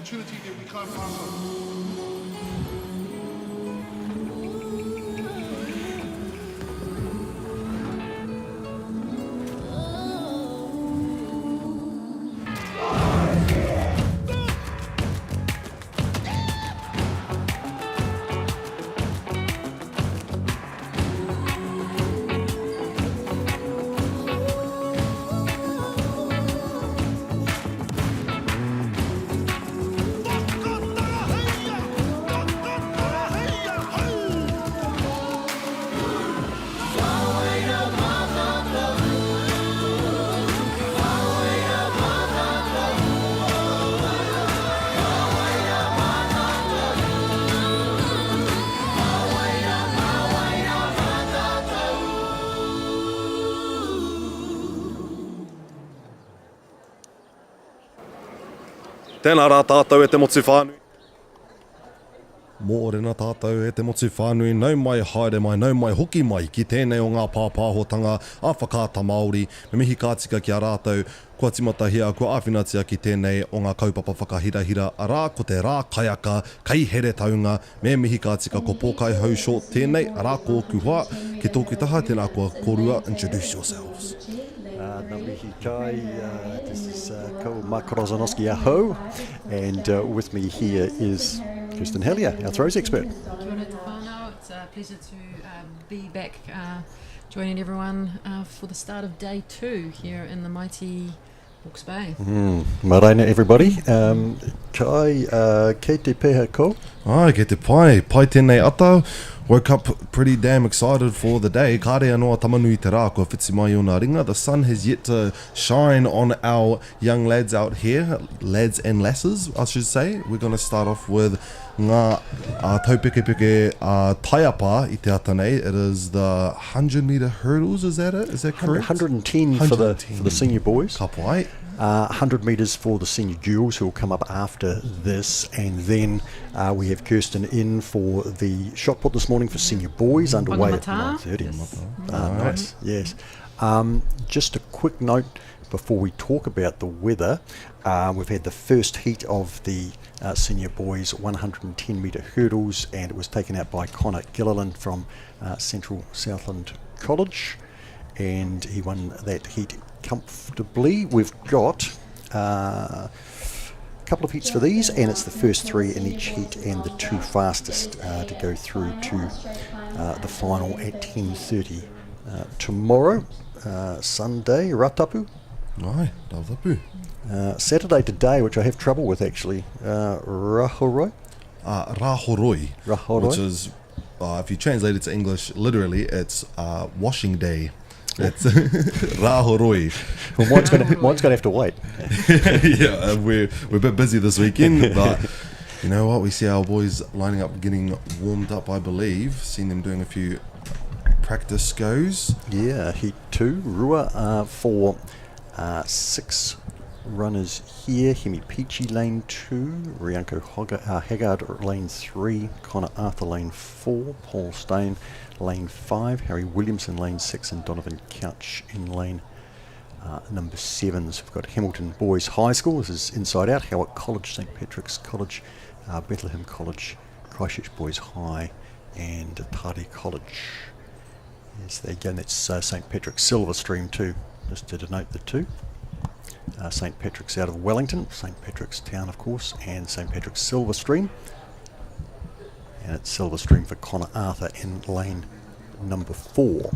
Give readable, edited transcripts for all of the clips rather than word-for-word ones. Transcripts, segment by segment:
opportunity that we can't pass on. Tēnā rā tātou e te motu whānui. Mōrena tātou e te motu whānui, nau mai haere mai, nau mai hoki mai ki tēnei o ngā pāpāhotanga a whakaata Māori. Me mihi kātika ki a rātou, kua timata hia, kua āwhinatia ki tēnei o ngā kaupapa whakahirahira, arā ko te rā kaiaka, kai here taunga, me mihi kātika ko pōkai hau short tēnei, arā ko kuhua, ki tōku taha, tēnā kua korua, introduce yourselves. Namihi kai, this is Ko Makarozanoski Aho, and with me here is Kirsten Hellier, our throws expert. Kia ora te whānau. It's a pleasure to be back joining everyone for the start of day 2 here in the mighty Hawke's Bay. Maraina everybody. Kai, kei te peha ko? Ai, kei te pai tēnei ata. Woke up pretty damn excited for the day. Ka rea noa tamanui te rā, kua whiti mai o nā ringa. The sun has yet to shine on our young lads out here. Lads and lasses, I should say. We're going to start off with ngā taupekepeke taiapa i te ata nei. It is the 100-metre hurdles, is that it? Is that correct? 110 for the senior boys. Ka pai. 100 metres for the senior girls who will come up after this, and then we have Kirsten in for the shot put this morning for senior boys underway at 9:30. Nice, yes. Just a quick note before we talk about the weather. We've had the first heat of the senior boys 110 metre hurdles, and it was taken out by Connor Gilliland from Central Southland College, and he won that heat comfortably. We've got a couple of heats for these, and it's the first 3 in each heat and the 2 fastest to go through to the final at 10:30 tomorrow. Sunday, Ratapu. Ai, Ratapu. Saturday today, which I have trouble with actually, Rahoroi. Rahoroi, which is, if you translate it to English, literally, it's washing day. It's Rahoroi. Well, mine's gonna have to wait. Yeah, we're a bit busy this weekend, but you know what? We see our boys lining up, getting warmed up. I believe, seen them doing a few practice goes. Yeah, heat 2, Rua for 6 runners here. Hemi Peachy lane 2, Rianko Haggard lane 3, Connor Arthur lane 4, Paul Stain lane 5, Harry Williamson lane 6, and Donovan Couch in lane number 7. So we've got Hamilton Boys High School, this is inside out, Howard College, St Patrick's College, Bethlehem College, Christchurch Boys High, and Tāre College. Yes, there you go, and that's St Patrick's Silver Stream too, just to denote the two. St Patrick's out of Wellington, St Patrick's Town of course, and St Patrick's Silver Stream. And it's Silver Stream for Connor Arthur in lane number 4.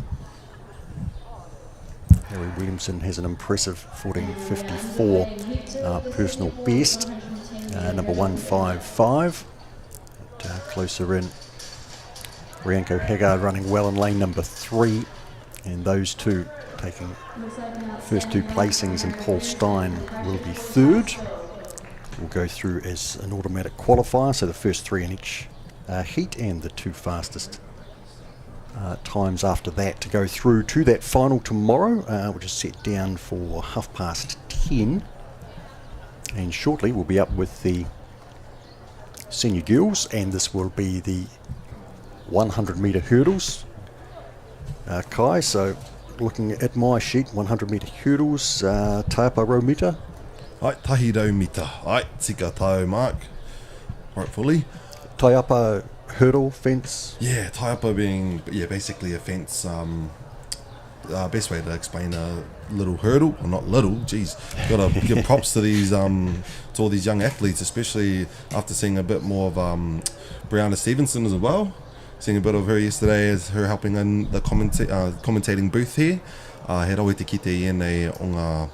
Harry Williamson has an impressive 14.54 personal best, number 155. Closer in, Rianko Haggard running well in lane number 3, and those two taking first 2 placings, and Paul Stein will be 3rd. We'll go through as an automatic qualifier, so the first 3 in each heat and the 2 fastest times after that to go through to that final tomorrow, which is set down for 10:30. And shortly we'll be up with the senior girls, and this will be the 100 metre hurdles. So looking at my sheet, 100 metre hurdles, Taiapa Romita, Ai, tahi rau mita. Ai, tika tau, Mark. Hopefully. Taiapa hurdle fence. Yeah, taiapa being, basically a fence. Best way to explain a little hurdle, or not little, geez. Gotta give props to these, to all these young athletes, especially after seeing a bit more of Brianna Stevenson as well. Seeing a bit of her yesterday as her helping in the commentating booth here. He rawe te kite I nei o ngā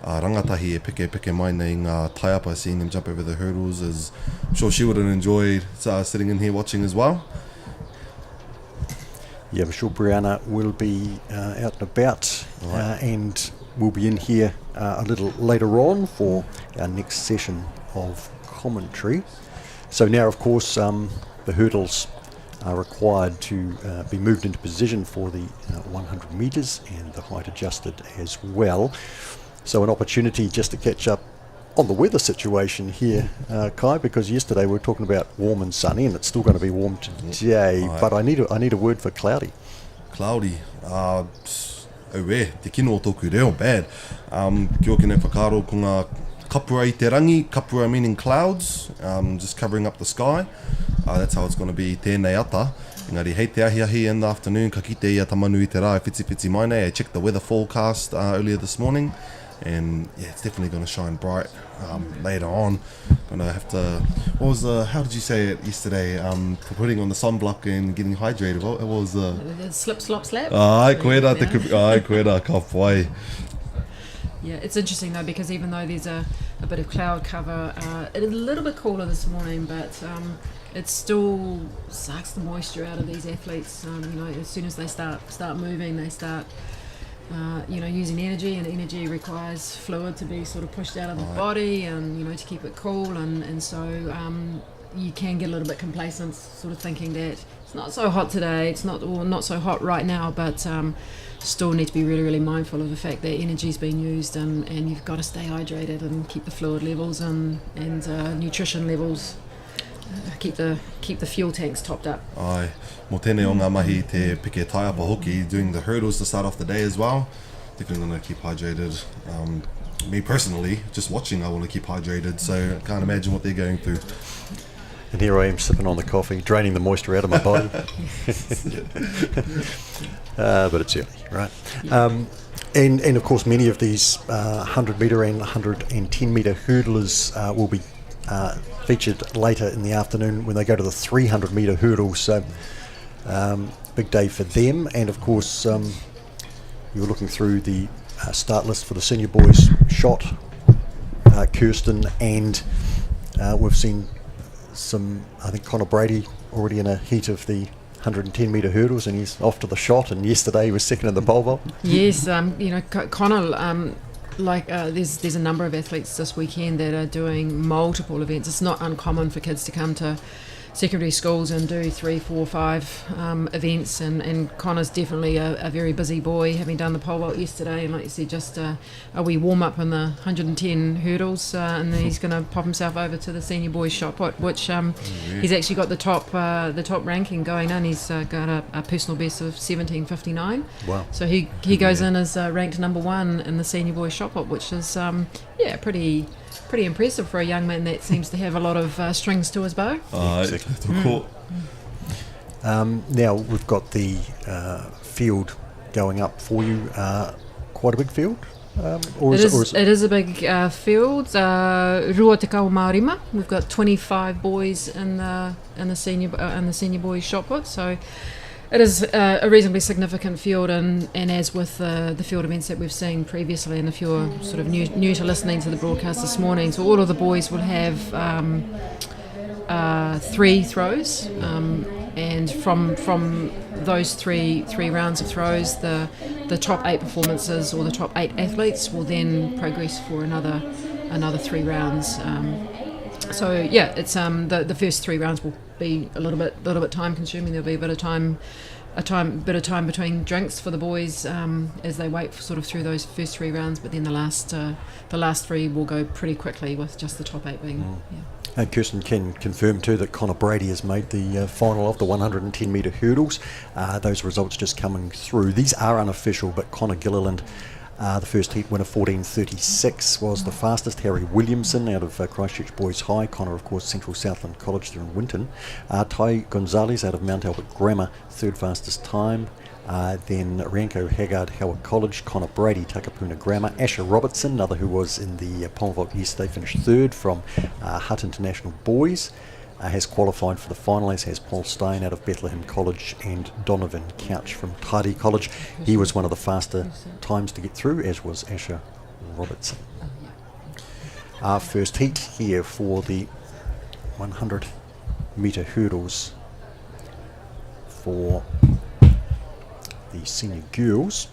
rangatahi e peke mai nei ngā taiapa, seeing them jump over the hurdles. Is, I'm sure she would have enjoyed sitting in here watching as well. Yeah, I'm sure Brianna will be out and about, and we'll be in here a little later on for our next session of commentary. So now, of course, the hurdles are required to be moved into position for the 100 metres and the height adjusted as well. So an opportunity just to catch up on the weather situation here, Kai, because yesterday we were talking about warm and sunny, and it's still going to be warm today, but I need a word for cloudy. Cloudy. Te kino o tōku reo, bad. Kia ora whakaro ko ngā kapua I te rangi, kapua meaning clouds, just covering up the sky. That's how it's going to be tēnei ata. Engari, hei te ahi in the afternoon, ka kite ia tamanu I te rā, whiti mai nei. I checked the weather forecast earlier this morning, and yeah, it's definitely going to shine bright later on. Gonna have to, how did you say it yesterday, for putting on the sunblock and getting hydrated? What was The slip, slop, slap. Ai, koera, ka whai. Yeah, it's interesting though, because even though there's a bit of cloud cover, it is a little bit cooler this morning, but it still sucks the moisture out of these athletes. As soon as they start moving, they start using energy, and energy requires fluid to be sort of pushed out of the body, and to keep it cool, and so you can get a little bit complacent, sort of thinking that it's not so hot today, it's not so hot right now, but still need to be really, really mindful of the fact that energy's been used, and you've got to stay hydrated and keep the fluid levels and nutrition levels, keep the fuel tanks topped up. Ai, mō tēnei o ngā mahi te pike taiapa hoki, doing the hurdles to start off the day as well. Definitely going to keep hydrated. Me personally, just watching, I want to keep hydrated, so I can't imagine what they're going through. And here I am sipping on the coffee, draining the moisture out of my body. But it's early, right? And of course, many of these 100 metre and 110 metre hurdlers will be featured later in the afternoon when they go to the 300 metre hurdle. So big day for them. And of course, you're looking through the start list for the senior boys shot, Kirsten, and we've seen I think Connor Brady already in a heat of the 110 metre hurdles, and he's off to the shot, and yesterday he was second in the pole vault. Yes, Connor, there's a number of athletes this weekend that are doing multiple events. It's not uncommon for kids to come to secondary schools and do 3, 4, 5 events, and Connor's definitely a very busy boy, having done the pole vault yesterday, and like you said, just a wee warm up in the 110 hurdles, and then he's going to pop himself over to the senior boys shot put, which he's actually got the top ranking going in. He's got a personal best of 17:59. Wow! So he goes in as ranked number 1 in the senior boys shot put, which is pretty impressive for a young man that seems to have a lot of strings to his bow. Now we've got the field going up for you. Quite a big field. It is a big field. Rua te kau Mārima. We've got 25 boys in the senior boys shot put. So it is a reasonably significant field, and as with the field events that we've seen previously, and if you're sort of new to listening to the broadcast this morning, so all of the boys will have 3 throws, and from those three rounds of throws, the top 8 performances, or the top 8 athletes, will then progress for another 3 rounds. So yeah, it's the first 3 rounds will be a little bit time consuming. There'll be a bit of time between drinks for the boys as they wait for, sort of through those first 3 rounds. But then the last 3 will go pretty quickly, with just the top 8 being. Yeah. Kirsten can confirm too that Connor Brady has made the final of the 110 metre hurdles. Those results just coming through. These are unofficial, but Connor Gilliland The first heat winner, 14:36, was the fastest. Harry Williamson out of Christchurch Boys High. Connor, of course, Central Southland College there in Winton. Ty Gonzalez out of Mount Albert Grammar, third fastest time. Then Rianko Haggard, Howard College. Connor Brady, Takapuna Grammar. Asher Robertson, another who was in the pole vault yesterday, finished third from Hutt International Boys. Has qualified for the final, as has Paul Stein out of Bethlehem College and Donovan Couch from Tairi College. He was one of the faster times to get through, as was Asher Robertson. Our first heat here for the 100 metre hurdles for the senior girls.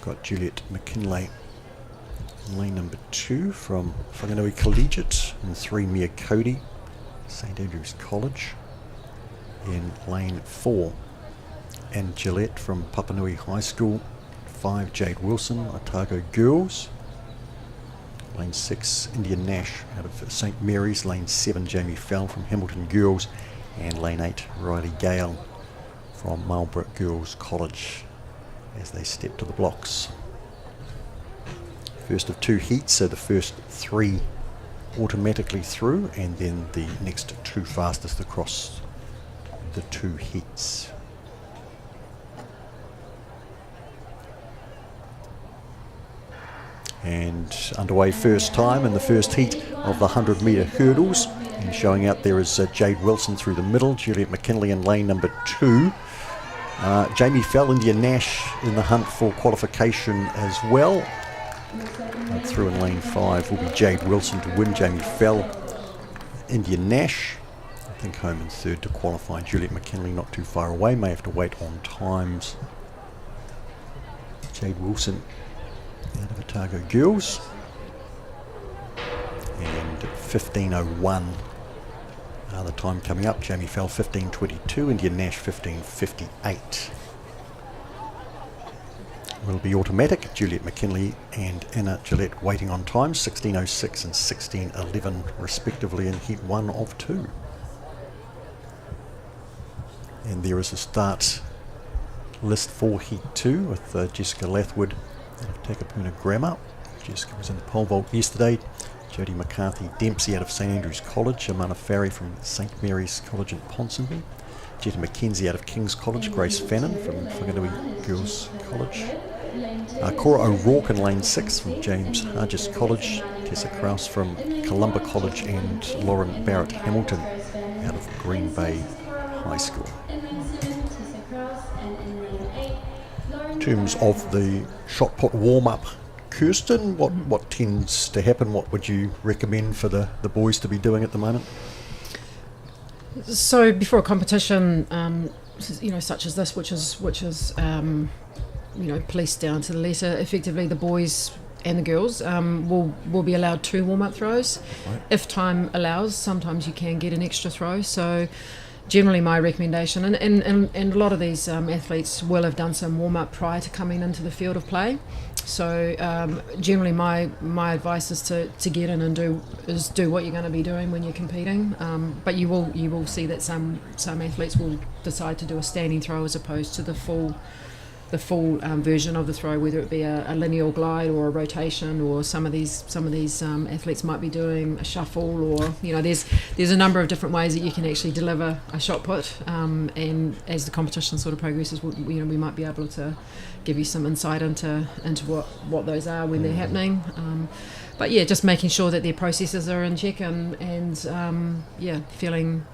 Got Juliet McKinlay, lane number 2 from Whanganui Collegiate, and 3 Mia Cody, St Andrews College. In lane 4, and Gillette from Papanui High School. 5 Jade Wilson, Otago Girls. Lane 6 India Nash out of St Mary's. Lane 7 Jamie Fell from Hamilton Girls, and lane 8 Riley Gale from Marlborough Girls College as they step to the blocks. First of 2 heats, so the first 3 automatically through, and then the next 2 fastest across the 2 heats. And underway first time in the first heat of the 100 metre hurdles, and showing out there is Jade Wilson through the middle, Juliet McKinley in lane number 2. Jamie Fell, India Nash in the hunt for qualification as well. And through in lane 5 will be Jade Wilson to win. Jamie Fell, India Nash, I think, home in third to qualify. Juliet McKinley not too far away, may have to wait on times. Jade Wilson out of Otago Girls, and 15:01 the time coming up. Jamie Fell 15:22, India Nash 15:58. Will be automatic. Juliet McKinley and Anna Gillette waiting on times, 16:06 and 16:11 respectively in heat 1 of 2. And there is a start list for heat 2 with Jessica Lathwood out of Takapuna Grammar. Jessica was in the pole vault yesterday. Jodie McCarthy Dempsey out of St Andrews College. Amana Farry from St Mary's College in Ponsonby. Jetta McKenzie out of King's College. Grace Fannin from Whanganui Girls College. Cora O'Rourke in lane 6 from James Hargis College. Tessa Krause from Columba College, and Lauren Barrett Hamilton out of Green Bay High School. In terms of the shot put warm-up, Kirsten, what tends to happen? What would you recommend for the boys to be doing at the moment? So before a competition, such as this, which is policed down to the letter, effectively the boys and the girls will be allowed 2 warm-up throws. Right. If time allows, sometimes you can get an extra throw. So generally my recommendation, and a lot of these athletes will have done some warm-up prior to coming into the field of play. So generally my advice is to get in and do what you're going to be doing when you're competing. But you will see that some athletes will decide to do a standing throw as opposed to the full version of the throw, whether it be a lineal glide or a rotation, or some of these athletes might be doing a shuffle, or there's a number of different ways that you can actually deliver a shot put, and as the competition sort of progresses, we might be able to give you some insight into what those are when they're happening. But yeah, just making sure that their processes are in check, and feeling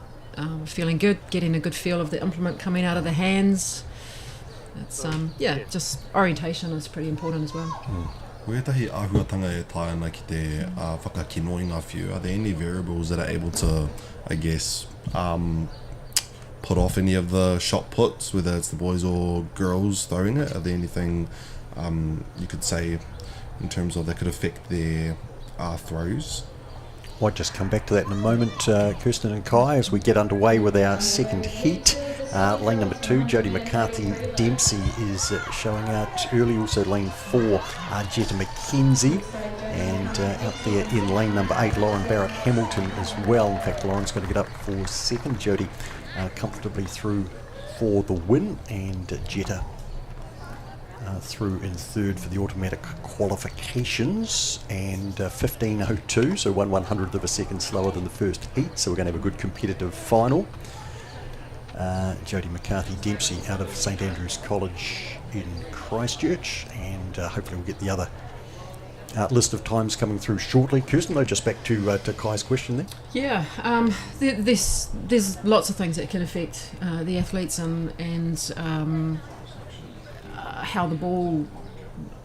good, getting a good feel of the implement coming out of the hands. It's just orientation is pretty important as well. Koetahi āhuatanga e tae ana ki te whakakinoinga whiu. Are there any variables that are able to, I guess, put off any of the shot puts, whether it's the boys or girls throwing it? Are there anything you could say in terms of that could affect their throws? Might just come back to that in a moment, Kirsten and Kai, as we get underway with our second heat. Lane number 2, Jodie McCarthy Dempsey is showing out early. Also lane 4, Jetta McKenzie, and out there in lane number 8, Lauren Barrett Hamilton as well. In fact, Lauren's going to get up for second. Jodie comfortably through for the win, and Jetta through in third for the automatic qualifications, and 15.02, so 1/100th of a second slower than the first heat, so we're going to have a good competitive final. Jodie McCarthy-Dempsey out of St Andrew's College in Christchurch, and hopefully we'll get the other list of times coming through shortly. Kirsten, though, just back to Kai's question there. Yeah, there's lots of things that can affect the athletes and how the ball,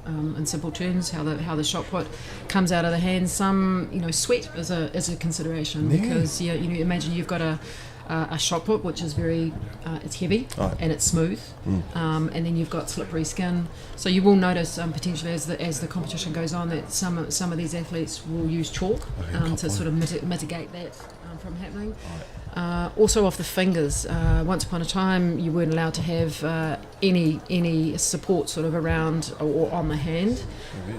in simple terms, how the shot put comes out of the hands. Some, sweat is a consideration, because imagine you've got a shot put which is very it's heavy and it's smooth, and then you've got slippery skin, so you will notice potentially as the competition goes on that some of these athletes will use chalk to sort of mitigate that from happening. Also off the fingers, once upon a time you weren't allowed to have any support sort of around or on the hand,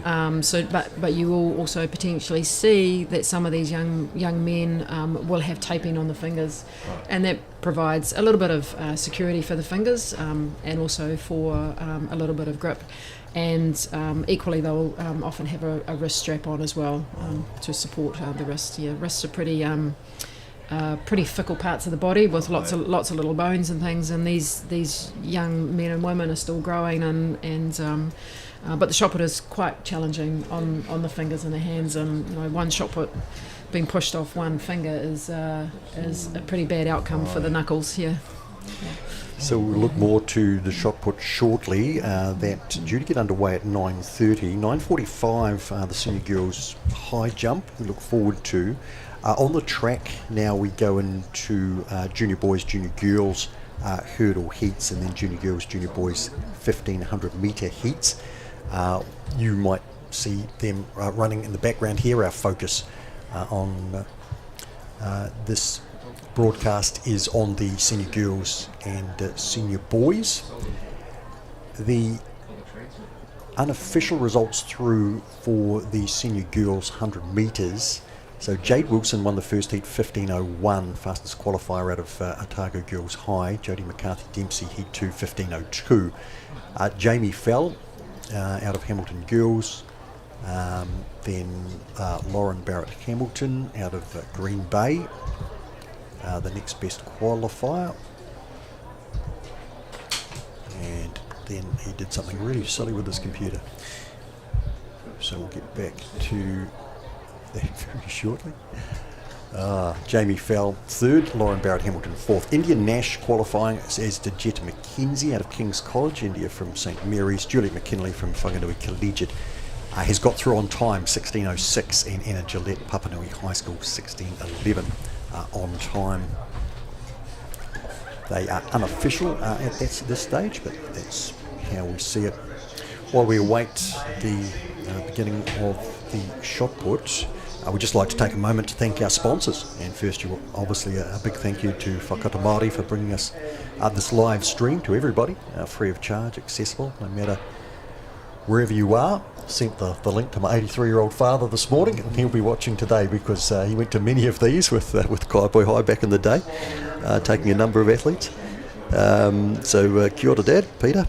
but you will also potentially see that some of these young men will have taping on the fingers, and that provides a little bit of security for the fingers, and also for a little bit of grip. And equally they'll often have a wrist strap on as well, to support the wrist. Wrists are pretty fickle parts of the body with lots of little bones and things, and these young men and women are still growing, and but the shot put is quite challenging on the fingers and the hands, and one shot put being pushed off one finger is a pretty bad outcome for the knuckles here. So we'll look more to the shot put shortly. That due to get underway at 9:30, 9:45 the senior girls high jump we look forward to. On the track now we go into junior boys, junior girls hurdle heats, and then junior girls, junior boys 1500 metre heats. You might see them running in the background here. Our focus on this broadcast is on the senior girls and senior boys. The unofficial results through for the senior girls 100 metres. So Jade Wilson won the first heat 15.01, fastest qualifier out of Otago Girls High. Jodie McCarthy-Dempsey heat 2 15.02. Jamie Fell out of Hamilton Girls. Then Lauren Barrett-Hamilton out of Green Bay, the next best qualifier. And then he did something really silly with his computer. So we'll get back to that very shortly. Jamie Fell third, Lauren Barrett-Hamilton fourth. India Nash qualifying, as did Jetta McKenzie out of King's College, India from St Mary's. Juliet McKinley from Whanganui Collegiate has got through on time, 16.06, and Anna Gillette, Papanui High School, 16.11 on time. They are unofficial at this stage, but that's how we see it. While we await the beginning of the shot put, we'd just like to take a moment to thank our sponsors. And first, obviously a big thank you to Whakata Māori for bringing us this live stream to everybody, free of charge, accessible, no matter wherever you are. Sent the link to my 83-year-old father this morning, and he'll be watching today because he went to many of these with Kaiapoi High back in the day, taking a number of athletes. So kia ora, Dad, Peter.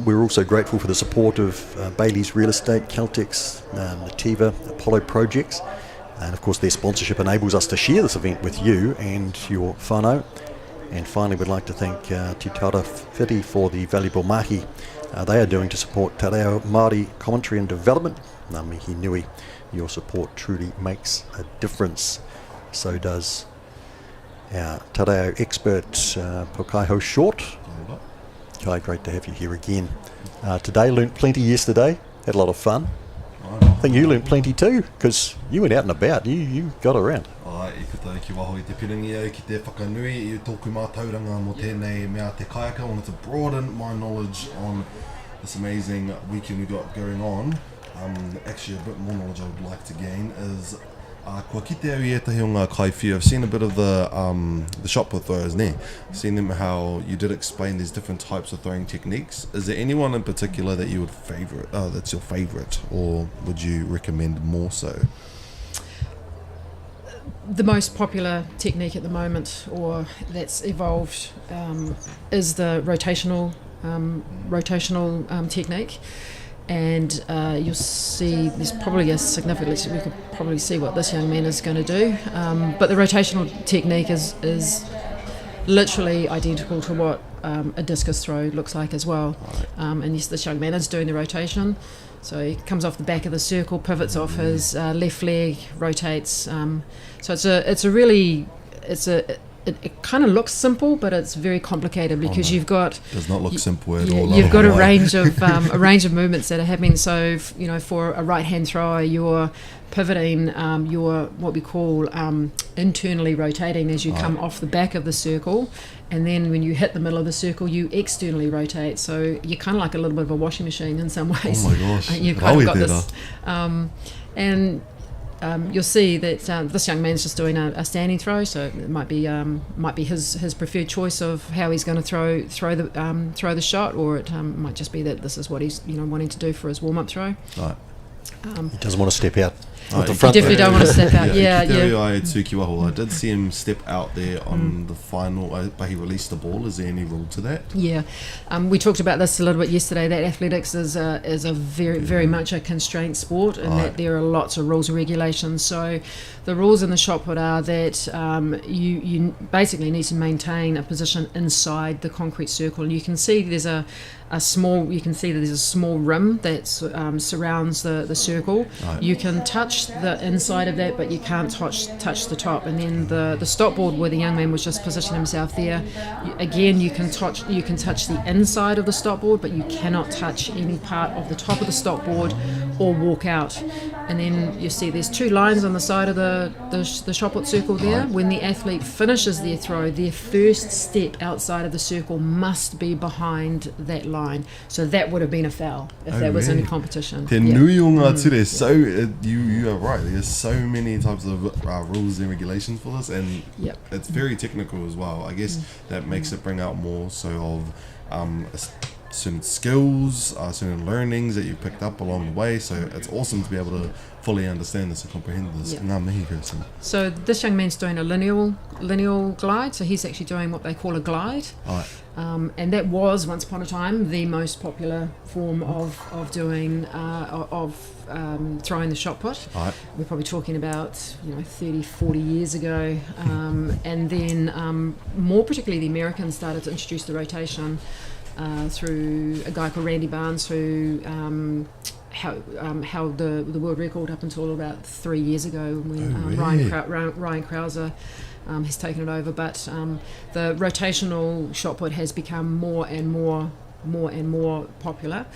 We're also grateful for the support of Bailey's Real Estate, Caltex, Nativa, Apollo Projects, and of course their sponsorship enables us to share this event with you and your whānau. And finally, we'd like to thank Te Tara Whiti for the valuable mahi they are doing to support Te Reo Māori commentary and development. Ngā mihi nui, your support truly makes a difference. So does our Te Reo expert, Pokaiho Short. Kai, great to have you here again. Today, learnt plenty yesterday, had a lot of fun. I think you learnt plenty too, because you went out and about, you got around. I kuta ki waho I te piringi au ki te whakanui I tōku mātauranga mō tēnei mea te kaiaka. I wanted to broaden my knowledge on this amazing weekend we got going on. Actually, a bit more knowledge I would like to gain is kua kite au I etahi o ngā kaiwhia. I've seen a bit of the shot put throwers ne. Seen them how you did explain there's different types of throwing techniques. Is there anyone in particular that you would favourite, that's your favourite, or would you recommend more so? The most popular technique at the moment, or that's evolved, is the rotational rotational technique. And you'll see there's probably a significant, we could probably see what this young man is going to do. But the rotational technique is literally identical to what a discus throw looks like as well. And yes, this young man is doing the rotation. So he comes off the back of the circle, pivots off his left leg, rotates. So it kind of looks simple, but it's very complicated because you've got does not look simple at all. You've got a range of movements that are happening. So for a right hand thrower, you're pivoting, you're what we call internally rotating as you come off the back of the circle, and then when you hit the middle of the circle, you externally rotate. So you're kind of like a little bit of a washing machine in some ways. Oh my gosh! You've kind of got this, and you'll see that this young man's just doing a standing throw, so it might be his preferred choice of how he's going to throw the shot, or it might just be that this is what he's wanting to do for his warm up throw. Right. He doesn't want to step out of the You front. definitely don't want to step out. Yeah. I did see him step out there on the final, but he released the ball. Is there any rule to that? Yeah, we talked about this a little bit yesterday. That athletics is a very much a constrained sport, and that there are lots of rules and regulations. So, the rules in the shot put are that you basically need to maintain a position inside the concrete circle. And you can see there's a small rim that surrounds the circle. Right. You can touch the inside of that, but you can't touch the top. And then the stop board where the young man was just positioning himself there, you can touch the inside of the stop board, but you cannot touch any part of the top of the stop board or walk out. And then you see there's two lines on the side of the shot put circle there. When the athlete finishes their throw, their first step outside of the circle must be behind that line. So that would have been a foul if that was in competition. Te nui o ngā ture, so you are right. There's so many types of rules and regulations for this, and it's very technical as well. I guess that makes it bring out more so of certain skills, certain learnings that you picked up along the way. So it's awesome to be able to fully understand this and comprehend this. Ngā mihi, Kirsten. So this young man's doing a lineal glide. So he's actually doing what they call a glide. And that was once upon a time the most popular form of doing throwing the shot put. We're probably talking about 30, 40 years ago, and then more particularly the Americans started to introduce the rotation through a guy called Randy Barnes, who held the world record up until about 3 years ago when Ryan Krauser has taken it over. But the rotational shot put has become more and more popular,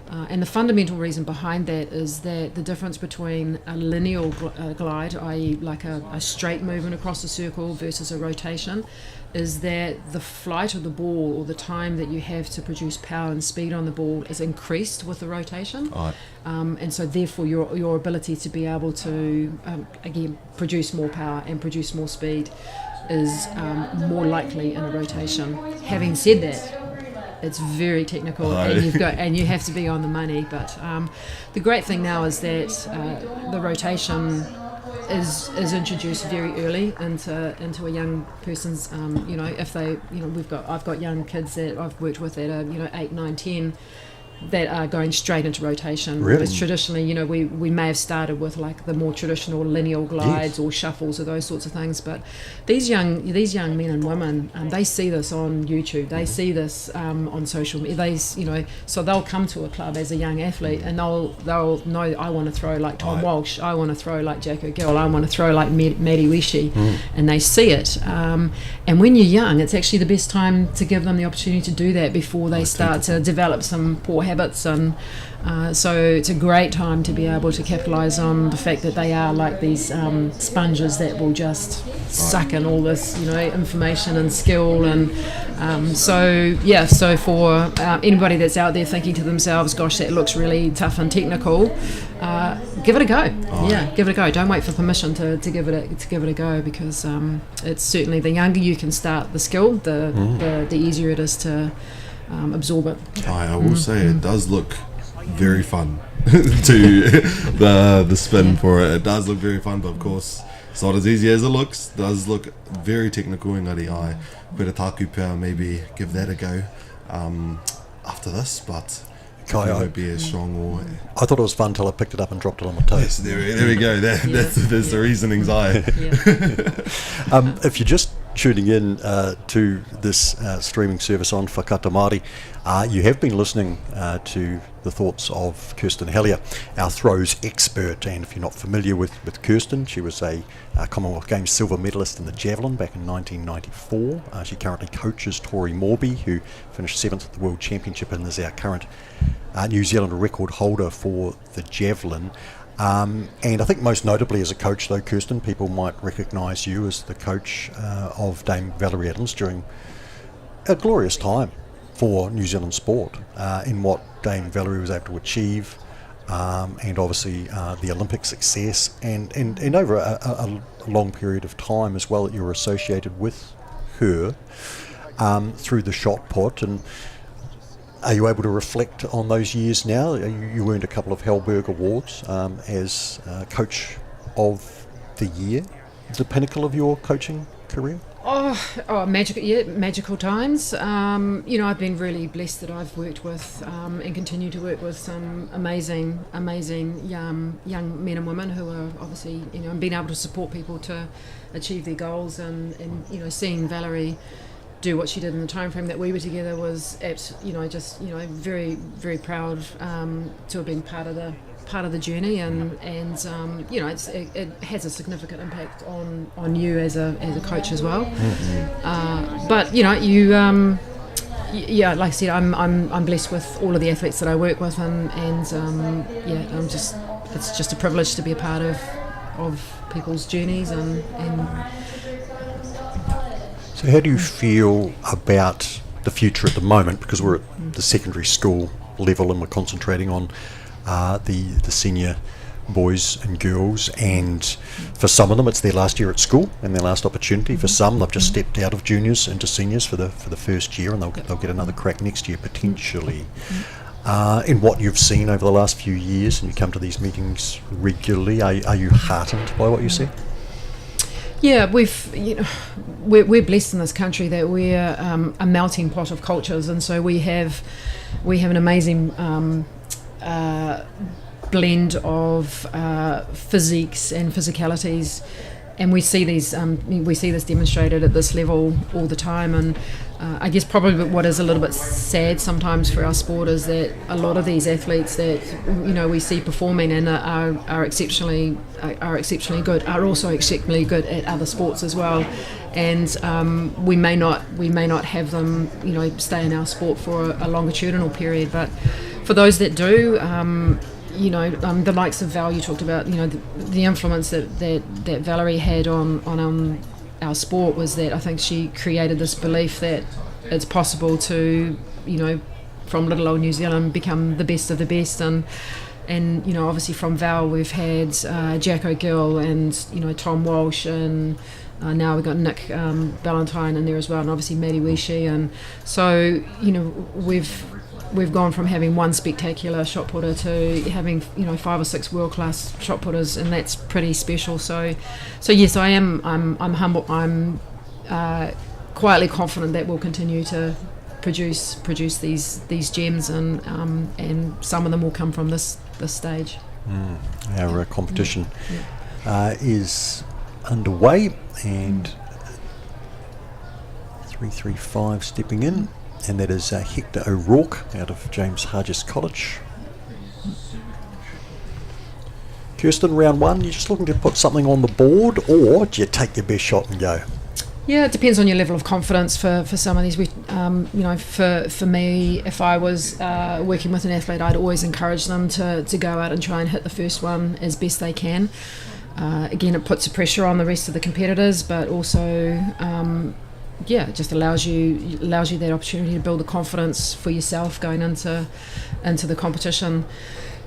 and the fundamental reason behind that is that the difference between a lineal glide, i.e. like a straight movement across the circle, versus a rotation, is that the flight of the ball, or the time that you have to produce power and speed on the ball, is increased with the rotation. And so therefore your ability to be able to again produce more power and produce more speed is more likely in a rotation. Having said that, it's very technical, and you have to be on the money. But the great thing now is that the rotation is introduced very early into a young person's. If they, I've got young kids that I've worked with that are 8, 9, 10. That are going straight into rotation. Really? Whereas traditionally, we may have started with like the more traditional lineal glides or shuffles or those sorts of things. But these young men and women, they see this on YouTube. They see this on social media. So they'll come to a club as a young athlete, and they'll know, I want to throw like Tom Walsh. I want to throw like Jack O'Gill. I want to throw like Maddie Wishi, and they see it. And when you're young, it's actually the best time to give them the opportunity to do that before they start to develop some poor habits, and so it's a great time to be able to capitalise on the fact that they are like these sponges that will just suck in all this information and skill, and so for anybody that's out there thinking to themselves, gosh, that looks really tough and technical, give it a go. Give it a go. Don't wait for permission to give it a go, because it's certainly, the younger you can start the skill, the easier it is to absorb it. I will say it does look very fun to the spin for it. It does look very fun, but of course it's not as easy as it looks. It does look very technical. Engari ai, pera taku pēr, maybe give that a go. after this, but Kai, it won't be as strong. Or I thought it was fun until I picked it up and dropped it on my toes. yes, there we go. There's the reasonings. If you're just tuning in to this streaming service on Whakata Māori, you have been listening to the thoughts of Kirsten Hellier, our throws expert. And if you're not familiar with Kirsten, she was a Commonwealth Games silver medalist in the javelin back in 1994. She currently coaches Tori Morby, who finished 7th at the World Championship and is our current New Zealand record holder for the javelin. And I think most notably as a coach, though, Kirsten, people might recognise you as the coach of Dame Valerie Adams during a glorious time for New Zealand sport in what Dame Valerie was able to achieve, and obviously the Olympic success, and over a long period of time as well that you were associated with her through the shot put. And are you able to reflect on those years now? You earned a couple of Hellberg Awards as Coach of the Year. The pinnacle of your coaching career? Magical times. I've been really blessed that I've worked with and continue to work with some amazing young men and women who are obviously, and being able to support people to achieve their goals, and seeing Valerie do what she did in the time frame that we were together was very, very proud to have been part of the journey, and it has a significant impact on you as a coach as well. But like I said, I'm blessed with all of the athletes that I work with, and it's just a privilege to be a part of people's journeys and. So how do you feel about the future at the moment? Because we're at the secondary school level and we're concentrating on the senior boys and girls, and for some of them it's their last year at school and their last opportunity. For some, they've just stepped out of juniors into seniors for the first year, and they'll get another crack next year potentially. In what you've seen over the last few years, and you come to these meetings regularly, are you heartened by what you see? Yeah, we're blessed in this country that we're a melting pot of cultures, and so we have an amazing blend of physiques and physicalities, and we see this demonstrated at this level all the time. And I guess probably what is a little bit sad sometimes for our sport is that a lot of these athletes that we see performing and are exceptionally good are also exceptionally good at other sports as well, and we may not have them stay in our sport for a longitudinal period, but for those that do, the likes of Val, you talked about, the influence that Valerie had on our sport was that I think she created this belief that it's possible to, from little old New Zealand, become the best of the best. And obviously from Val we've had Jack O'Gill and, Tom Walsh, and now we've got Nick Ballantyne in there as well, and obviously Maddie Wishi. And so, we've gone from having one spectacular shot putter to having 5 or 6 world class shot putters, and that's pretty special. So yes, I'm humble. I'm quietly confident that we'll continue to produce these gems, and some of them will come from this stage. Our competition is underway, and 335 stepping in. And that is Hector O'Rourke out of James Hargis College. Kirsten, round one, you're just looking to put something on the board, or do you take your best shot and go? Yeah, it depends on your level of confidence for some of these. For me, if I was working with an athlete, I'd always encourage them to go out and try and hit the first one as best they can. Again, it puts a pressure on the rest of the competitors, but also it just allows you that opportunity to build the confidence for yourself going into the competition.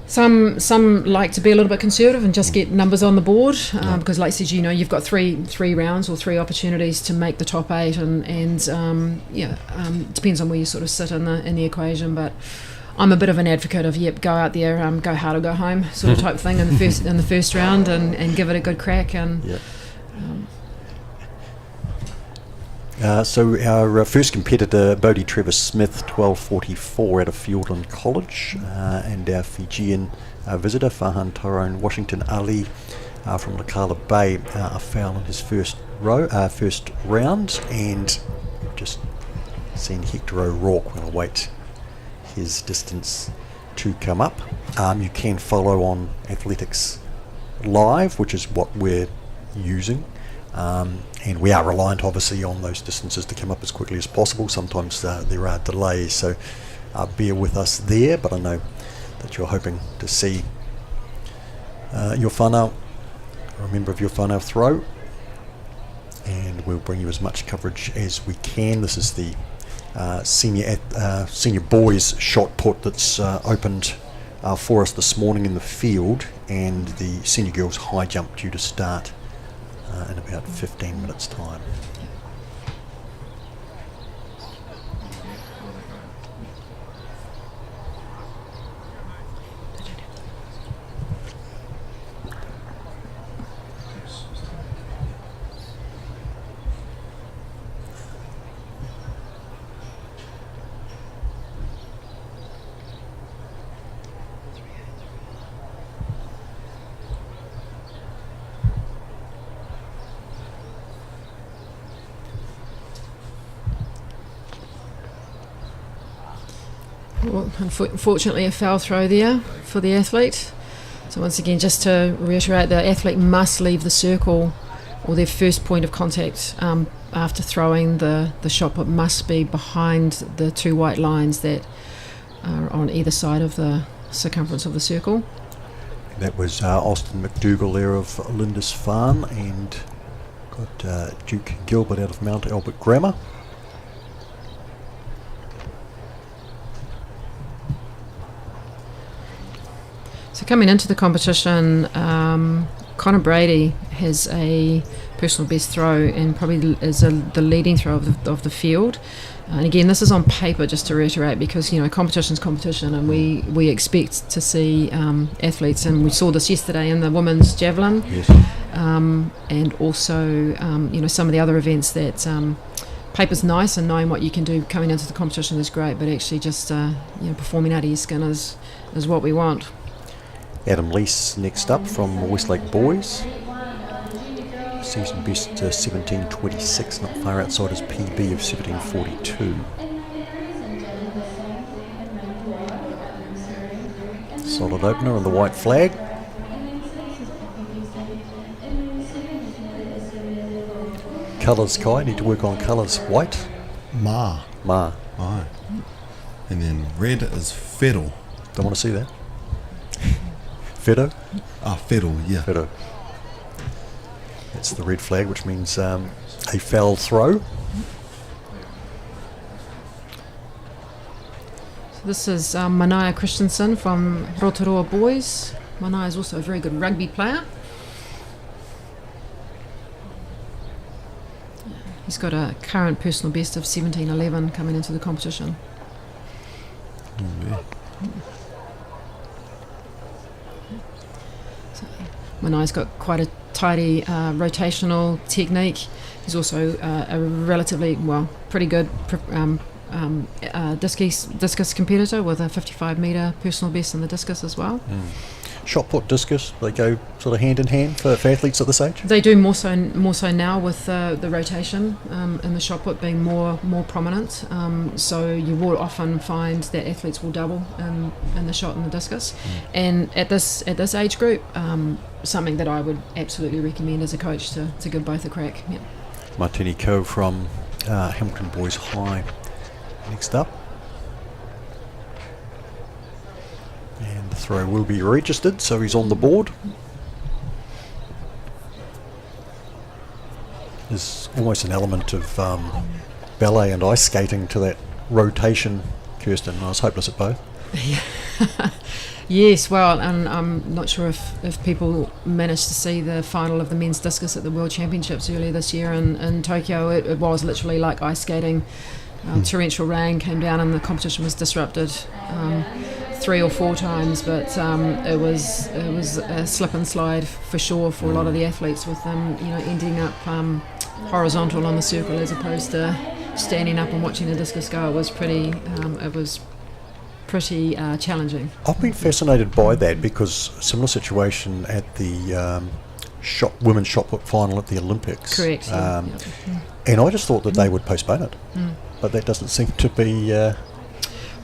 Some like to be a little bit conservative and just get numbers on the board, because like I said, you've got three rounds or 3 opportunities to make the top 8, and depends on where you sort of sit in the equation. But I'm a bit of an advocate of go out there, go hard or go home sort of type thing in the first round, and give it a good crack. And So our first competitor, Bodie Trevor Smith, 12:44 out of Fiordland College, and our Fijian visitor, Fahan Tyrone Washington Ali from Lakala Bay, a foul in his first round, and just seen Hector O'Rourke. We'll await his distance to come up. You can follow on Athletics Live, which is what we're using. And we are reliant obviously on those distances to come up as quickly as possible. Sometimes there are delays, so bear with us there, but I know that you're hoping to see your whānau, a member of your whānau throw, and we'll bring you as much coverage as we can. This is the senior boys shot put that's opened for us this morning in the field, and the senior girls high jump due to start in about 15 minutes time. Well, unfortunately, a foul throw there for the athlete. So once again, just to reiterate, the athlete must leave the circle, or their first point of contact after throwing the shot put must be behind the two white lines that are on either side of the circumference of the circle. That was Austin McDougall there of Lindis Farm, and got Duke Gilbert out of Mount Albert Grammar. So coming into the competition, Connor Brady has a personal best throw and probably is the leading throw of the field. And again, this is on paper, just to reiterate, because competition's competition, and we expect to see athletes, and we saw this yesterday in the women's javelin, Yes. and also some of the other events that paper's nice, and knowing what you can do coming into the competition is great, but actually just performing out of your skin is what we want. Adam Lease next up from Westlake Boys. Season best 17:26, not far outside his PB of 17:42. Solid opener on the white flag. Colours, Kai, need to work on colours. White? Ma. Aye. And then red is Fiddle. Don't want to see that. Fiddle? Fiddle, yeah. Fiddle. That's the red flag, which means a foul throw. So this is Manaia Christensen from Rotorua Boys. Manaia is also a very good rugby player. He's got a current personal best of 17:11 coming into the competition. Yeah. Manai's got quite a tidy rotational technique. He's also a relatively, pretty good discus competitor with a 55 metre personal best in the discus as well. Shot put, discus, they go sort of hand in hand for athletes at this age? They do more so now with the rotation and the shot put being more prominent. So you will often find that athletes will double in the shot and the discus. And at this age group, something that I would absolutely recommend as a coach to give both a crack. Yeah. Martini Coe from Hamilton Boys High next up. And the throw will be registered, so he's on the board. There's almost an element of ballet and ice skating to that rotation, Kirsten. I was hopeless at both. Yes, well, and I'm not sure if people managed to see the final of the men's discus at the World Championships earlier this year in Tokyo. It was literally like ice skating. Torrential rain came down and the competition was disrupted 3 or 4 times, but it was a slip and slide for sure for a lot of the athletes, with them ending up horizontal on the circle as opposed to standing up and watching the discus go. It was pretty challenging. I've been fascinated by that because similar situation at the women's shot put final at the Olympics. Correct. Yeah. And I just thought that they would postpone it, but that doesn't seem to be.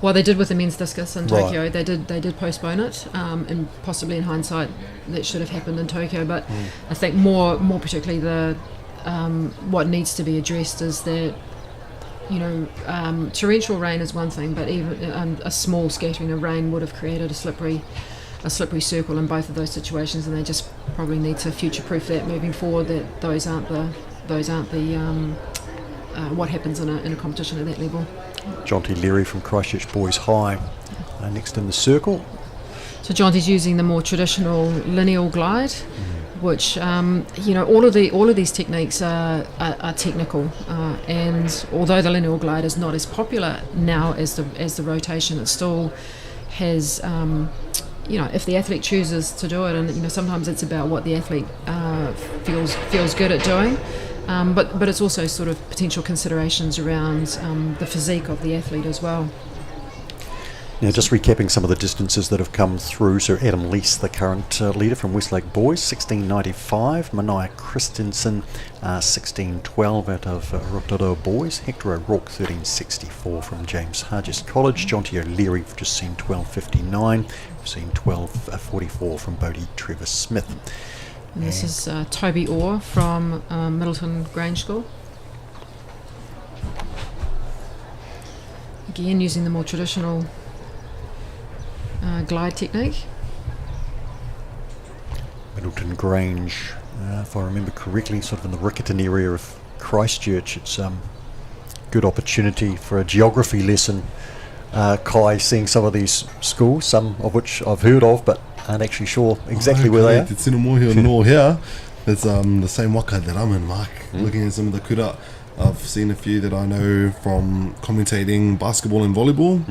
Well, they did with the men's discus in Right. Tokyo. They did postpone it, and possibly in hindsight that should have happened in Tokyo. But I think more particularly the what needs to be addressed is that, you know, torrential rain is one thing, but even a small scattering of rain would have created a slippery circle in both of those situations, and they just probably need to future-proof that moving forward. That those aren't the what happens in a competition at that level. Jonty Leary from Christchurch Boys High next in the circle. So Jonty's using the more traditional lineal glide, which you know, all of these techniques are technical, and although the lineal glide is not as popular now as the rotation, it still has, you know, if the athlete chooses to do it, and you know, sometimes it's about what the athlete feels good at doing. But it's also sort of potential considerations around the physique of the athlete as well. Now, just recapping some of the distances that have come through. So Adam Lease, the current leader from Westlake Boys, 16.95. Mania Christensen, 16.12 out of Rotorua Boys. Hector O'Rourke, 13.64 from James Hargest College. Jonty O'Leary, we've just seen 12.59. We've seen 12.44 from Bodie Trevor Smith. And this is Toby Orr from Middleton Grange School. Again, using the more traditional glide technique. Middleton Grange, if I remember correctly, sort of in the Riccarton area of Christchurch. It's good opportunity for a geography lesson. Kai, seeing some of these schools, some of which I've heard of, but aren't actually sure exactly where they are. It's in here. It's the same waka that I'm in, Mark. Looking at some of the kura, I've seen a few that I know from commentating basketball and volleyball,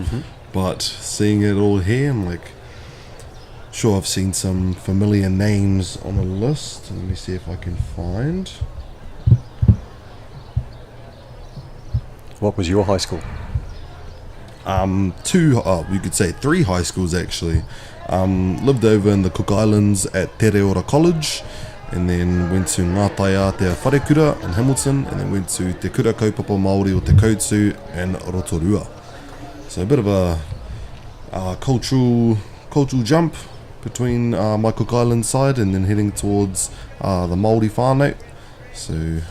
but seeing it all here, I'm like, sure, I've seen some familiar names on the list. Let me see if I can find. What was your high school? You could say 3 high schools actually. Lived over in the Cook Islands at Te Reora College, and then went to Ngātaia Te Wharekura in Hamilton, and then went to Te Kura Kaupapa Māori o Te Kautsu in Rotorua. So a bit of a cultural jump between my Cook Island side and then heading towards the Māori whānau. So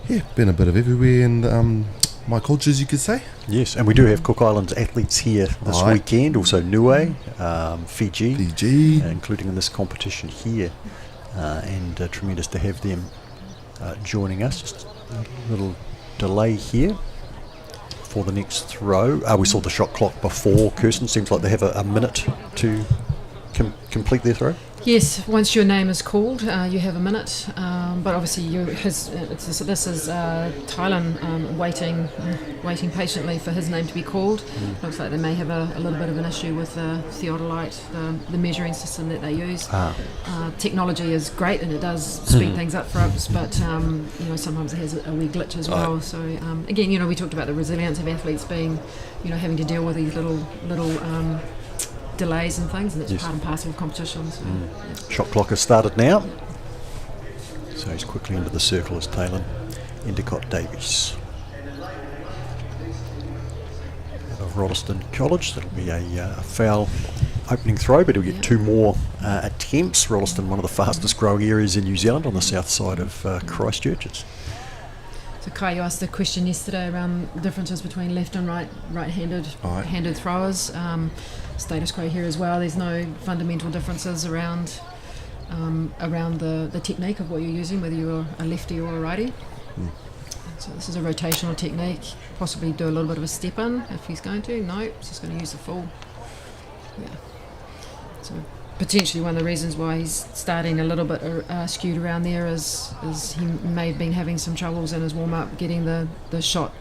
yeah, been a bit of everywhere in my cultures, you could say. Yes, and we do have Cook Islands athletes here this weekend, also Niue, Fiji, including in this competition here, and tremendous to have them joining us. Just a little delay here for the next throw. We saw the shot clock before. Kirsten, seems like they have a minute to complete their throw. Yes, once your name is called, you have a minute. But obviously, this is Thailand waiting patiently for his name to be called. Looks like they may have a little bit of an issue with the theodolite, the measuring system that they use. Technology is great and it does speed things up for us, but you know, sometimes it has a wee glitch as well. So again, you know, we talked about the resilience of athletes being, you know, having to deal with these little delays and things, and it's part and parcel of competition. So, Shot clock has started now. So he's quickly into the circle as Taylor Endicott Davies. Out of Rolleston College, that'll be a foul opening throw, but he'll get 2 more attempts. Rolleston, one of the fastest growing areas in New Zealand on the south side of Christchurch. So Kai, you asked the question yesterday around differences between left and right-handed throwers. Status quo here as well. There's no fundamental differences around the technique of what you're using, whether you're a lefty or a righty. So this is a rotational technique. Possibly do a little bit of a step in if he's going to. No, he's just going to use the full. Yeah. So potentially one of the reasons why he's starting a little bit skewed around there is he may have been having some troubles in his warm-up getting the shot.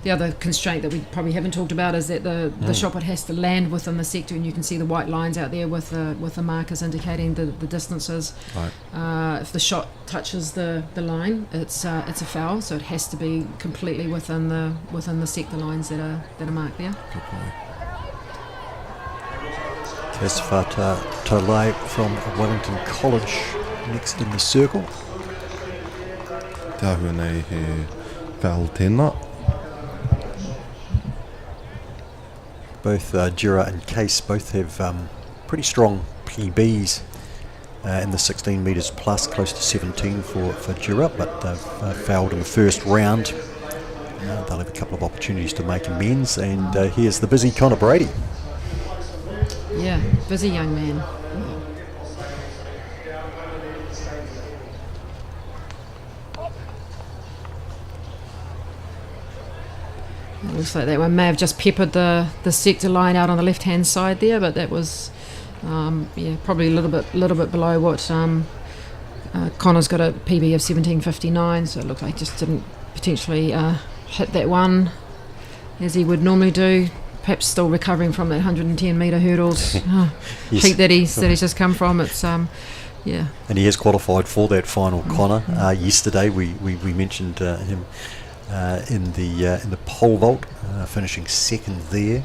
The other constraint that we probably haven't talked about is that the shot put has to land within the sector, and you can see the white lines out there with the markers indicating the distances. Right. If the shot touches the line, it's a foul, so it has to be completely within the sector lines that are marked there. Good point. Kasfata Tolai from Wellington College next in the circle. Te ahua nei he foul tēnā. Both Jura and Case both have pretty strong PBs in the 16 metres plus, close to 17 for Jura, but they've fouled in the first round. They'll have a couple of opportunities to make amends, and here's the busy Connor Brady. Yeah, busy young man. It looks like that one may have just peppered the sector line out on the left-hand side there, but that was probably a little bit below what Connor's got a PB of 17.59, so it looked like he just didn't potentially hit that one as he would normally do. Perhaps still recovering from that 110 metre hurdles Yes. peak that he's just come from. It's yeah. And he has qualified for that final, Connor. Yesterday we mentioned him in the pole vault, finishing second there.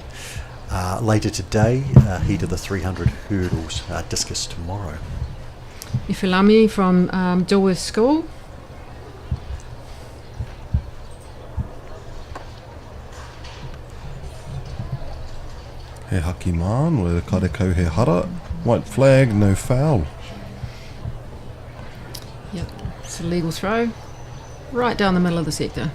Later today, he did the 300 hurdles, discus tomorrow. Ifilami from Dilworth School. He haki man with karekau he hara. White flag, no foul. Yep, it's a legal throw. Right down the middle of the sector.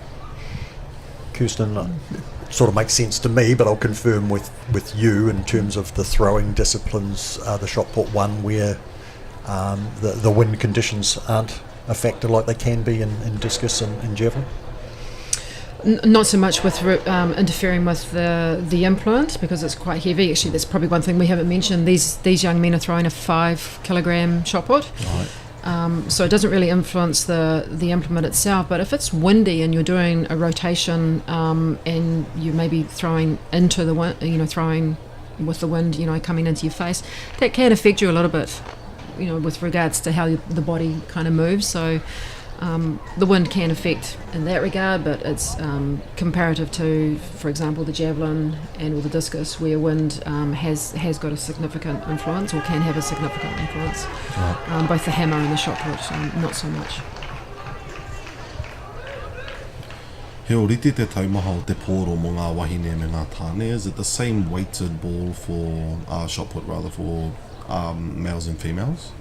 Kirsten, sort of makes sense to me, but I'll confirm with you in terms of the throwing disciplines, the shot put one where the wind conditions aren't a factor like they can be in discus and javelin. Not so much with interfering with the implement, because it's quite heavy. Actually, that's probably one thing we haven't mentioned. These young men are throwing a 5 kilogram shot put. Right. So it doesn't really influence the implement itself, but if it's windy and you're doing a rotation and you may be throwing into the wind, throwing with the wind, coming into your face, that can affect you a little bit, with regards to how the body kind of moves. So the wind can affect in that regard, but it's comparative to, for example, the javelin or the discus, where wind has got a significant influence, or can have a significant influence. Right. Both the hammer and the shot put, not so much. He oriti te taumaha o te pōro mo ngā wahine me ngā tāne. Is it the same weighted ball for shot put rather for males and females?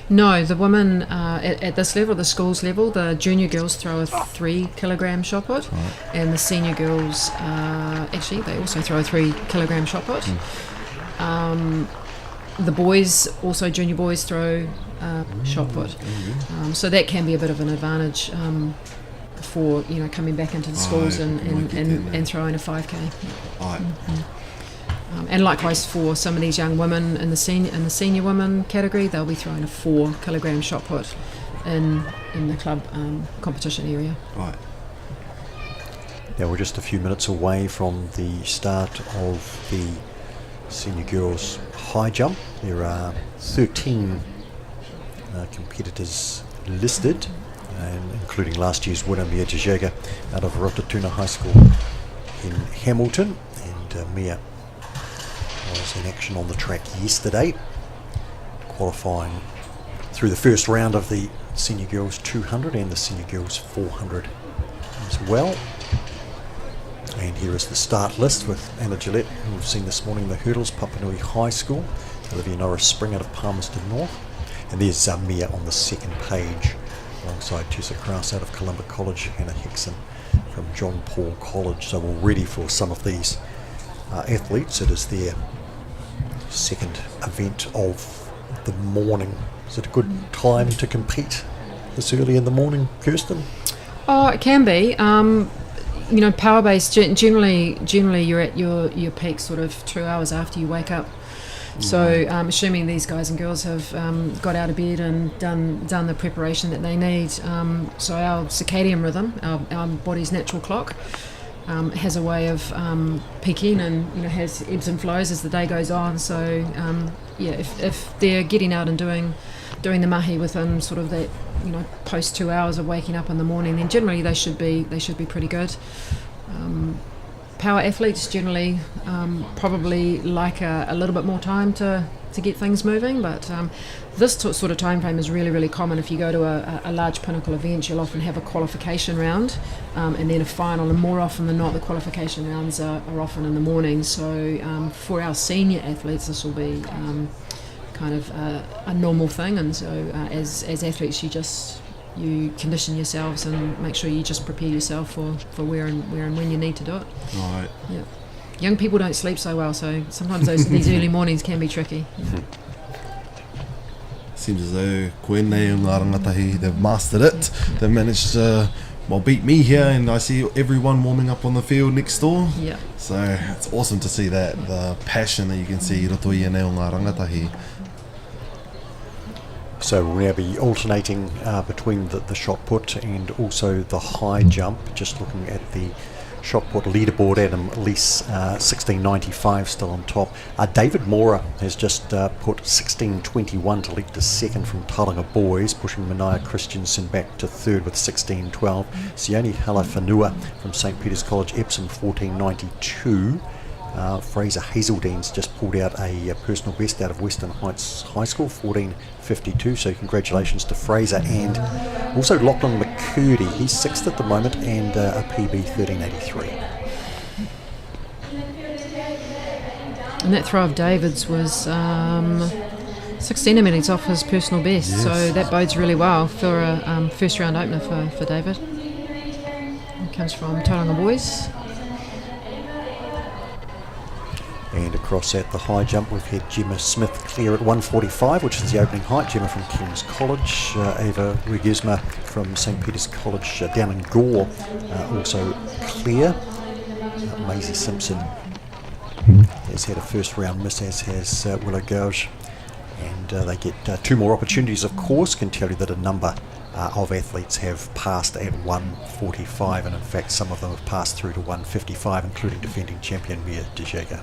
No, the women at this level, the schools level, the junior girls throw a 3 kilogram shot put, Right. and the senior girls actually they also throw a 3 kilogram shot put. The boys, also junior boys, throw shot put, so that can be a bit of an advantage for coming back into the schools Aye, and throwing a 5k. Right. And likewise for some of these young women in the senior women category, they'll be throwing a 4 kilogram shot put in the club competition area. Right. Now we're just a few minutes away from the start of the senior girls high jump. There are 13 competitors listed, and including last year's winner Mia Jajaga out of Rotatuna High School in Hamilton, and Mia was in action on the track yesterday, qualifying through the first round of the senior girls 200 and the senior girls 400 as well. And here is the start list with Anna Gillette, who we've seen this morning in the hurdles, Papanui High School, Olivia Norris Spring out of Palmerston North, and there's Mia on the second page alongside Tessa Kraus out of Columba College, Hannah Hickson from John Paul College. So we're ready for some of these athletes. It is their second event of the morning. Is it a good time to compete this early in the morning, Kirsten? Oh, it can be. Power base, generally you're at your peak sort of 2 hours after you wake up So assuming these guys and girls have got out of bed and done the preparation that they need, so our circadian rhythm, our body's natural clock, has a way of peaking and has ebbs and flows as the day goes on. So if they're getting out and doing the mahi within sort of that post 2 hours of waking up in the morning, then generally they should be pretty good. Power athletes generally probably like a little bit more time to get things moving, but this sort of time frame is really, really common. If you go to a large pinnacle event, you'll often have a qualification round and then a final, and more often than not the qualification rounds are often in the morning. So for our senior athletes this will be kind of a normal thing, and so as athletes you condition yourselves and make sure you just prepare yourself for where and when you need to do it. Right. Yeah. Young people don't sleep so well, so sometimes these early mornings can be tricky. Yeah. Seems as though koenei o ngā rangatahi, they've mastered it. They've managed to beat me here, and I see everyone warming up on the field next door. Yeah. So it's awesome to see that, the passion that you can see i roto i ēnei o ngā rangatahi. So we'll now be alternating between the shot put and also the high jump. Just looking at the shot put leaderboard, Adam Lease 16.95 still on top. David Mora has just put 16.21 to lead to second from Tauranga Boys, pushing Mania Christensen back to third with 16.12. Sione Halafanua from St Peter's College Epsom 14.92. Fraser Hazeldene's just pulled out a personal best out of Western Heights High School, 14.52, so congratulations to Fraser. And also Lachlan McCurdy, he's sixth at the moment, and a PB 13.83. And that throw of David's was 16 minutes off his personal best, yes. So that bodes really well for a first round opener for David. It comes from Tauranga Boys. And across at the high jump, we've had Gemma Smith clear at 1.45, which is the opening height. Gemma from King's College, Ava Regisma from St Peter's College down in Gore, also clear. Maisie Simpson has had a first round miss, as has Willow Gouge. And they get two more opportunities, of course. Can tell you that a number of athletes have passed at 1.45, and in fact some of them have passed through to 1.55, including defending champion Mia De Jager.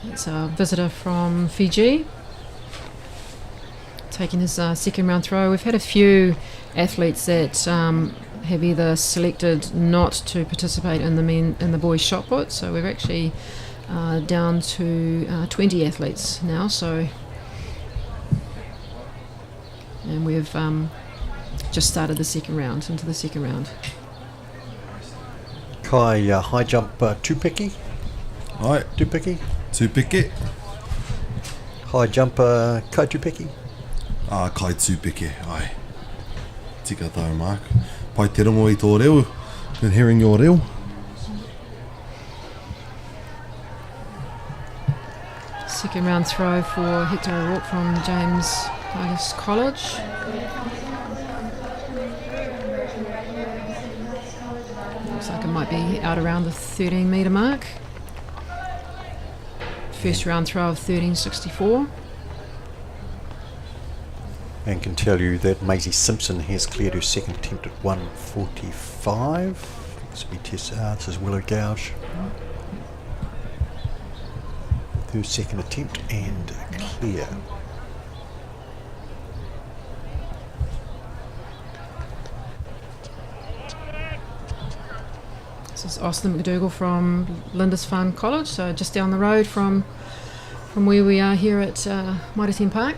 It's a visitor from Fiji, taking his second round throw. We've had a few athletes that have either selected not to participate in the boys' shot put, so we're actually down to 20 athletes now. So, and we've just started the second round, into the second round. Kai high jump Tupiki. Right. Tupiki. Tupiki. High jump Kai Tupiki. Kai Tupiki, ai. Tika tau, Mark. Pai te rongo i tō reo. Been hearing your reo. Second round throw for Hector O'Rourke from James Douglas College. Looks like it might be out around the 13 metre mark. First round throw of 13.64. And can tell you that Maisie Simpson has cleared her second attempt at 1.45. This is Willow Gouge. With her second attempt and clear. This is Austin McDougall from Lindisfarne College, so just down the road from where we are here at Mitre Park.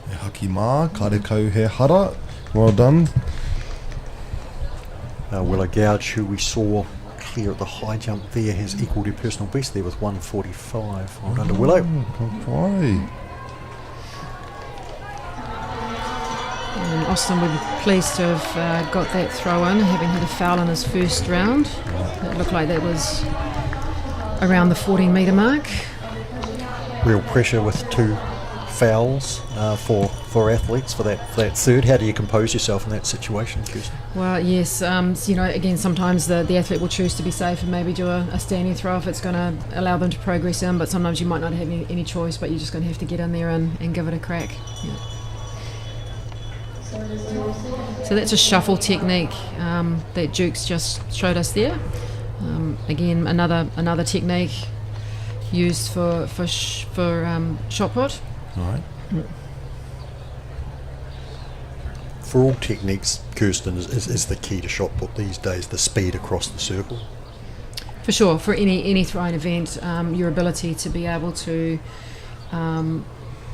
E haki mā, kare kau he hara. Well done. Willow Gouge, who we saw clear at the high jump there, has equalled her personal best there with 1.45. Well done to Willow. Good And Austin would be pleased to have got that throw in, having hit a foul in his first round. It looked like that was around the 14-metre mark. Real pressure with 2 fouls for athletes for that third. How do you compose yourself in that situation, Kirsten? Well, yes, again, sometimes the athlete will choose to be safe and maybe do a standing throw if it's going to allow them to progress in, but sometimes you might not have any choice, but you're just going to have to get in there and give it a crack. Yeah. So that's a shuffle technique that Duke's just showed us there. Again, another technique used for shot put. All right. For all techniques, Kirsten, is the key to shot put these days, the speed across the circle? For sure, for any throwing event, your ability to be able to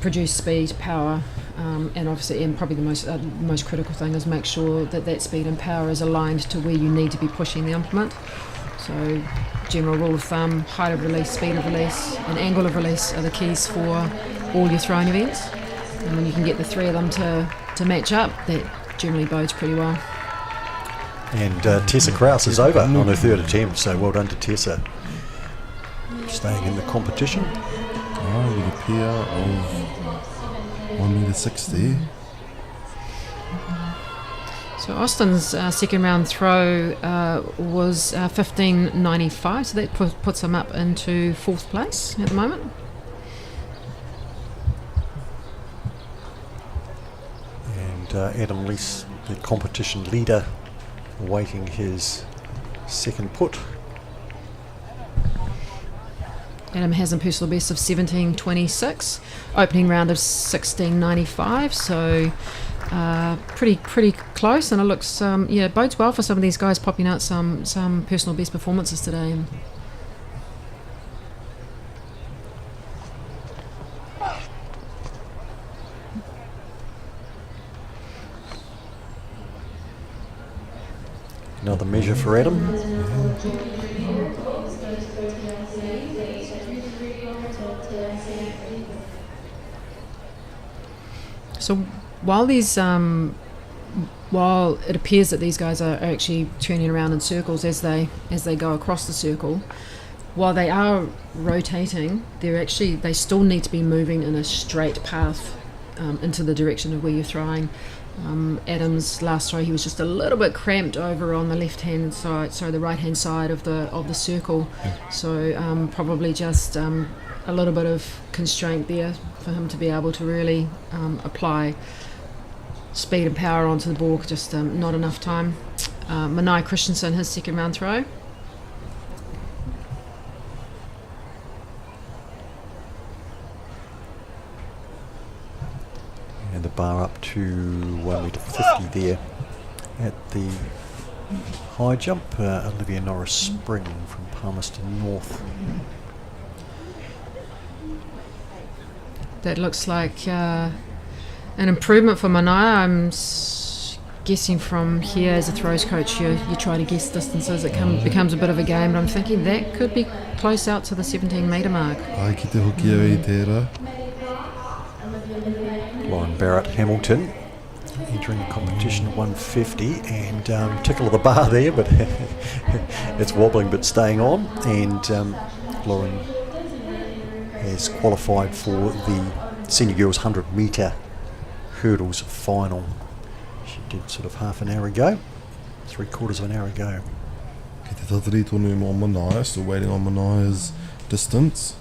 produce speed, power, and obviously, and probably the most critical thing is make sure that speed and power is aligned to where you need to be pushing the implement. So, general rule of thumb: height of release, speed of release, and angle of release are the keys for all your throwing events. And when you can get the 3 of them to match up, that generally bodes pretty well. And Tessa Krause is over on her 3rd attempt, so well done to Tessa. Staying in the competition. Oh, with a PR of 1.60 m. So Austin's second round throw was 15.95, so that puts him up into 4th place at the moment. And Adam Lees, the competition leader, awaiting his second put. Adam has a personal best of 17.26, opening round of 16.95, so pretty close, and it looks bodes well for some of these guys popping out some personal best performances today. Another measure for Adam. So while it appears that these guys are actually turning around in circles as they go across the circle, while they are rotating, they still need to be moving in a straight path into the direction of where you're throwing. Adam's last throw, he was just a little bit cramped over on the left-hand side, the right-hand side of the circle. So probably just a little bit of constraint there for him to be able to really apply speed and power onto the ball. Just not enough time. Manai Christensen, his second round throw. And the bar up to 1.50 there at the high jump. Olivia Norris Spring from Palmerston North. That looks like an improvement for Manai. I'm guessing from here as a throws coach, you try to guess distances. It becomes a bit of a game, but I'm thinking that could be close out to the 17-metre mark. Ai ki te hoki au I tērā. Lauren Barrett Hamilton entering the competition at 150, and tickle of the bar there, but it's wobbling but staying on. And Lauren has qualified for the Senior Girls 100 metre hurdles final. She did sort of half an hour ago, 3/4 of an hour ago. Ki te tatari tonu mo Manai, still waiting on Manai's distance.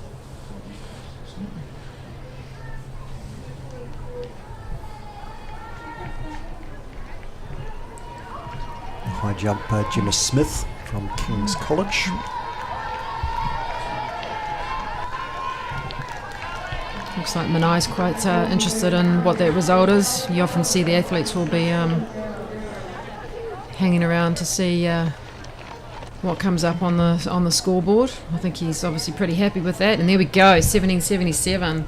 High jump, Gemma Smith from King's College. Looks like Manai's quite interested in what that result is. You often see the athletes will be hanging around to see what comes up on the scoreboard. I think he's obviously pretty happy with that. And there we go, 17.77.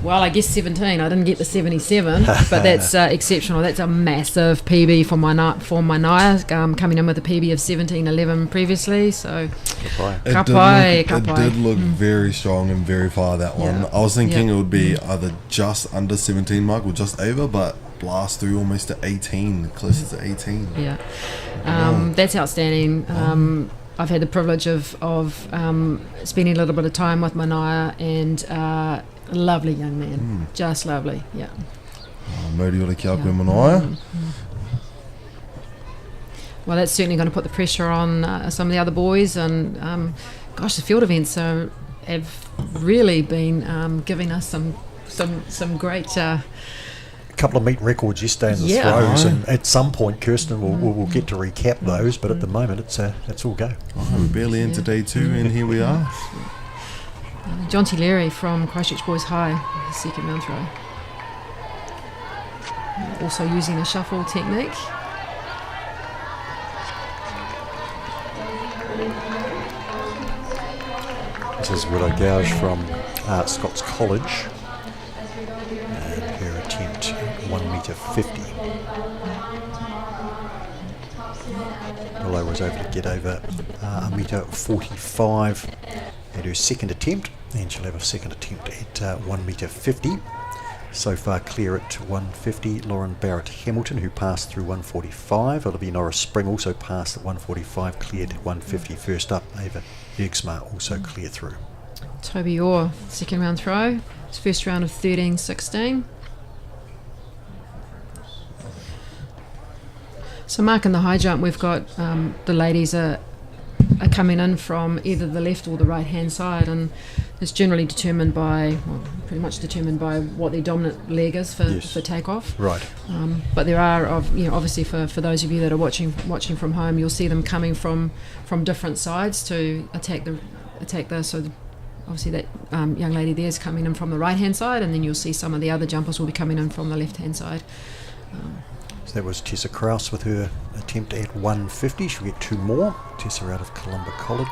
Well, I guess 17. I didn't get the 77, but that's exceptional. That's a massive PB for Manai, coming in with a PB of 17.11 previously. So, It did look very strong and very far, that one. Yeah. I was thinking it would be either just under 17 mark or just over, but blast through almost to 18, closer to 18. Yeah, that's outstanding. I've had the privilege of spending a little bit of time with Manaia, and lovely young man, just lovely. Yeah. Mauri ora ki a koe Manaia. Well, that's certainly going to put the pressure on some of the other boys, and gosh, the field events have really been giving us some great. Couple of meet records yesterday in the throws, and at some point Kirsten will get to recap those, but at the moment it's all go. We're barely into day 2 and here we are. John T. Leary from Christchurch Boys High, second round throw. Also using the shuffle technique. This is Widow Gouge from Scots College. Her attempt 1 metre 50. Willow was able to get over a metre 45 at her second attempt, and she'll have a second attempt at 1 metre 50. So far clear at 150, Lauren Barrett-Hamilton, who passed through 145. Olivia Norris-Spring also passed at 145, cleared 150 first up. Ava Bergsma also clear through. Toby Orr, second round throw. His first round of 13-16. So marking the high jump, we've got the ladies are coming in from either the left or the right hand side, and it's generally determined by, well, pretty much determined by what their dominant leg is for takeoff. Right. But there are, obviously for those of you that are watching from home, you'll see them coming from different sides to attack the. So obviously that young lady there is coming in from the right hand side, and then you'll see some of the other jumpers will be coming in from the left hand side. So that was Tessa Krause with her attempt at 150. She'll get 2 more. Tessa out of Columba College.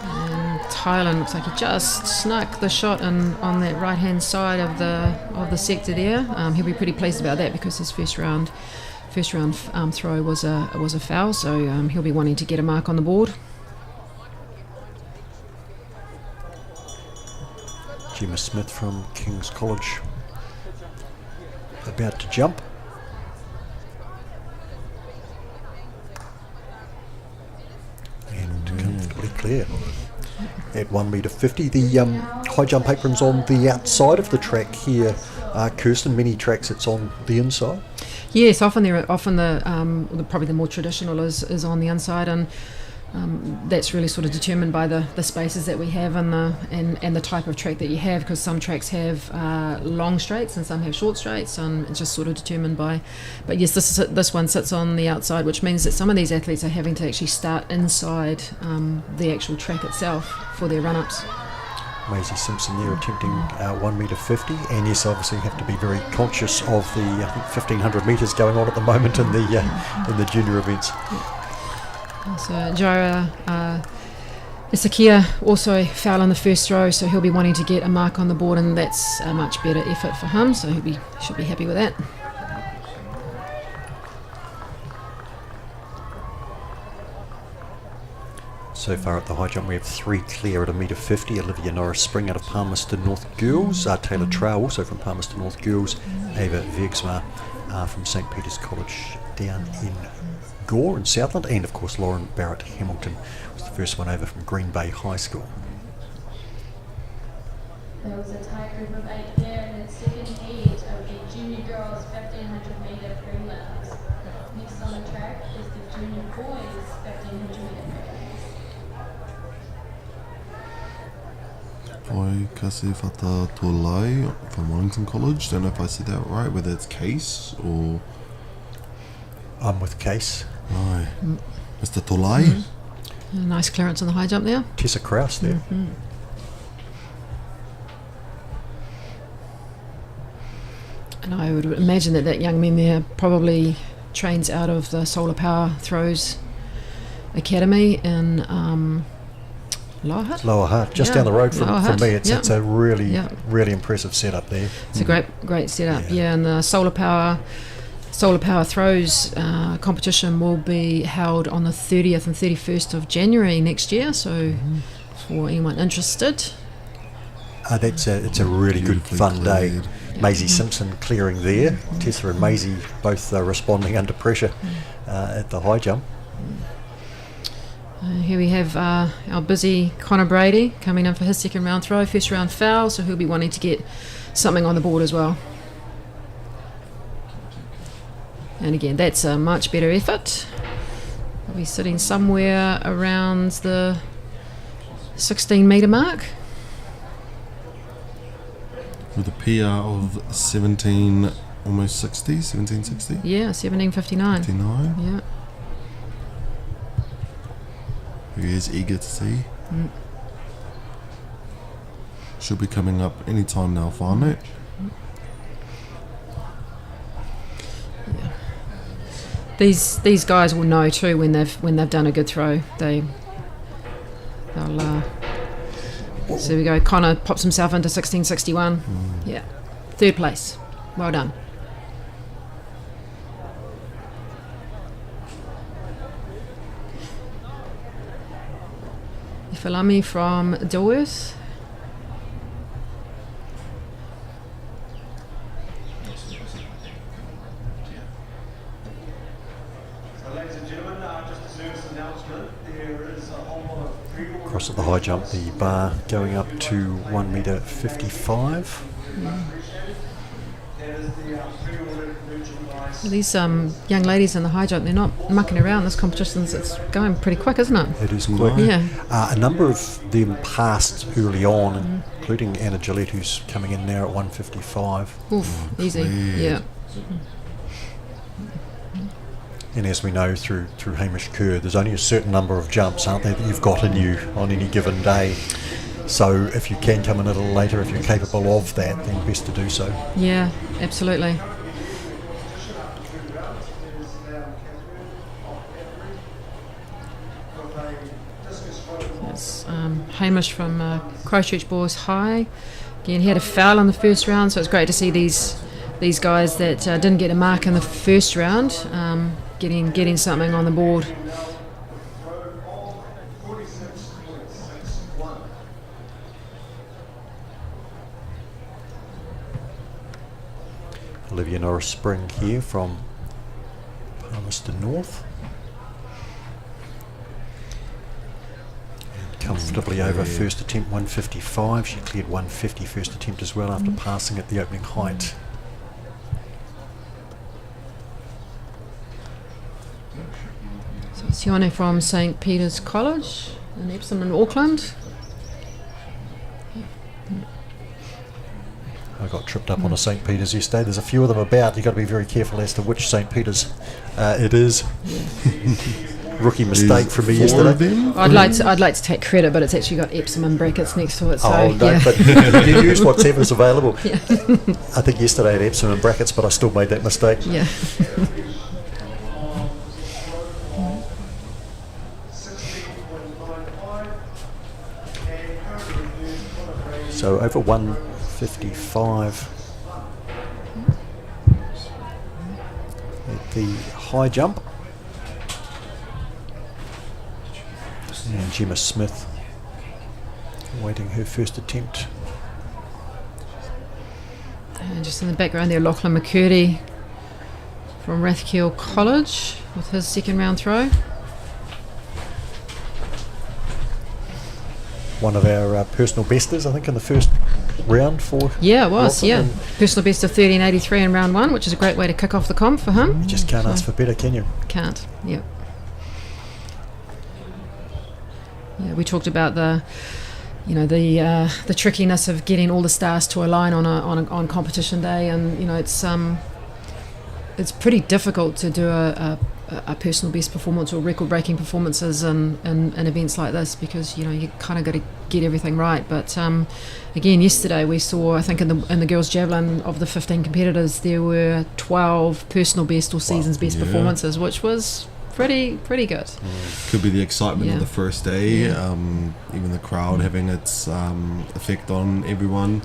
And Thailand looks like he just snuck the shot on that right hand side of the sector there. He'll be pretty pleased about that because his first round throw was a foul, so he'll be wanting to get a mark on the board. Gemma Smith from King's College about to jump. And comfortably clear at 1 metre 50. The high jump apron's on the outside of the track here. Kirsten, many tracks it's on the inside. Yes, often probably the more traditional is on the inside, and that's really sort of determined by the spaces that we have and the type of track that you have, because some tracks have long straights and some have short straights, and it's just sort of determined by. But yes, this one sits on the outside, which means that some of these athletes are having to actually start inside the actual track itself for their run-ups. Maisie Simpson there attempting 1 metre 50, and yes, obviously have to be very conscious of the 1500 metres going on at the moment in the junior events. So Jaira Isakia also foul on the first throw, so he'll be wanting to get a mark on the board, and that's a much better effort for him, so should be happy with that. So far at the high jump we have 3 clear at 1 metre 50. Olivia Norris-Spring out of Palmerston North Girls, Taylor Trow also from Palmerston North Girls, Ava Bergsma from St Peter's College down in Gore in Southland, and of course Lauren Barrett-Hamilton was the first one over from Green Bay High School. There was a tie group of 8 there in the second heat of the junior girls 1500 metre prelims. Next on the track is the junior boys 1500 metre prelims. Oi kasi whata tolai from Wellington College. Don't know if I said that right, whether it's Case or... I'm with Case. Aye. Mr. Tolai. A nice clearance on the high jump there. Tessa Krause there. And I would imagine that young man there probably trains out of the Solar Power Throws Academy in Lower Hutt. Lower Hutt, just down the road from me. It's a really impressive setup there. It's a great setup. Yeah, and the Solar Power Throws competition will be held on the 30th and 31st of January next year, so for anyone interested. It's a really good Beautifully fun day. cleared. Maisie Simpson clearing there. Tessa and Maisie both responding under pressure at the high jump. Here we have our busy Connor Brady coming in for his second round throw, first round foul, so he'll be wanting to get something on the board as well. And again, that's a much better effort. We'll be sitting somewhere around the 16 metre mark. With a PR of 17, almost 60, 1760. Yeah, 17:59. 59. Yeah. Who is eager to see. Should be coming up any time now, whānau. These guys will know too when they've done a good throw. They'll. So we go. Connor pops himself into 16:61. Yeah, third place. Well done. Falami from Dilworth. Across at the high jump, the bar going up to 1 metre 55. These young ladies in the high jump, they're not mucking around. This competition's it's going pretty quick, isn't it? It is quick. Yeah. A number of them passed early on, including Anna Gillette, who's coming in now at 155. Oof, easy. cleared. Yeah. And as we know through Hamish Kerr, there's only a certain number of jumps, aren't there, that you've got in you on any given day. So if you can come in a little later, if you're capable of that, then best to do so. Yeah, absolutely. That's Hamish from Christchurch Boys High. Again, he had a foul in the first round, so it's great to see these guys that didn't get a mark in the first round getting something on the board. Olivia Norris Spring here from Palmerston North. And comfortably over first attempt, 155. She cleared 150 first attempt as well after passing at the opening height. So Sione from St Peter's College in Epsom in Auckland. I got tripped up on a St Peter's yesterday. There's a few of them about. You've got to be very careful as to which St Peter's it is. Rookie mistake from me yesterday. I'd like to take credit, but it's actually got Epsom in brackets next to it. So Oh, no, yeah. but you use whatever's available. I think yesterday I had Epsom in brackets, but I still made that mistake. Yeah. So over 155 at the high jump. And Gemma Smith awaiting her first attempt. And just in the background there, Lachlan McCurdy from Rathkeel College with his second round throw. One of our personal besters, I think, in the first round for Yeah, it was, Lachlan. yeah. And Personal best of 13.83 in round one, which is a great way to kick off the comp for him. you just can't ask for better, can you? Can't, yep. Yeah, we talked about the trickiness of getting all the stars to align on competition day, and it's pretty difficult to do a personal best performance or record-breaking performances in events like this, because you kind of got to get everything right. But again, yesterday we saw, I think in the girls' javelin, of the 15 competitors, there were 12 personal best or season's best Yeah. performances, which was pretty good. Could be the excitement Yeah. of the first day, Yeah. even the crowd having its effect on everyone.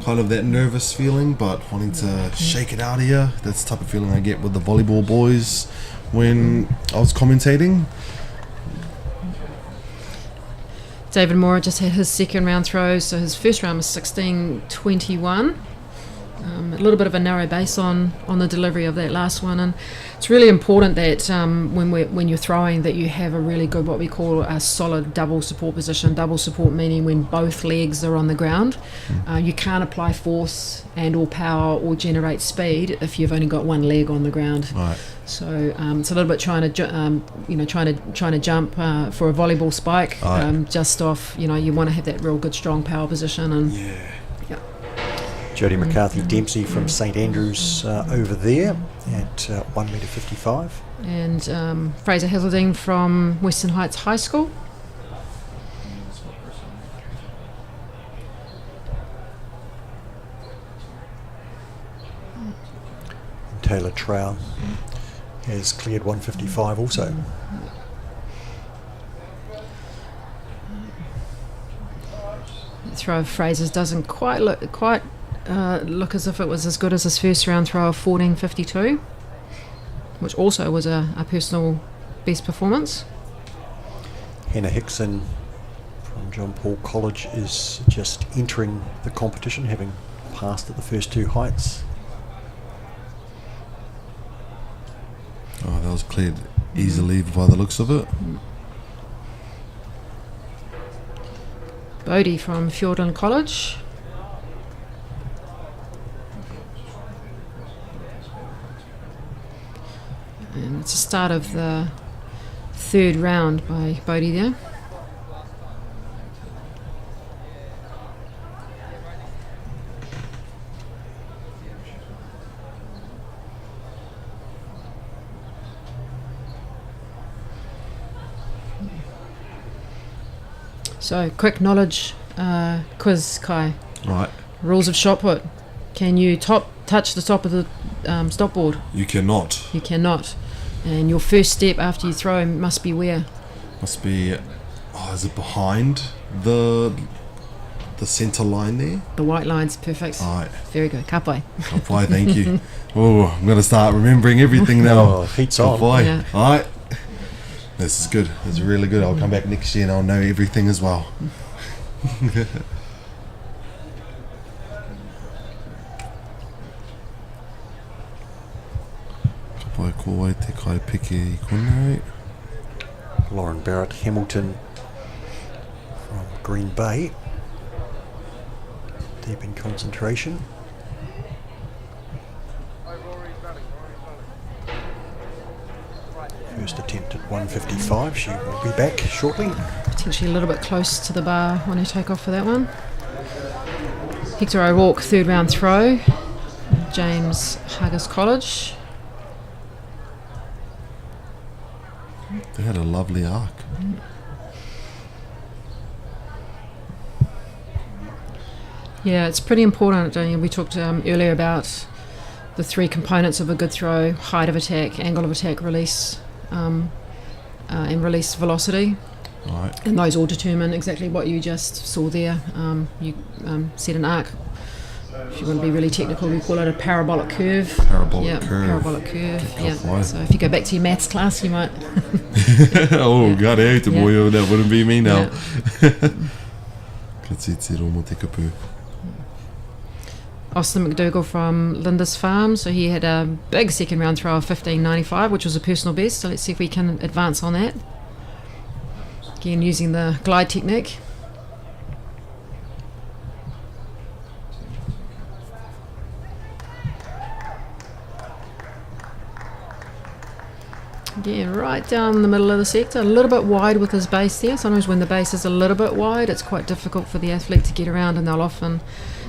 Kind of that nervous feeling, but wanting to shake it out here. That's the type of feeling I get with the volleyball boys when I was commentating. David Moore just had his second round throw, so his first round was 16.21. A little bit of a narrow base on the delivery of that last one, and it's really important that when you're throwing that you have a really good, what we call a solid double support position. Double support meaning when both legs are on the ground. You can't apply force and or power or generate speed if you've only got one leg on the ground. Right. So it's a little bit trying to jump for a volleyball spike. Just off, you want to have that real good strong power position. And Jodie McCarthy Dempsey from St Andrews over there at 1.55 metre. And Fraser Hazeldine from Western Heights High School. And Taylor Trow has cleared 1.55 also. The throw of Fraser's doesn't quite look as if it was as good as his first round throw of 14.52, which also was a personal best performance. Hannah Hickson from John Paul College is just entering the competition, having passed at the first two heights. Oh, that was cleared easily by the looks of it. Bodie from Fiordland College. And it's the start of the third round by Bodie there. So, quick knowledge quiz, Kai. Right. Rules of shot put. Can you touch the top of the stop board? You cannot. You cannot. And your first step after you throw must be where? Must be. Oh, is it behind the centre line there? The white line's perfect. All right. Very good. Kapai. Kapai, thank you. Oh, I'm going to start remembering everything now. Oh, heat's on. Kapai. Yeah. All right. This is good. This is really good. I'll come back next year and I'll know everything as well. Kapai kōwai te kai peke I konei. Lauren Barrett Hamilton from Green Bay, deep in concentration. First attempt at 1.55. She will be back shortly. Potentially a little bit close to the bar when you take off for that one. Hector O'Rourke, third round throw. James Huggis College. They had a lovely arc. Yeah, it's pretty important. We talked earlier about the three components of a good throw: height of attack, angle of attack, release, and release velocity. Right. And those all determine exactly what you just saw there. You set an arc. If you want to be really technical, we call it a parabolic curve. Parabolic curve. Parabolic curve. Good Yeah. stuff, So if you go back to your maths class, you might. Oh, God, Yeah. boy, that wouldn't be me now. Yeah. Ka titiro mo te kapu. Austin McDougall from Linda's Farm. So he had a big second round throw of 15.95, which was a personal best. So let's see if we can advance on that. Again, using the glide technique. Again, right down the middle of the sector, a little bit wide with his base there. Sometimes when the base is a little bit wide, it's quite difficult for the athlete to get around, and they'll often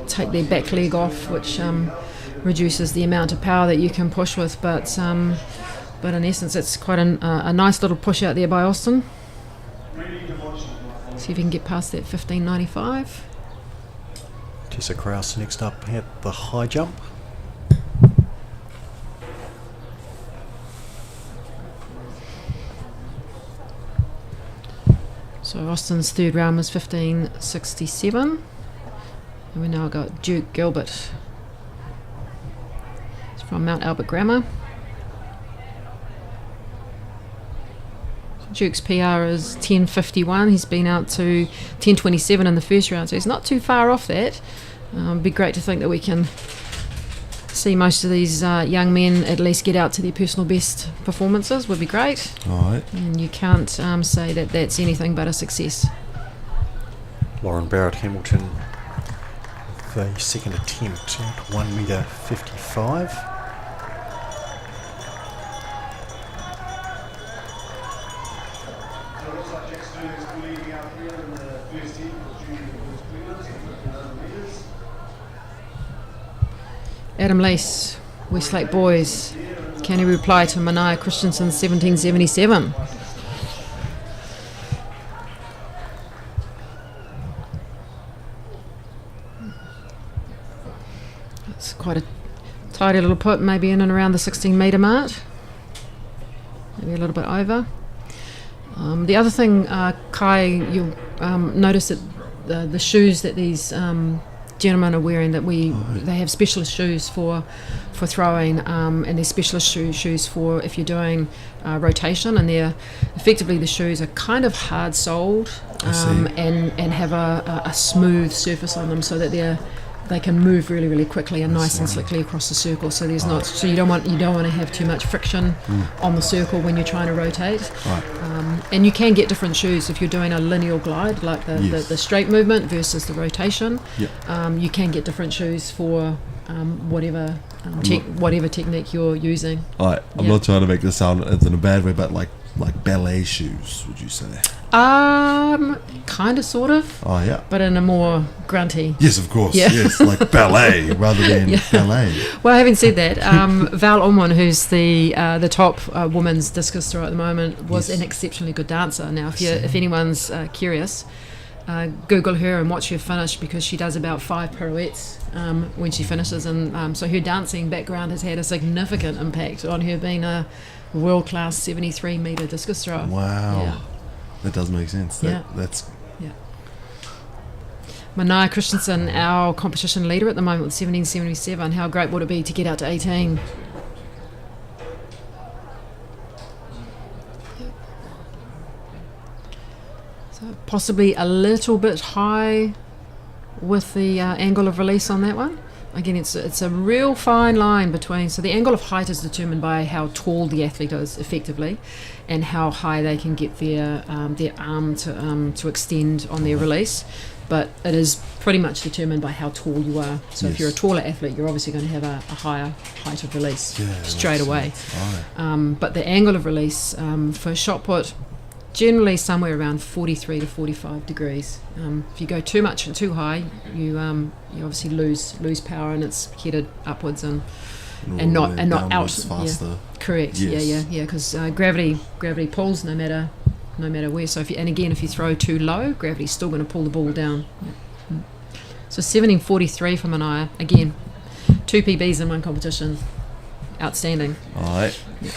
take their back leg off, which reduces the amount of power that you can push with. But in essence, it's quite a nice little push out there by Austin. See if you can get past that 15.95. Tessa Krause next up at the high jump. So Austin's third round was 15.67. And we now got Duke Gilbert. He's from Mount Albert Grammar. So Duke's PR is 10.51. He's been out to 10.27 in the first round, so he's not too far off that. It'd be great to think that we can see most of these young men at least get out to their personal best performances. Would be great. All right. And you can't say that that's anything but a success. Lauren Barrett Hamilton with a second attempt at 1 metre 55. So it looks like Jack Stern is leading out here in the first heat for junior boys prelims at 1,500 metres. Adam Lees, Westlake Boys. Can he reply to Mania Christensen's 17.77? It's quite a tidy little put, maybe in and around the 16 metre mark. Maybe a little bit over. The other thing, Kai, you'll notice that the shoes that these gentlemen are wearing, that they have specialist shoes for throwing, and they're specialist shoes for if you're doing rotation, and they're effectively, the shoes are kind of hard soled and have a smooth surface on them, so that they can move really, really quickly and nice and slickly across the circle. So there's not, so you don't want to have too much friction on the circle when you're trying to rotate. And you can get different shoes if you're doing a linear glide, like the straight movement versus the rotation. You can get different shoes for whatever technique you're using. I'm not trying to make this sound in a bad way, but like ballet shoes, would you say? Kind of, sort of. Oh yeah. But in a more grunty. Yes, of course. Yeah. Yes, like ballet rather than ballet. Well, having said that, Val Ormond, who's the top women's discus thrower at the moment, was an exceptionally good dancer. Now, if anyone's curious, Google her and watch her finish, because she does about 5 pirouettes when she finishes, and so her dancing background has had a significant impact on her being a world-class 73 metre discus thrower. Wow. Yeah. That does make sense. That's Mania Christensen, our competition leader at the moment with 17.77. How great would it be to get out to 18? So possibly a little bit high with the angle of release on that one. Again, it's a real fine line between, so the angle of height is determined by how tall the athlete is effectively, and how high they can get their arm to extend on their release. But it is pretty much determined by how tall you are. So if you're a taller athlete, you're obviously going to have a higher height of release straight away. But the angle of release for shot put, generally somewhere around 43 to 45 degrees. If you go too much and too high, you obviously lose power, and it's headed upwards and not out faster. Yeah, correct. Yes. Yeah. Because gravity pulls no matter where. So if you throw too low, gravity's still going to pull the ball down. Yeah. So 17.43 for Mania. Again, 2 PBs in one competition. Outstanding. All right. Yeah.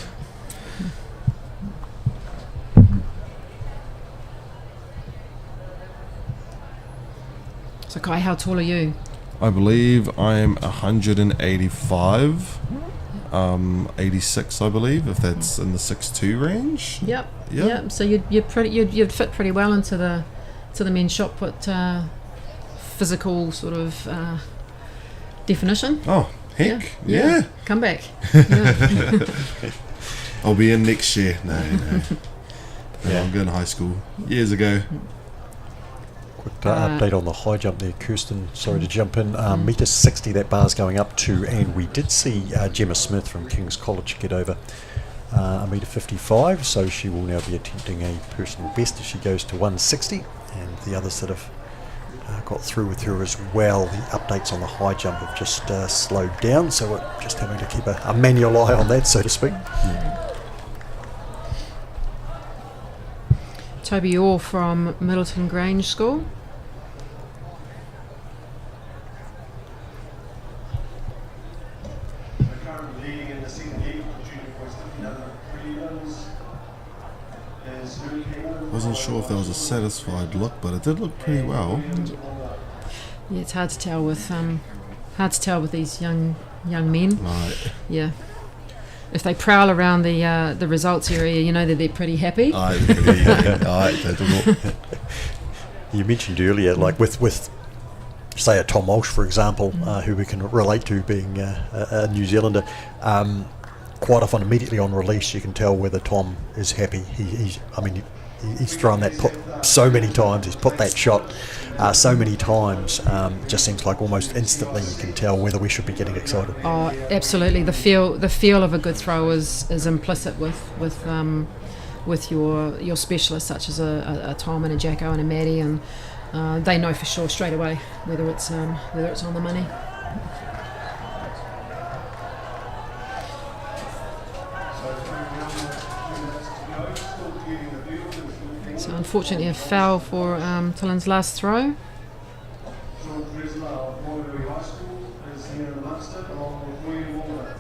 So Kai, how tall are you? I believe I'm 185, 86, I believe, if that's in the 6'2" range. Yep. So you'd fit pretty well into the men's shot put physical sort of definition. Oh heck, yeah. Come back. Yeah. I'll be in next year. No. I'm going to high school years ago. Quick update on the high jump there, Kirsten. Sorry to jump in. Metre 60, that bar's going up to, and we did see Gemma Smith from King's College get over a metre 55, so she will now be attempting a personal best as she goes to 160, and the others that have got through with her as well. The updates on the high jump have just slowed down, so we're just having to keep a manual eye on that, so to speak. Toby Orr from Middleton Grange School. Currently leading in the second heat for junior boys 1,500 prelims. Wasn't sure if there was a satisfied look, but it did look pretty well. Yeah, it's hard to tell with these young men. Right. Yeah. if they prowl around the results area, you know that they're pretty happy. Ai te toko. You mentioned earlier, like with say a Tom Walsh, for example, who we can relate to being a New Zealander. Quite often, immediately on release, you can tell whether Tom is happy. He's thrown that put so many times. He's put that shot so many times. Just seems like almost instantly you can tell whether we should be getting excited. Oh, absolutely. The feel of a good throw is implicit with your specialists, such as a Tom and a Jacko and a Maddie, and they know for sure straight away whether it's on the money. So unfortunately a foul for Tillen's last throw. John Dresler of MΑORI High School is here in Munster, along with William Warner.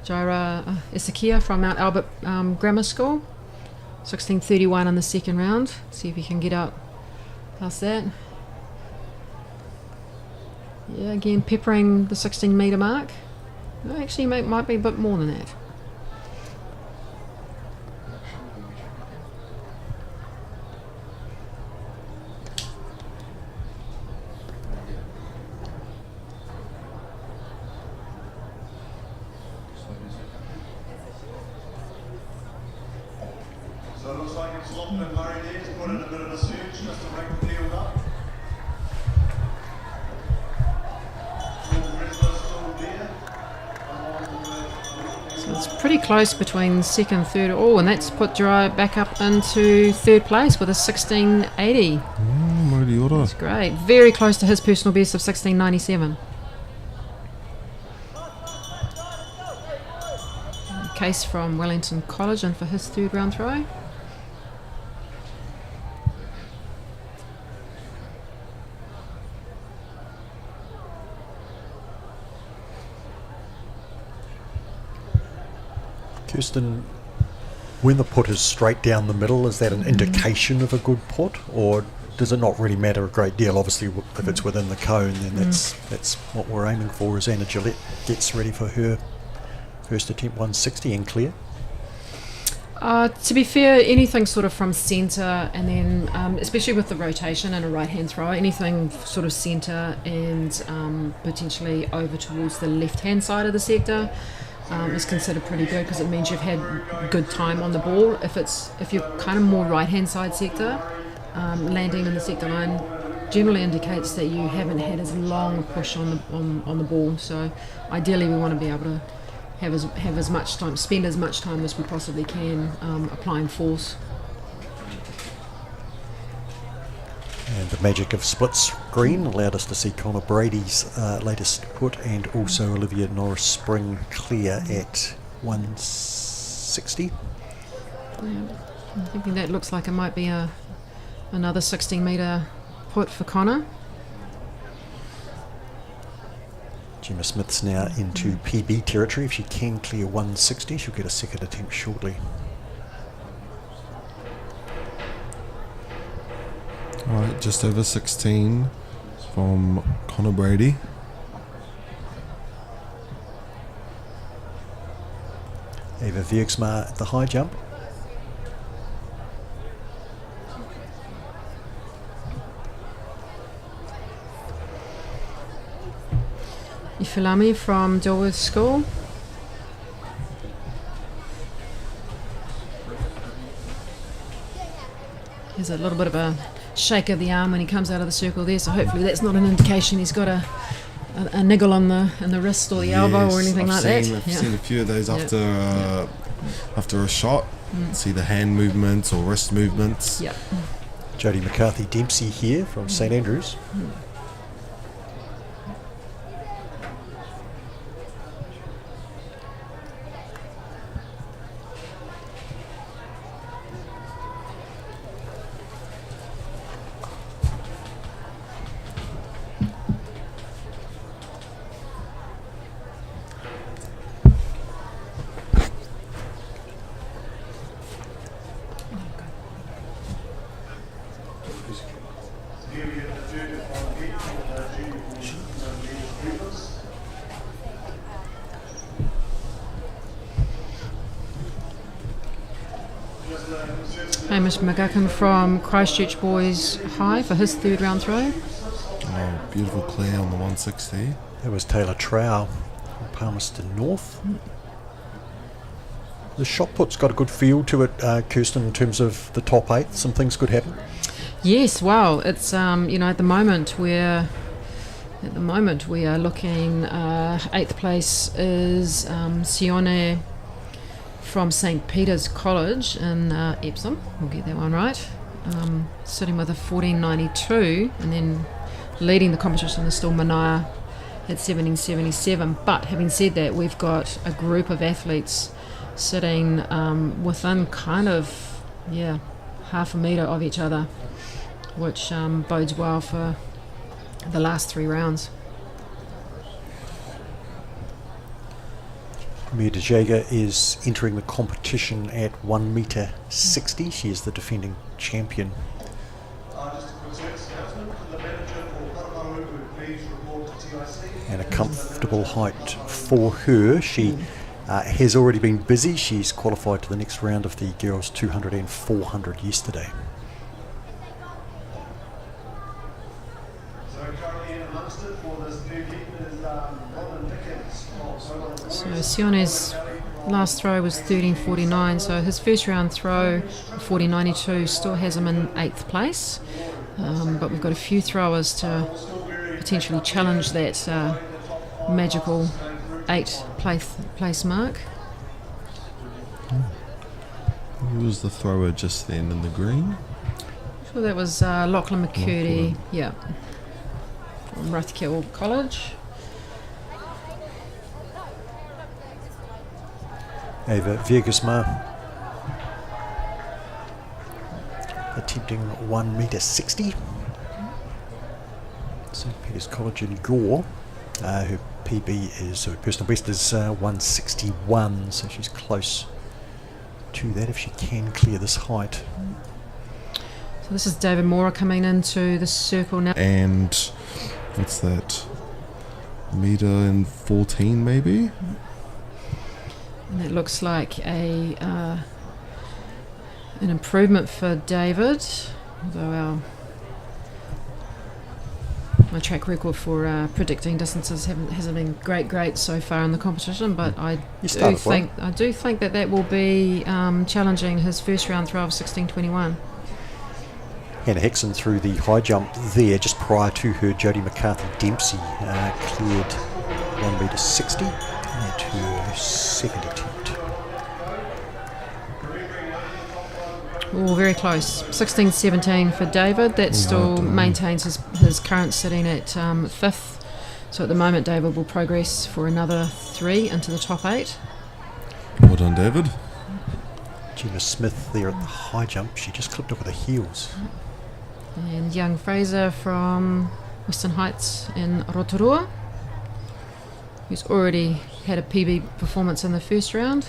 Jaira Isakia from Mount Albert Grammar School, 16:31 in the second round. See if he can get up past that. Yeah, again peppering the 16 metre mark. No, actually might be a bit more than that. So it looks like it's Lachlan Murray there to put in a bit of a surge just to break the field up. John Dresler still there, along with So it's pretty close between second, third. Oh, and that's put Jai back up into third place with a 16.80. Mauri ora. That's great. Very close to his personal best of 16.97. Case from Wellington College and for his third round throw. Kirsten, when the put is straight down the middle, is that an indication of a good put, or does it not really matter a great deal? Obviously, if it's within the cone, then that's what we're aiming for. As Anna Gillette gets ready for her first attempt, 160 and clear. To be fair, anything sort of from centre, and then especially with the rotation and a right-hand throw, anything sort of centre and potentially over towards the left-hand side of the sector is considered pretty good, because it means you've had good time on the ball. If you're kind of more right-hand side sector, landing in the sector line generally indicates that you haven't had as long a push on the ball. So ideally, we want to be able to have as much time, spend as much time as we possibly can applying force. And the magic of split screen allowed us to see Connor Brady's latest put, and also Olivia Norris Spring clear at 160. Yeah, I'm thinking that looks like it might be another 16 metre put for Connor. Gemma Smith's now into PB territory. If she can clear 160, she'll get a second attempt shortly. Alright, just over 16 from Connor Brady. Eva Viergsma at the high jump. Ifilami from Dilworth School. There's a little bit of a shake of the arm when he comes out of the circle there, so hopefully that's not an indication he's got a niggle on the wrist or the elbow or anything like that. I've seen a few of those after a shot. See the hand movements or wrist movements. Yeah. Jodie McCarthy Dempsey here from St Andrews. here we get the third on here. Hamish McGuckin from Christchurch Boys High for his third round throw. Oh, beautiful clear on the 160. That was Taylor Trow from Palmerston North. The shot put's got a good feel to it, Kirsten, in terms of the top 8. Some things could happen. Yes, well, it's at the moment we are looking. 8th place is Sione from St Peter's College in Epsom. We'll get that one right. Sitting with a 14.92, and then leading the competition is still Manaia at 17.77. But having said that, we've got a group of athletes sitting within kind of half a metre of each other, which bodes well for the last 3 rounds. Mia De Jager is entering the competition at 1 metre 60. She is the defending champion. Just a quick service announcement. The manager for Paramaru would please report to TIC. And a comfortable height for her. She has already been busy. She's qualified to the next round of the girls 200 and 400 yesterday. So currently in amongst it for this third heat is Ronan Dickens. So Sione's last throw was 13.49, so his first round throw, 14.92, still has him in 8th place. But we've got a few throwers to potentially challenge that magical 8th place mark. Who was the thrower just then in the green? So that was Lachlan McCurdy, Lachlan. yeah, from Rathkill College. Ava Viergesma attempting 1 metre 60. St Peter's College in Gore. Her PB is, her personal best is 161, so she's close to that if she can clear this height. So this is David Mora coming into the circle now. And what's that? Metre and 14 maybe? And that looks like an improvement for David, although my track record for predicting distances hasn't been great so far in the competition. But I do think that will be challenging his first round throw of 16.21. Hannah Hickson through the high jump there just prior to her. Jodie McCarthy Dempsey cleared 1 metre 60 at her second attempt. Oh, very close. 16.17 for David. That still maintains his current sitting at 5th. So at the moment, David will progress for another 3 into the top 8. Well done, David. Gemma Smith there at the high jump. She just clipped over the heels. And young Fraser from Western Heights in Rotorua, who's already had a PB performance in the first round.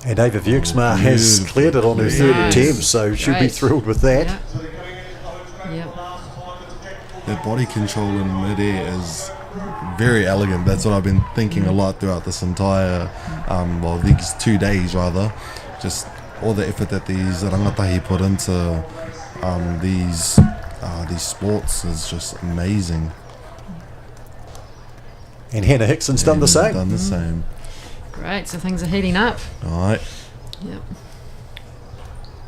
And Ava Vierksma has cleared it on her third attempt, so she'll be thrilled with that. Yep. That body control in mid-air is very elegant. That's what I've been thinking a lot throughout this entire, these 2 days rather. Just all the effort that these rangatahi put into these sports is just amazing. And Hannah Hickson's done the same. Done the same. Great, so things are heating up. All right. Yep.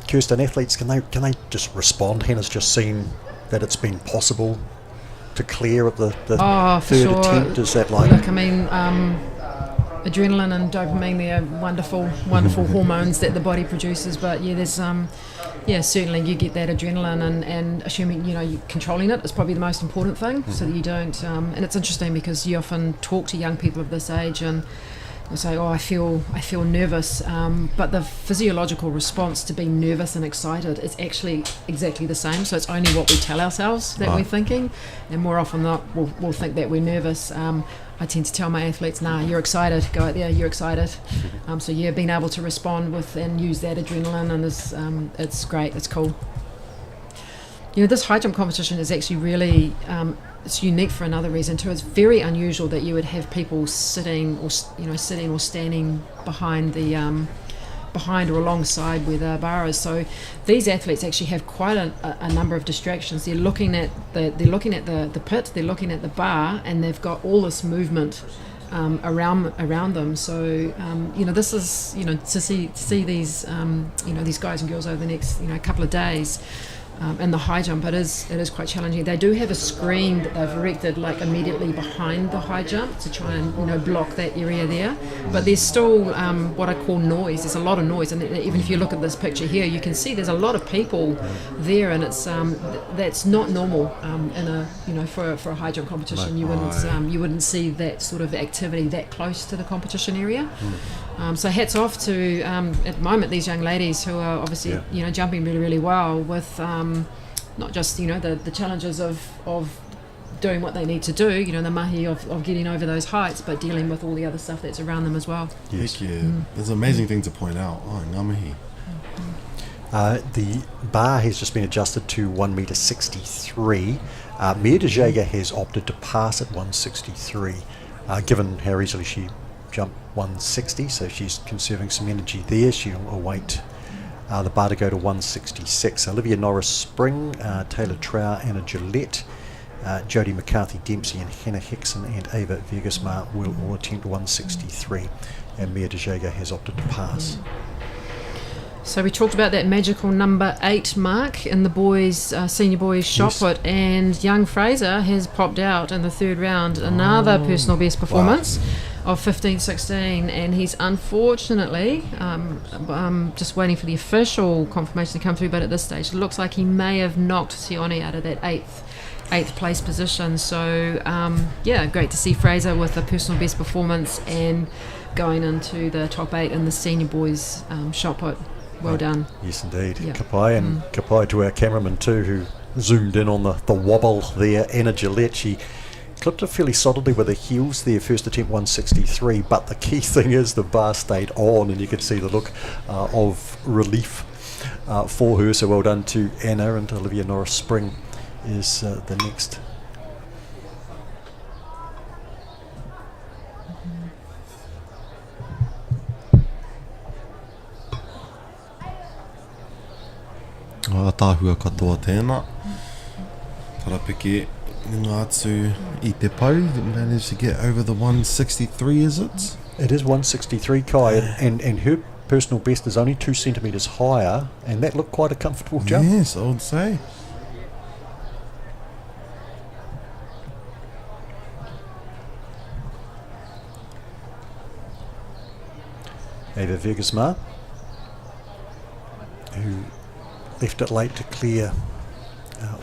Kirsten, athletes, can they just respond? Hannah's just seen that it's been possible to clear at the For third sure. attempt. Is that like... Look, I mean, adrenaline and dopamine, they're wonderful hormones that the body produces. But yeah, there's certainly you get that adrenaline, and assuming you're controlling it is probably the most important thing, so that you don't. And it's interesting because you often talk to young people of this age and they'll say, "Oh, I feel nervous," but the physiological response to being nervous and excited is actually exactly the same. So it's only what we tell ourselves that we're thinking, and more often than not, we'll think that we're nervous. I tend to tell my athletes, "Nah, you're excited. Go out there, you're excited." So yeah, being able to respond with and use that adrenaline and it's great. It's cool. This high jump competition is actually really it's unique for another reason too. It's very unusual that you would have people sitting or standing behind the behind or alongside where the bar is. So these athletes actually have quite a number of distractions. They're looking at the pit, they're looking at the bar, and they've got all this movement around them. So this is to see these these guys and girls over the next couple of days. And the high jump, it is quite challenging. They do have a screen that they've erected like immediately behind the high jump to try and block that area there. But there's still what I call noise. There's a lot of noise, and even if you look at this picture here, you can see there's a lot of people there, and it's that's not normal in a for a high jump competition. You wouldn't see that sort of activity that close to the competition area. So hats off to at the moment these young ladies who are obviously jumping really, really well with not just the challenges of doing what they need to do, the mahi of getting over those heights, but dealing with all the other stuff that's around them as well. Yes, There's an amazing thing to point out. Ngā mihi. The bar has just been adjusted to 1.63 m. Mia de Jager has opted to pass at 163, given how easily she jumped 160, so she's conserving some energy there. She'll await the bar to go to 166. Olivia Norris-Spring, Taylor Trow, Anna Gillette, Jodie McCarthy-Dempsey and Hannah Hickson and Ava Vegasmar will all attempt 163, and Mia de Jager has opted to pass. So we talked about that magical number 8 mark in the boys, senior boys shot put, and young Fraser has popped out in the third round, another personal best performance of 15.16, and he's unfortunately just waiting for the official confirmation to come through, but at this stage it looks like he may have knocked Sione out of that eighth place position. So great to see Fraser with a personal best performance and going into the top 8 in the senior boys shot put. Well done. Yes, indeed. Yep. Kapai, and kapai to our cameraman too, who zoomed in on the wobble there. Anna Gillette, she clipped it fairly solidly with her heels there, first attempt 163, but the key thing is the bar stayed on, and you could see the look of relief for her. So well done to Anna, and Olivia Norris-Spring is the next. Tāhua katoa tēnā. Tarapiki ngā atu I te pau, managed to get over the 163, is it? It is 163, Kai, and her personal best is only 2 centimetres higher, and that looked quite a comfortable jump. Yes, I would say. Ava Vegasmar, who left it late to clear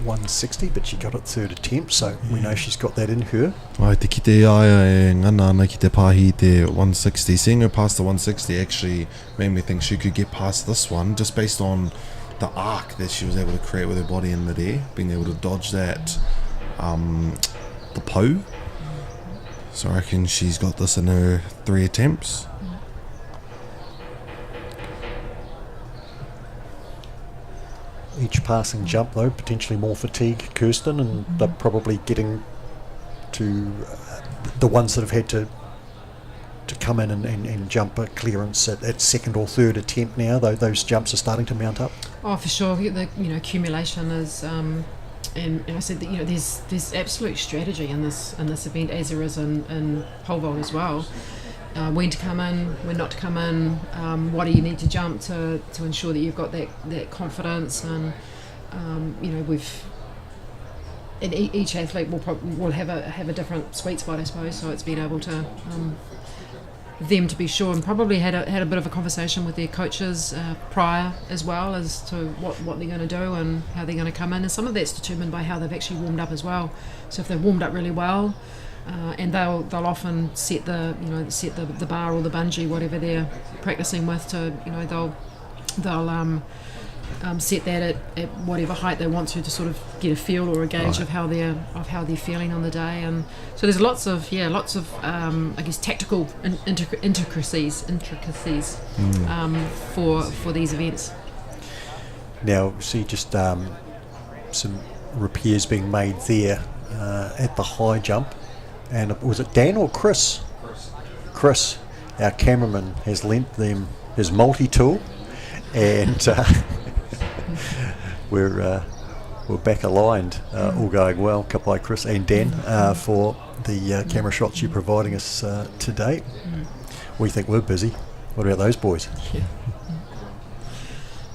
160, but she got it third attempt, so we know she's got that in her. Ai, te kite aia e ngana ana ki te pāhi te 160. Seeing her past the 160 actually made me think she could get past this one, just based on the arc that she was able to create with her body in midair, being able to dodge that, the pou. So I reckon she's got this in her 3 attempts. Each passing jump, though, potentially more fatigue, Kirsten, and they're probably getting to the ones that have had to come in and jump a clearance at second or third attempt now, though those jumps are starting to mount up. Oh, for sure. The accumulation is, and I said that there's absolute strategy in this event, as there is in pole vault as well. When to come in, when not to come in, what do you need to jump to ensure that you've got that confidence, and each athlete will have a different sweet spot, I suppose. So it's been able to them to be sure, and probably had a bit of a conversation with their coaches prior as well as to what they're going to do and how they're going to come in, and some of that's determined by how they've actually warmed up as well. So if they've warmed up really well. And they'll often set the bar or the bungee, whatever they're practicing with, to they'll set that at whatever height they want to sort of get a feel or a gauge of how they're feeling on the day. And so there's lots of I guess tactical intricacies for these events. Now, see, just some repairs being made there at the high jump. And was it Dan or Chris? Chris, our cameraman, has lent them his multi-tool, and we're back aligned, all going well. Kapai Chris and Dan for the camera shots you're providing us today. We think we're busy. What about those boys? Yeah.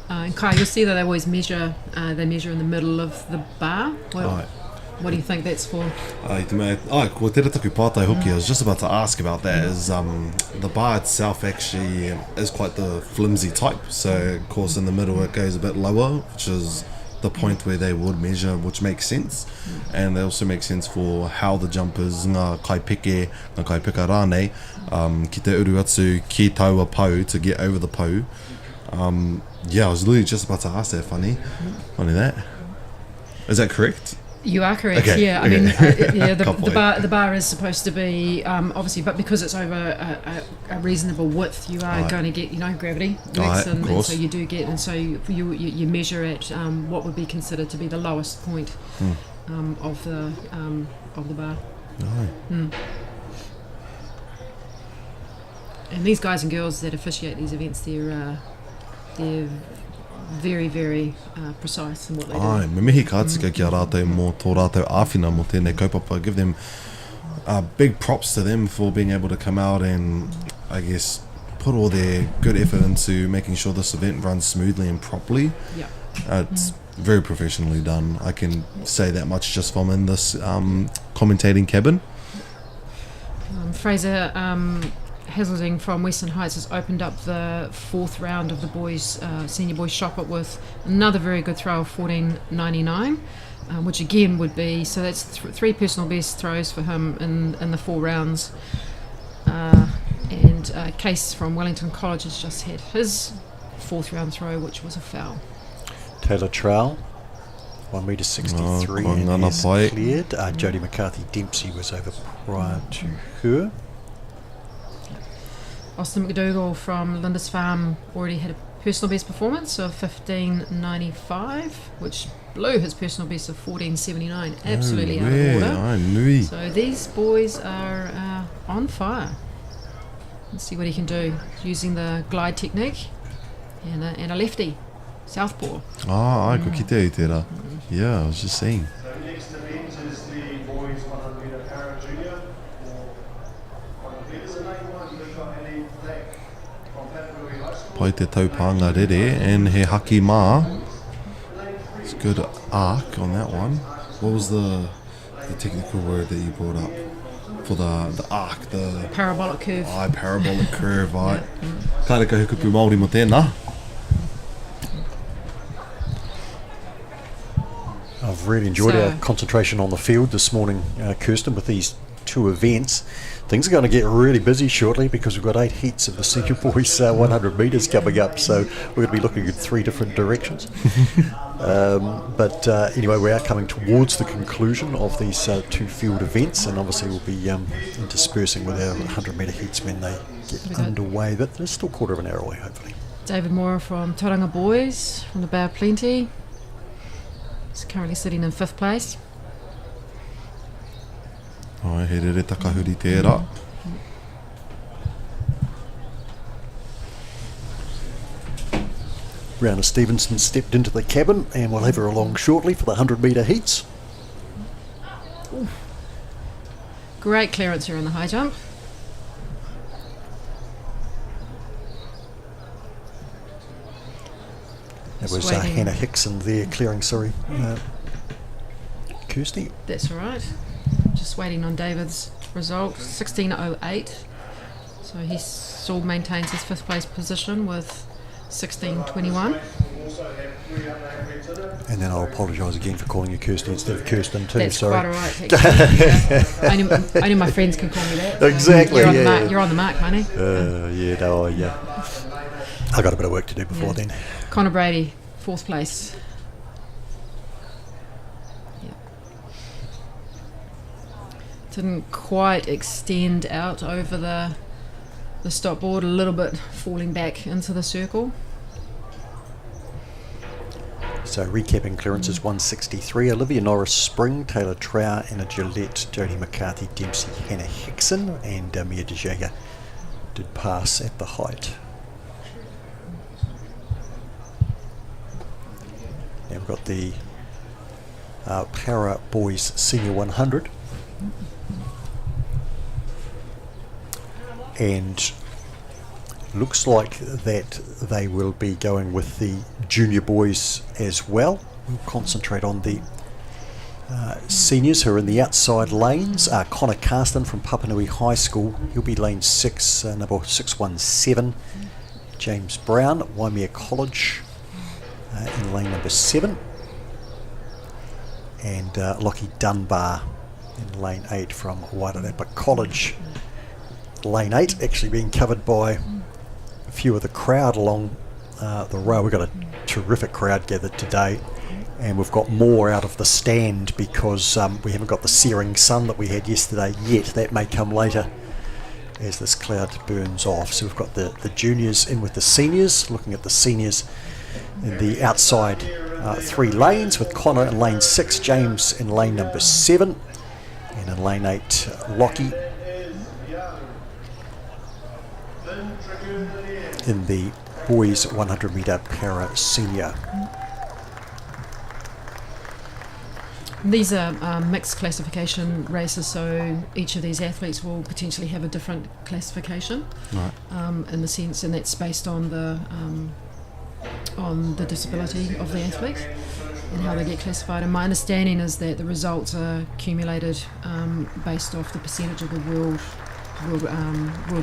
And Kai, you'll see that they always measure. They measure in the middle of the bar. What do you think that's for? Ko tera taku pātai hoki, I was just about to ask about that. Is the bar itself actually is quite the flimsy type, so of course in the middle it goes a bit lower, which is the point where they would measure, which makes sense, and they also make sense for how the jumpers ngā kaipeke rānei ki te uru atu ki taua pau to get over the pau. I was literally just about to ask that. Funny that. Is that correct? You are correct. Okay, yeah. okay. I mean, the bar is supposed to be obviously, but because it's over a reasonable width, you are going to get gravity works, and so you do get, and so you measure at what would be considered to be the lowest point of the bar. And these guys and girls that officiate these events, they're very, very precise in what they do. Me mihi ka atika ki a rātou mō tō rātou āwhina mō tēnei kaupapa. Give them big props to them for being able to come out and, I guess, put all their good effort into making sure this event runs smoothly and properly. Yeah. It's very professionally done. I can say that much just from in this commentating cabin. Fraser Hazelding from Western Heights has opened up the fourth round of the boys senior boys shop it with another very good throw of 14.99, which again would be, so that's three personal best throws for him in the 4 rounds. And Case from Wellington College has just had his 4th round throw, which was a foul. Taylor Trowell, 1.63 metre and is cleared. Jodie McCarthy Dempsey was over prior to her. Austin McDougall from Lindisfarne already had a personal best performance of 15.95, which blew his personal best of 14.79. Absolutely out of order. So these boys are on fire. Let's see what he can do using the glide technique and a lefty, southpaw. Ko kite i tērā. Yeah, I was just saying. So next event is the boys 100 metre para junior. Pai te taupanga rere, and he haki mā. It's good arc on that one. What was the technical word that you brought up for the arc? The parabolic curve. Parabolic curve, Kāre ka hukupu Māori mo tēnā. I've really enjoyed our concentration on the field this morning, Kirsten, with these 2 events. Things are going to get really busy shortly because we've got 8 heats of the senior boys 100 metres coming up, so we're going to be looking at 3 different directions. But anyway, we are coming towards the conclusion of these 2 field events, and obviously we'll be interspersing with our 100 metre heats when they get underway, but they're still 1/4 of an hour away, hopefully. David Moore from Tauranga Boys from the Bay of Plenty. He's currently sitting in 5th place. He rere takahuri tērā. Brianna Stevenson stepped into the cabin, and we'll have her along shortly for the 100 metre heats. Ooh. Great clearance here in the high jump. That was Hannah Hickson there clearing, Kirsty. That's all right. Just waiting on David's result, 16.08. So he still maintains his 5th place position with 16.21. And then I'll apologise again for calling you Kirsty instead of Kirsten too. That's sorry. Quite all right, actually. only my friends can call me that. So exactly. You're on the mark, money. I got a bit of work to do before then. Connor Brady, 4th place. Didn't quite extend out over the stop board, a little bit falling back into the circle. So recapping clearances 163, Olivia Norris Spring, Taylor Trower, Anna Gillette, Jodie McCarthy, Dempsey, Hannah Hickson, and Mia De Jager did pass at the height. Now we've got the Para Boys Senior 100. And looks like that they will be going with the junior boys as well. We'll concentrate on the seniors who are in the outside lanes. Connor Carston from Papanui High School, he'll be lane 6, number 617. James Brown, Waimea College, in lane number 7. And Lockie Dunbar in lane 8 from Wairarapa College. Lane 8 actually being covered by a few of the crowd along the row. We've got a terrific crowd gathered today, and we've got more out of the stand because we haven't got the searing sun that we had yesterday yet. That may come later as this cloud burns off. So we've got the juniors in with the seniors, looking at the seniors in the outside 3 lanes, with Connor in lane 6, James in lane number 7, and in lane 8 Lockie in the boys 100 metre para senior. These are mixed classification races, so each of these athletes will potentially have a different classification, Right. in the sense, and that's based on the disability of the athlete and how they get classified. And my understanding is that the results are accumulated based off the percentage of the world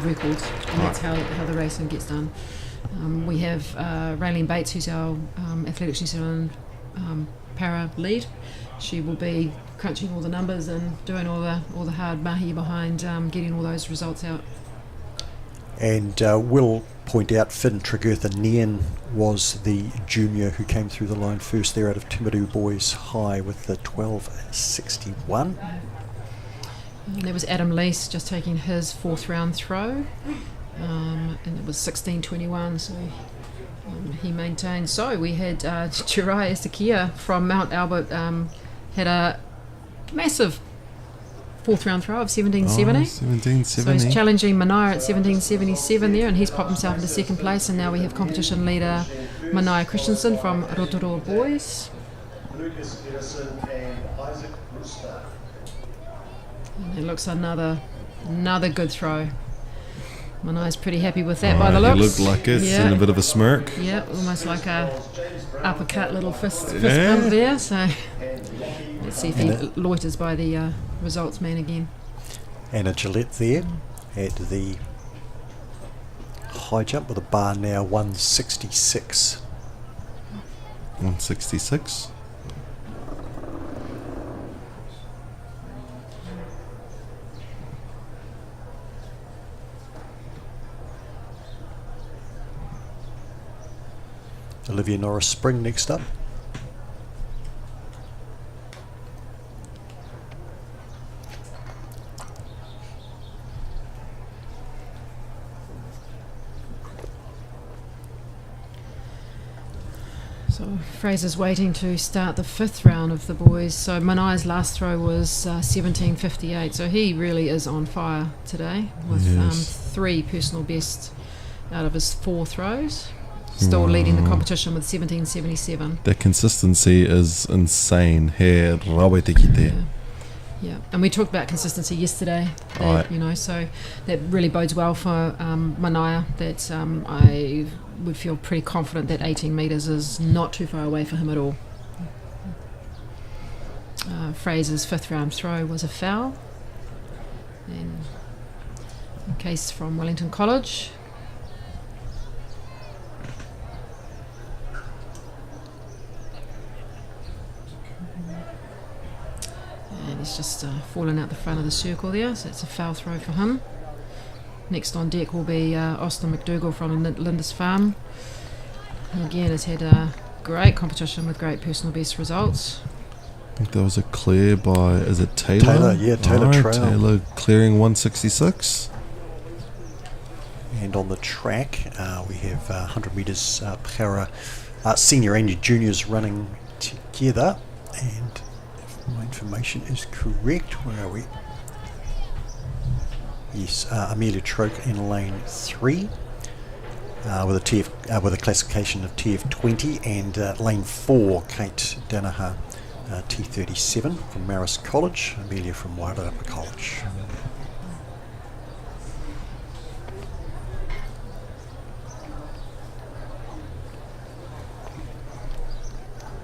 records, and that's how the racing gets done. We have Raylene Bates, who's our Athletics New Zealand para lead. She will be crunching all the numbers and doing all the hard mahi behind getting all those results out. And we'll point out Finn Tregurtha Nian was the junior who came through the line first there out of Timaru Boys High with the 12.61. And there was Adam Lease just taking his 4th round throw, and it was 16.21, so he maintained. So we had Chirai Esakia from Mount Albert had a massive 4th round throw of 17.70. 17.70. So he's challenging Manaia at 17.77 there, and he's popped himself into 2nd place. And now we have competition leader Manaia Christensen from Rotorua Boys. Lucas Peterson and Isaac Rooster. And it looks another good throw. Manai's pretty happy with that by the looks. He looked like it, and a bit of a smirk. Yeah, almost like a uppercut little fist bump there. So let's see if he loiters by the results man again. Anna Gillette there at the high jump with a bar now 166. 166. Olivia Norris Spring next up. So Fraser's waiting to start the 5th round of the boys. So Manai's last throw was 17.58. So he really is on fire today with 3 personal bests out of his 4 throws. Still leading the competition with 17.77. That consistency is insane. He rawe te kite. Yeah, and we talked about consistency yesterday. That, you know, so that really bodes well for Manaia. That I would feel pretty confident that 18 metres is not too far away for him at all. Fraser's 5th round throw was a foul. And a case from Wellington College. He's just fallen out the front of the circle there, so it's a foul throw for him. Next on deck will be Austin McDougall from Lindisfarne. He again has had a great competition with great personal best results. I think that was a clear by, is it Taylor? Taylor Trower. Taylor clearing 166. And on the track we have 100 metres para senior and juniors running together. And if my information is correct, where are we? Yes, Amelia Troke in lane 3 with a classification of TF20, and lane 4, Kate Danaher, T37 from Marist College, Amelia from Wairarapa College.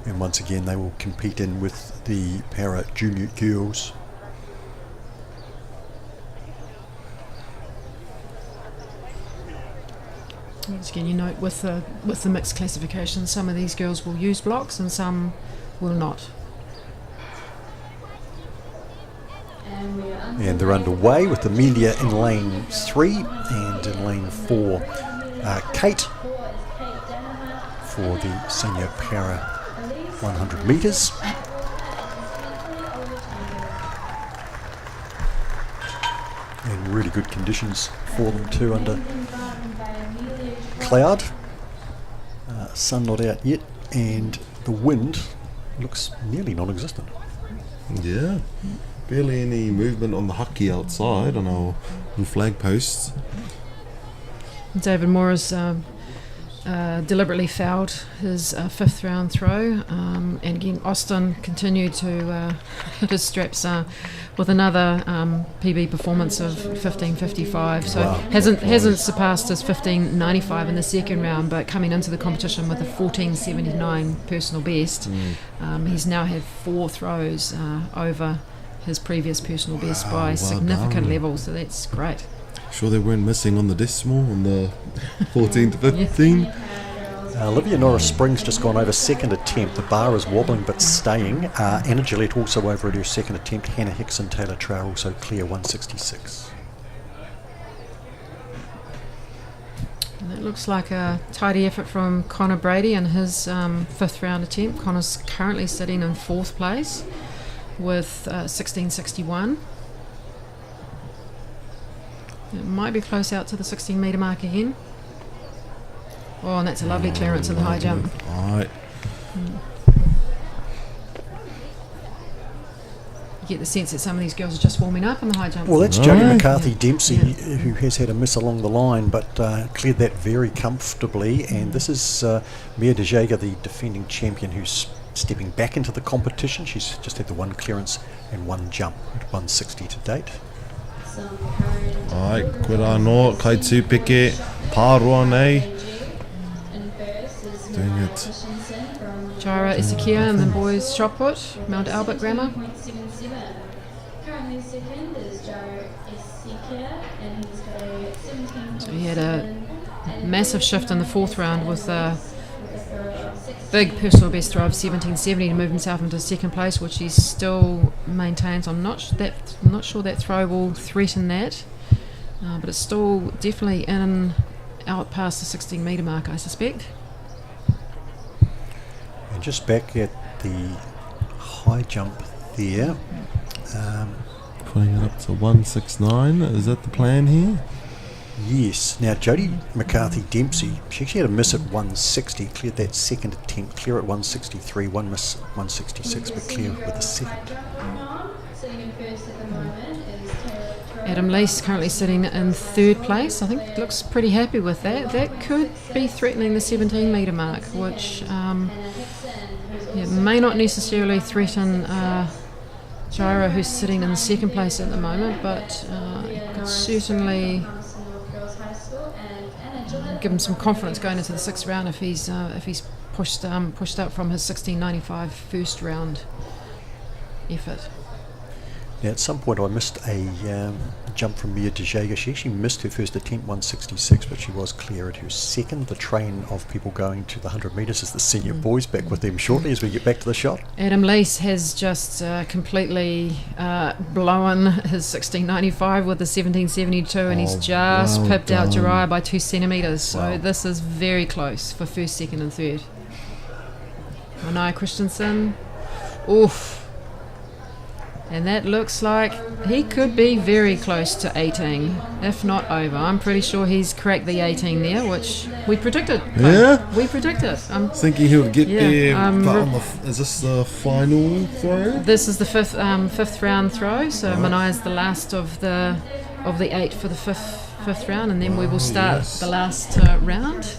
And once again, they will compete in with the para junior girls. Once again, you note with the mixed classification, some of these girls will use blocks and some will not. And they're underway with Amelia in lane 3 and in lane 4, Kate for the senior para 100 metres. And really good conditions for them too, under cloud, sun not out yet, and the wind looks nearly non-existent. Yeah, barely any movement on the haki outside on our little flag posts. David Morris deliberately fouled his 5th round throw, and again Austin continued to hit his straps with another PB performance of 15.55. So Wow. hasn't surpassed his 15.95 in the second round, but coming into the competition with a 14.79 personal best. He's now had 4 throws over his previous personal best by well significant done. levels. So that's great. Sure they weren't missing on the decimal on the 14 to 15. Olivia Norris Springs just gone over second attempt. The bar is wobbling but staying. Anna Gillette also over at her second attempt. Hannah Hickson, Taylor Trower also clear 166. And that looks like a tidy effort from Connor Brady in his 5th round attempt. Connor's currently sitting in 4th place with 16.61. It might be close out to the 16 metre mark again. Oh, and that's a lovely clearance of the high jump. Alright. You get the sense that some of these girls are just warming up in the high jump. Well, that's Jodie Right. McCarthy Yeah. Dempsey, Yeah. who has had a miss along the line, but cleared that very comfortably. And this is Mia De Jager, the defending champion, who's stepping back into the competition. She's just had the 1 clearance and 1 jump at 160 to date. Ai, koe rā no, kai tūpeke, pāroa nei. Doing it. Jara Isakia and the boys shot put, Mount Albert Grammar. Currently second is Jara Isakia, and he's got a 17. So he had a massive shift in the 4th round with a big personal best throw of 17.70 to move himself into 2nd place, which he still maintains. I'm not sure that throw will threaten that, but it's still definitely in and out past the 16 metre mark, I suspect. And just back at the high jump there. Putting it up to 169. Is that the plan here? Yes. Now, Jodie McCarthy Dempsey, she actually had a miss at 160, cleared that second attempt, clear at 163, 1 miss 166, but clear with the second. Sitting in first at the moment is Taylor Trower. Adam Lease currently sitting in 3rd place. I think looks pretty happy with that. That could be threatening the 17 metre mark, which may not necessarily threaten Jira, who's sitting in 2nd place at the moment, but could certainly give him some confidence going into the 6th round if he's pushed up from his 16.95 first round effort. Now, at some point I missed a jump from Mia De Jager. She actually missed her first attempt, 166, but she was clear at her second. The train of people going to the 100 metres is the senior boys. Back with them shortly as we get back to the shot. Adam Lease has just completely blown his 16.95 with the 17.72, and he's just well pipped out done. Jariah by 2 centimetres. So Wow. this is very close for 1st, 2nd and 3rd. Mania Christensen. Oof. And that looks like he could be very close to 18, if not over. I'm pretty sure he's cracked the 18 there, which we predicted. Yeah? We predicted. Thinking he would get Yeah, there, but is this the final throw? This is the fifth round throw, so Manaya's the last of the 8 for the fifth round, and then we will start the last round.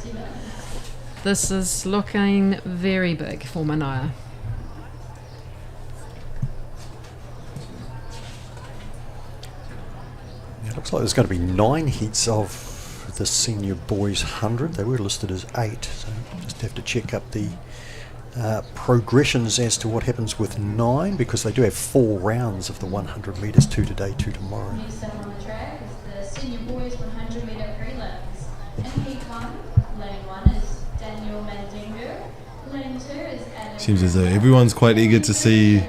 This is looking very big for Manaya. It looks like there's going to be 9 heats of the senior boys 100. They were listed as 8, so just have to check up the progressions as to what happens with 9, because they do have 4 rounds of the 100 metres, 2 today, 2 tomorrow. Next up on the track is the senior boys 100 metre prelims. In heat 1, lane 1 is Daniel Mandingo. Lane 2 is Adam. Seems as though everyone's quite eager to see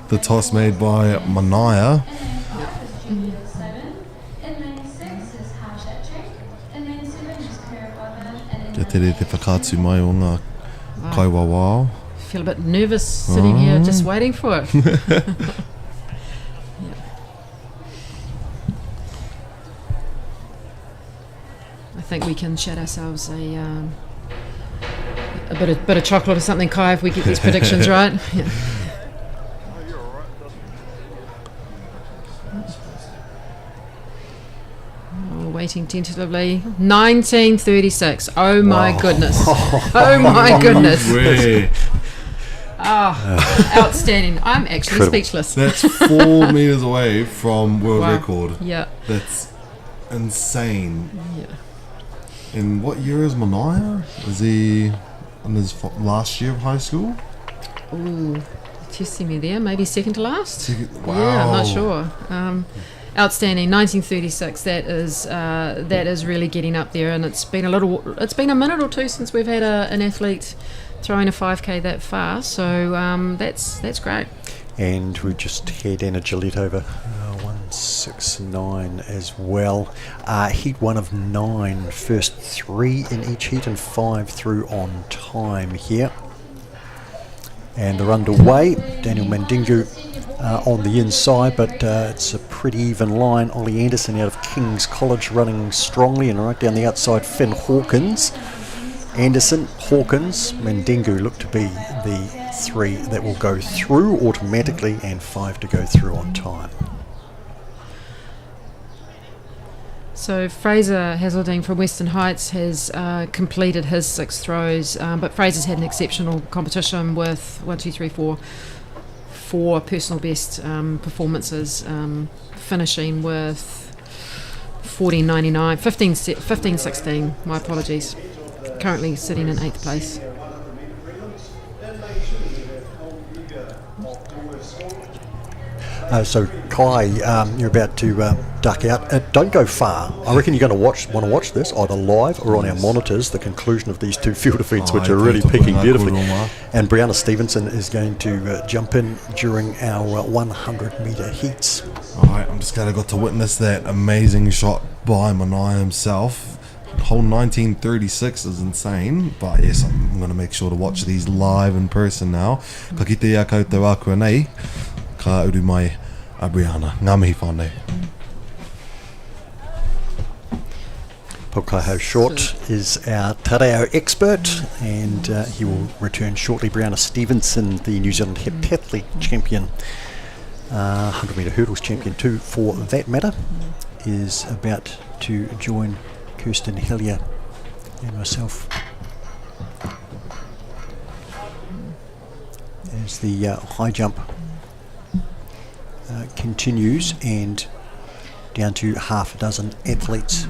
the toss made by Manaya. In lane 5 is Julia 7. In lane 6 is Harshatchik. In lane 7 is Kurababa. And in Te tere te whakātu mai o ngā kaiwawao. Feel a bit nervous sitting here just waiting for it. I think we can shed ourselves a bit of chocolate or something, Kai, if we get these predictions right. Yeah. Oh, waiting tentatively. 1936. Oh my goodness. Oh my goodness. Way. Outstanding. I'm actually Incredible. speechless. That's 4 metres away from world Wow. record. Yeah. That's insane. Yeah. In what year is Manaya? Is he in his last year of high school? Ooh, testing me there. Maybe second to last. Wow. Yeah, I'm not sure. Outstanding. 1936. That is really getting up there, and it's been a minute or two since we've had an athlete throwing a 5K that far. So that's great. And we just had Anna Gillette over 169 as well. Heat 1 of 9, first 3 in each heat and 5 through on time here. And they're underway. Daniel Mandingo on the inside, but it's a pretty even line. Ollie Anderson out of King's College running strongly, and right down the outside Finn Hawkins. Anderson, Hawkins, Mandingo look to be the 3 that will go through automatically and 5 to go through on time. So Fraser Hazeldine from Western Heights has completed his 6 throws, but Fraser's had an exceptional competition with 4 personal best performances, finishing with 14.99, 15.16. My apologies. Currently sitting in 8th place. So Kai, you're about to duck out. Don't go far. I reckon you're going to want to watch this either live or on our monitors, the conclusion of these 2 field events, which are really peaking beautifully. And Brianna Stevenson is going to jump in during our 100 metre heats. Alright, I'm just glad I got to witness that amazing shot by Manaya himself. Whole 1936 is insane, but yes, I'm going to make sure to watch these live in person now. Ka kite ia koutou akua nei, ka uru mai a Brianna. Ngā mihi whānau. Pokaho Short is our Tareo expert, and he will return shortly. Brianna Stevenson, the New Zealand heptathlete champion, 100 metre hurdles champion too for that matter, is about to join Kirsten Hillier and myself as the high jump continues, and down to half a dozen athletes.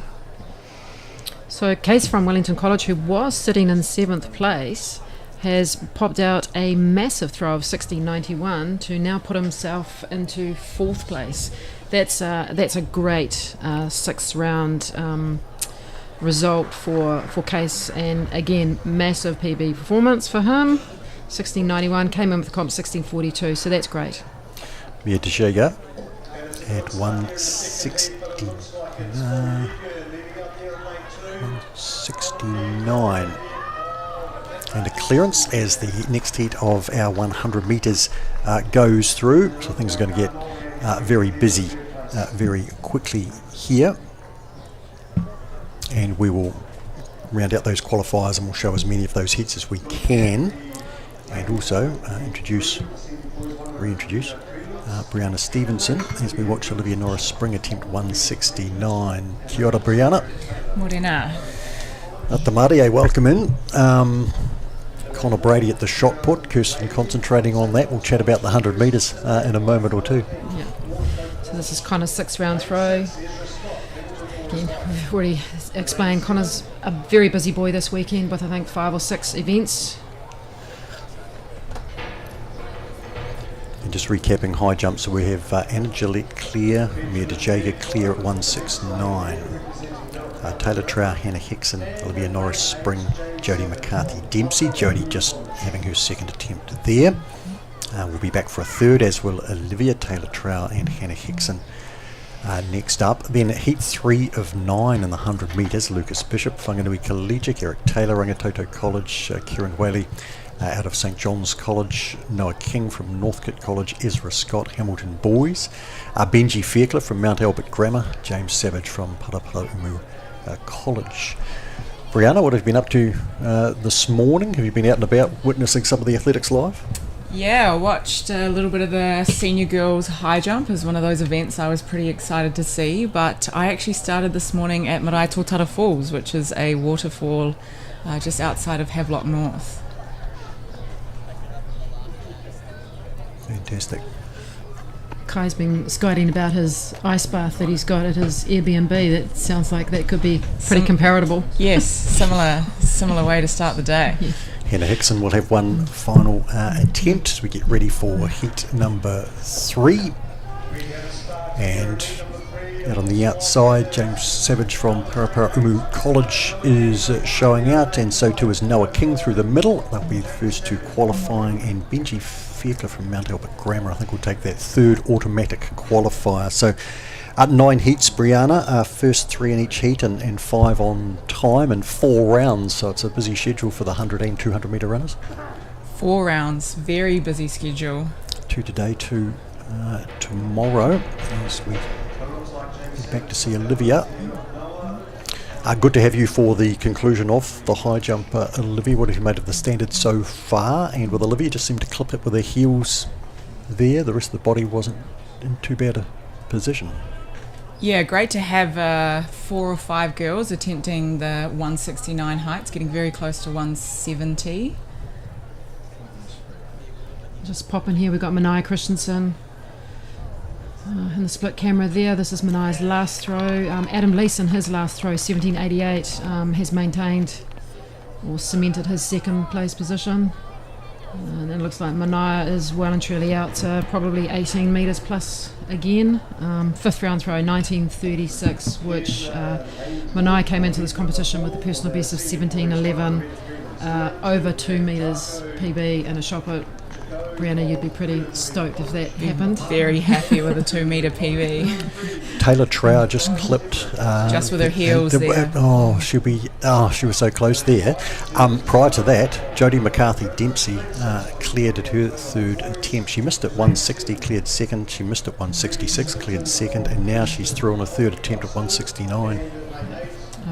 So Case from Wellington College, who was sitting in 7th place, has popped out a massive throw of 16.91 to now put himself into 4th place. That's a great 6th round result for Case, and again massive PB performance for him. 16.91, came in with the comp 16.42, so that's great. Mia Teixeira at 169. and a clearance as the next heat of our 100 metres goes through. So things are going to get very busy very quickly here. And we will round out those qualifiers and we'll show as many of those heats as we can. And also reintroduce Brianna Stevenson as we watch Olivia Norris Spring attempt 169. Kia ora, Brianna. Morena. Te Māori, welcome in. Connor Brady at the shot put, Kirsten concentrating on that. We'll chat about the 100 metres in a moment or two. Yeah. So this is Connor's 6th round throw. Again, we've already explained Connor's a very busy boy this weekend with I think 5 or 6 events. And just recapping high jumps, so we have Anna Gillette clear, Mia DeJager clear at 169. Taylor Trow, Hannah Hickson, Olivia Norris Spring, Jodie McCarthy Dempsey. Jodie just having her second attempt there. We'll be back for a third, as will Olivia, Taylor Trow and Hannah Hickson. Next up, then heat 3 of 9 in the 100 metres, Lucas Bishop, Whanganui Collegiate, Eric Taylor, Rangitoto College, Kieran Whaley out of St John's College, Noah King from Northcote College, Ezra Scott, Hamilton Boys, Benji Fairclough from Mount Albert Grammar, James Savage from Parapara College. Brianna, what have you been up to this morning? Have you been out and about witnessing some of the athletics live? Yeah, I watched a little bit of the senior girls high jump as one of those events I was pretty excited to see, but I actually started this morning at Marae Tōtara Falls, which is a waterfall just outside of Havelock North. Fantastic. Kai's been skyding about his ice bath that he's got at his Airbnb. That sounds like that could be pretty comparable. Yes, similar way to start the day. Yeah. Hannah Hickson will have one final attempt as we get ready for heat number 3. And out on the outside, James Savage from Parapara College is showing out, and so too is Noah King through the middle. They'll be the first 2 qualifying, and Benji Fairclough from Mount Albert Grammar, I think, will take that 3rd automatic qualifier. So 9 heats, Brianna, first 3 in each heat and 5 on time and 4 rounds, so it's a busy schedule for the 100 and 200 metre runners. 4 rounds, very busy schedule. 2 today, 2 tomorrow, as we head back to see Olivia. Good to have you for the conclusion of the high jump, Olivia. What have you made of the standard so far? And with Olivia, just seemed to clip it with her heels there. The rest of the body wasn't in too bad a position. Yeah, great to have 4 or 5 girls attempting the 169 heights, getting very close to 170. Just pop in here, we've got Mania Christensen in the split camera there. This is Mania's last throw. Adam Leeson, his last throw, 1788, has maintained or cemented his second place position. And it looks like Mania is well and truly out to probably 18 metres plus again. 5th round throw, 1936, which Mania came into this competition with a personal best of 1711, over 2 metres PB and a shot put. Brianna, you'd be pretty stoked if that happened. Very happy with a 2 metre PB. Taylor Trow just clipped. Just with her heels there. She was so close there. Prior to that, Jodie McCarthy Dempsey cleared at her 3rd attempt. She missed at 160, cleared 2nd. She missed at 166, cleared 2nd, and now she's through on a 3rd attempt at 169.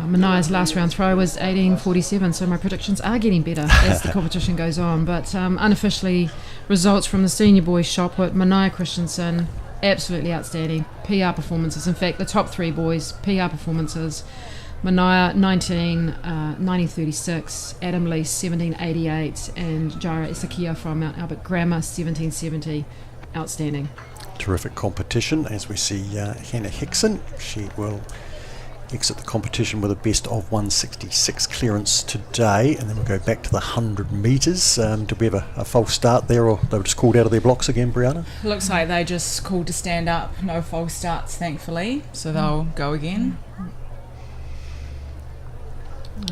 Mania's last round throw was 1847, so my predictions are getting better as the competition goes on. But unofficially, results from the senior boys shot put, Mania Christensen, absolutely outstanding PR performances. In fact, the top 3 boys, PR performances. Mania 1936, Adam Lee 1788, and Jaira Isakia from Mount Albert Grammar 1770. Outstanding. Terrific competition as we see Hannah Hickson. She will exit the competition with a best of 166 clearance today, and then we'll go back to the 100 metres. Did we have a false start there, or they were just called out of their blocks again, Brianna? Looks like they just called to stand up. No false starts, thankfully, so they'll go again.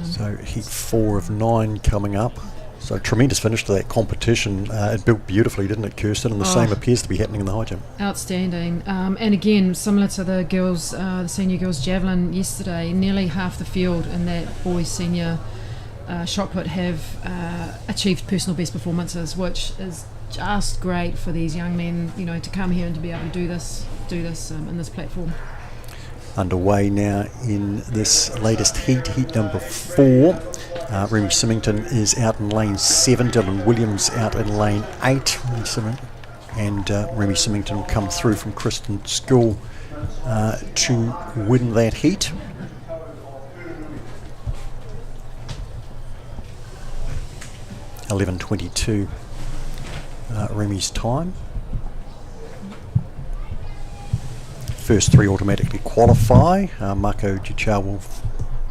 So heat 4 of 9 coming up. So tremendous finish to that competition. It built beautifully, didn't it, Kirsten? And the same appears to be happening in the high jump. Outstanding. And again, similar to the girls, the senior girls javelin yesterday, nearly half the field in that boys senior shot put have achieved personal best performances, which is just great for these young men, to come here and to be able to do this in this platform. Underway now in this latest heat number 4. Remy Symington is out in lane 7, Dylan Williams out in lane 8. Remy Symington will come through from Kristen School to win that heat. .11.22 Remy's time. First 3 automatically qualify. Marco Gichar will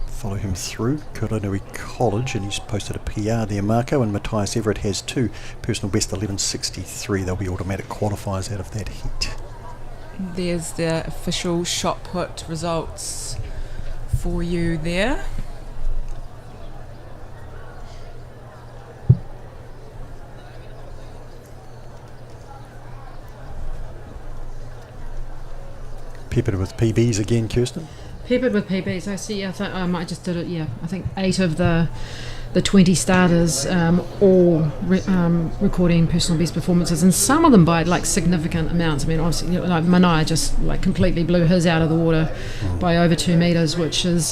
follow him through. Kuranui College, and he's posted a PR there, Marco, and Matthias Everett has 2. Personal best 11.63. They'll be automatic qualifiers out of that heat. There's the official shot put results for you there. Peppered with PBs again, Kirsten? Peppered with PBs. I see. I might just did it. Yeah, I think 8 of the 20 starters all recording personal best performances, and some of them by significant amounts. I mean, obviously, Manaia just completely blew his out of the water by over 2 meters, which is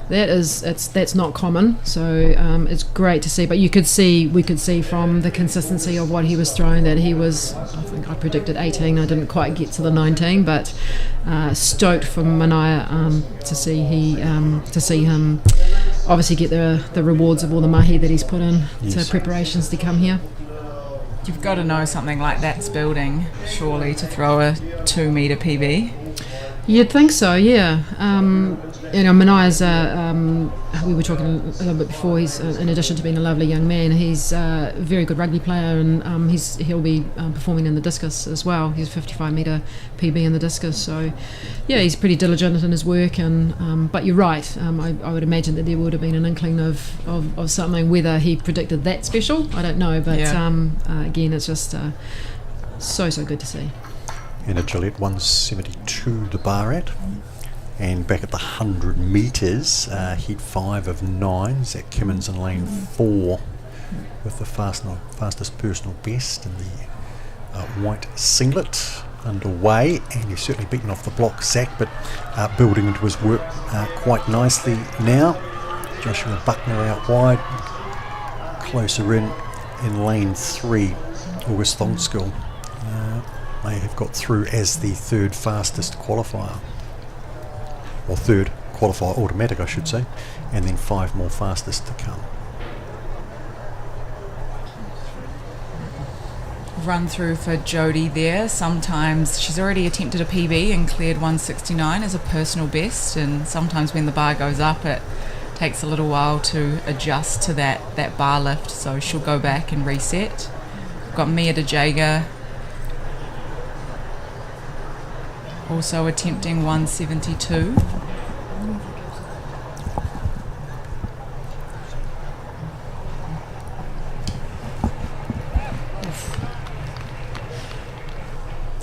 that's not common. So it's great to see. But we could see from the consistency of what he was throwing that he was. I think I predicted 18. I didn't quite get to the 19, but stoked for Manaia to see him obviously get the rewards of all the mahi that he's put in to preparations to come here. You've got to know something like that's building, surely, to throw a 2 metre PB. You'd think so, yeah. Manaia's, we were talking a little bit before, he's, in addition to being a lovely young man, he's a very good rugby player, and he'll be performing in the discus as well. He's a 55 metre PB in the discus, so yeah, he's pretty diligent in his work. And but you're right, I would imagine that there would have been an inkling of something. Whether he predicted that special, I don't know, but again, it's just so good to see. And a Gillette 172 the bar at. And back at the 100 metres, heat 5 of 9, Zach Kimmins in lane 4 with the fastest personal best in the white singlet underway. And he's certainly beaten off the block, Zach, but building into his work quite nicely now. Joshua Buckner out wide, closer in lane 3, August Thongskill may have got through as the 3rd fastest qualifier, or 3rd qualifier automatic I should say, and then 5 more fastest to come. Run through for Jodie there. Sometimes she's already attempted a PB and cleared 169 as a personal best, and sometimes when the bar goes up it takes a little while to adjust to that bar lift, so she'll go back and reset. We've got Mia DeJager also attempting 172.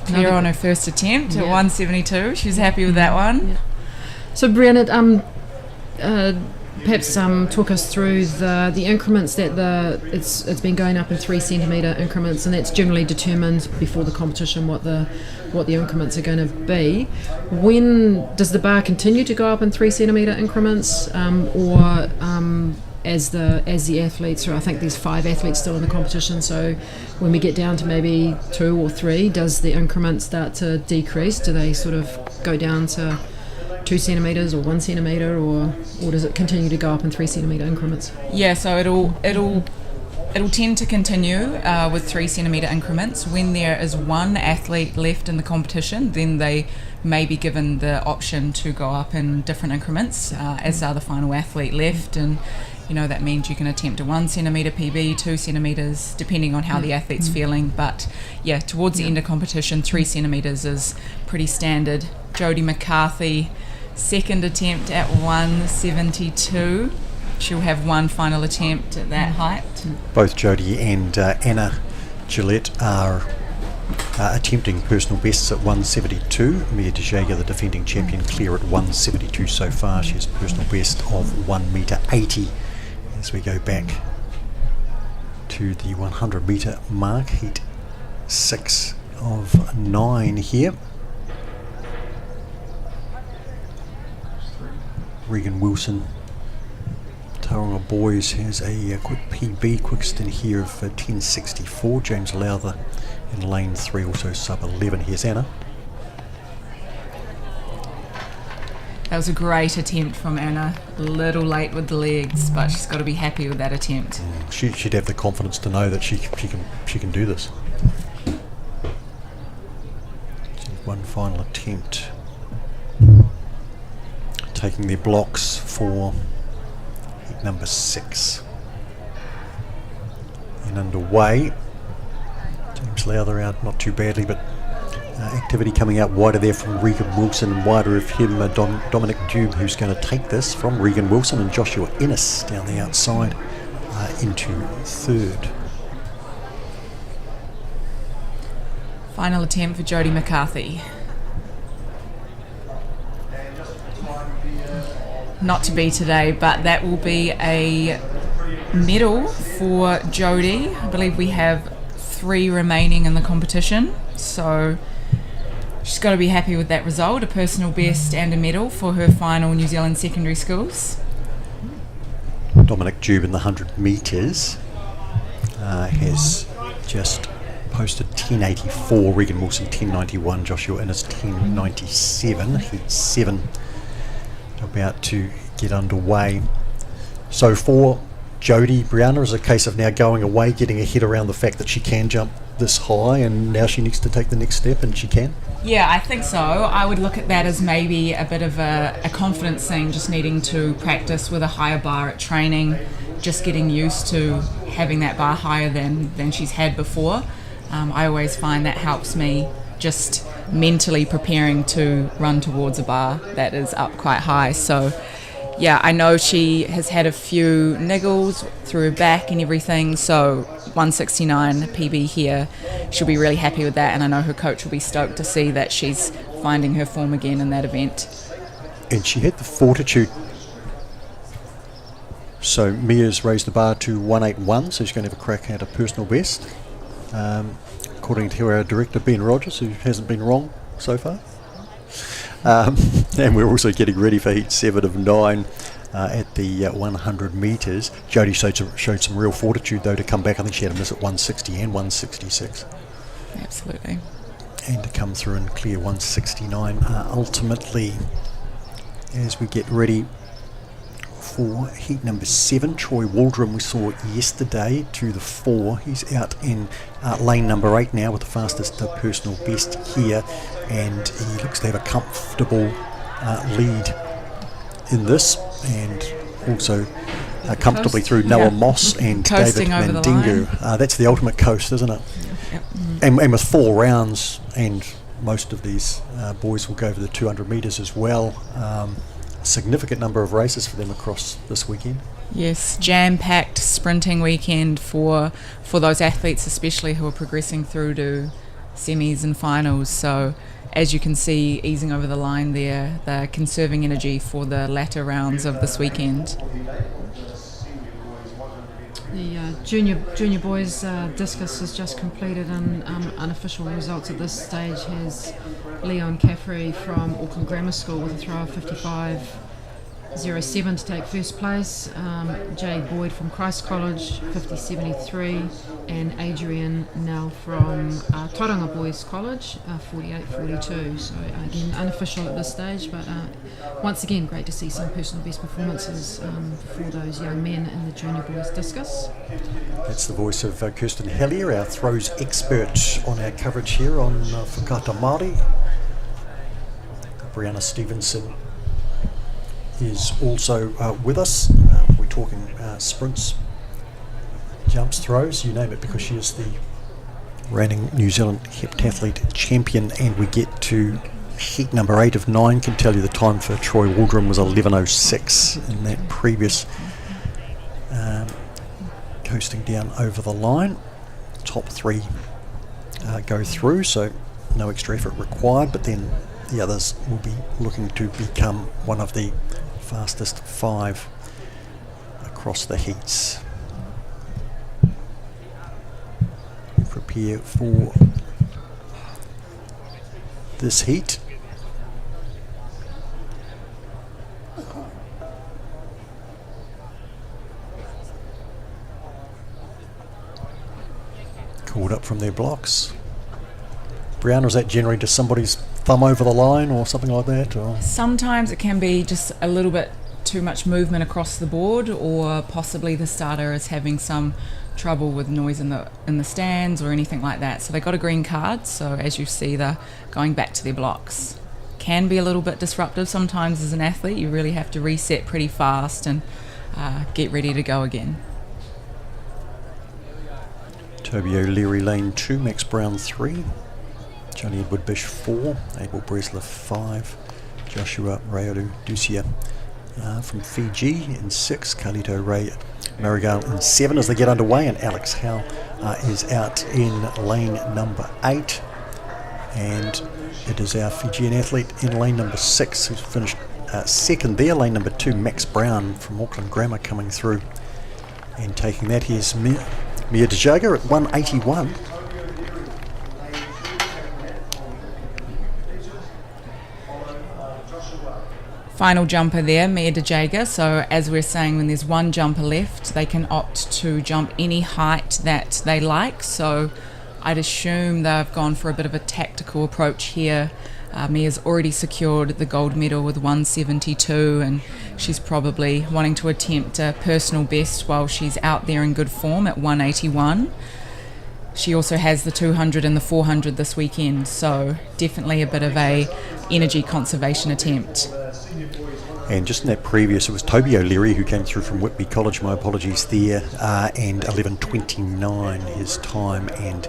Clear on her first attempt at 172. She's happy with that one. Yeah. So Brianna, perhaps talk us through the increments that it's been going up in 3 centimetre increments, and that's generally determined before the competition what the increments are going to be. When does the bar continue to go up in 3 centimetre increments, or as the athletes, or I think there's 5 athletes still in the competition, so when we get down to maybe 2 or 3, does the increment start to decrease? Do they sort of go down to 2 centimetres or 1 centimetre, or does it continue to go up in 3 centimetre increments? Yeah, so it'll tend to continue with 3 centimetre increments. When there is 1 athlete left in the competition, then they may be given the option to go up in different increments as are the final athlete left, and that means you can attempt a 1 centimetre PB, 2 centimetres, depending on how the athlete's feeling. But yeah, towards the end of competition, 3 centimetres is pretty standard. Jodie McCarthy, second attempt at 172. She'll have 1 final attempt at that height. Both Jodie and Anna Gillette are attempting personal bests at 172. Mia DeJager, the defending champion, clear at 172 so far. She has a personal best of 1 metre 80 as we go back to the 100 metre mark, heat 6 of 9 here. Regan Wilson, Tauranga Boys, has a quick PB, quickest in here of 10.64. James Lowther in lane 3, also sub 11. Here's Anna. That was a great attempt from Anna. A little late with the legs, but she's got to be happy with that attempt. She'd have the confidence to know that she can do this. So one final attempt. Taking their blocks for heat number 6. And underway. James Lowther out not too badly, but activity coming out wider there from Regan Wilson, and wider of him Dominic Dube, who's going to take this from Regan Wilson, and Joshua Ennis down the outside into third. Final attempt for Jodie McCarthy. Not to be today, but that will be a medal for Jodie. I believe we have 3 remaining in the competition, so she's got to be happy with that result, a personal best and a medal for her final New Zealand Secondary Schools. Dominic Dube in the 100 metres has just posted 10.84, Regan Wilson 10.91, Joshua Ennis 10.97, heat 7 about to get underway. So for Jodie, Brianna, is a case of now going away, getting her head around the fact that she can jump this high, and now she needs to take the next step, and she can? Yeah, I think so. I would look at that as maybe a bit of a confidence thing, just needing to practice with a higher bar at training, just getting used to having that bar higher than she's had before. I always find that helps me just mentally preparing to run towards a bar that is up quite high. So yeah, I know she has had a few niggles through her back and everything, so 169 PB here, she'll be really happy with that, and I know her coach will be stoked to see that she's finding her form again in that event. And she had the fortitude. So Mia's raised the bar to 181, so she's going to have a crack at a personal best. According to our director, Ben Rogers, who hasn't been wrong so far. And we're also getting ready for heat 7 of 9 at the 100 metres. Jodie showed some real fortitude, though, to come back. I think she had a miss at 160 and 166. Absolutely. And to come through and clear 169 ultimately. As we get ready for heat number 7, Troy Waldron we saw yesterday to the 4. He's out in lane number 8 now with the fastest personal best here, and he looks to have a comfortable lead in this, and also comfortably through Noah Moss and Coasting David over the Mandingu. That's the ultimate coast, isn't it? Yep. And with 4 rounds, and most of these boys will go over the 200 metres as well. Significant number of races for them across this weekend. Yes, jam-packed sprinting weekend for those athletes, especially who are progressing through to semis and finals. So as you can see, easing over the line there, they're conserving energy for the latter rounds of this weekend. The junior boys discus has just completed, and unofficial results at this stage has Leon Caffrey from Auckland Grammar School with a throw of 55.07 to take first place. Jade Boyd from Christ College 50.73, and Adrian Nell from Tauranga Boys College 48.42. So again, unofficial at this stage, but once again great to see some personal best performances for those young men in the junior boys discus. That's the voice of Kirsten Hellier, our throws expert on our coverage here on Whakaata Māori. Brianna Stevenson is also with us. We're talking sprints, jumps, throws, you name it, because she is the reigning New Zealand heptathlete champion. And we get to heat number 8 of 9. Can tell you the time for Troy Waldron was 11.06 in that previous coasting down over the line. Top 3 go through, so no extra effort required, but then the others will be looking to become one of the fastest 5 across the heats. Prepare for this heat. Called up from their blocks. Brown, or is that generally just somebody's thumb over the line or something like that? Or? Sometimes it can be just a little bit too much movement across the board, or possibly the starter is having some trouble with noise in the stands or anything like that. So they got a green card, so as you see, they're going back to their blocks. Can be a little bit disruptive sometimes as an athlete. You really have to reset pretty fast and get ready to go again. Toby O'Leary lane 2, Max Brown 3, Johnny Edward Bish 4, Abel Bresler 5, Joshua Rayodu Ducia from Fiji in 6, Carlito Ray Marigal in 7 as they get underway, and Alex Howe is out in lane number 8, and it is our Fijian athlete in lane number 6 who's finished second there. Lane number 2, Max Brown from Auckland Grammar coming through and taking that. Here's Mia Dejaga at 181. Final jumper there, Mia Dejaga. So as we're saying, when there's one jumper left, they can opt to jump any height that they like. So I'd assume they've gone for a bit of a tactical approach here. Mia's already secured the gold medal with 172, and she's probably wanting to attempt a personal best while she's out there in good form at 181. She also has the 200 and the 400 this weekend, so definitely a bit of a energy conservation attempt. And just in that previous, it was Toby O'Leary who came through from Whitby College, my apologies there, and 11:29 his time, and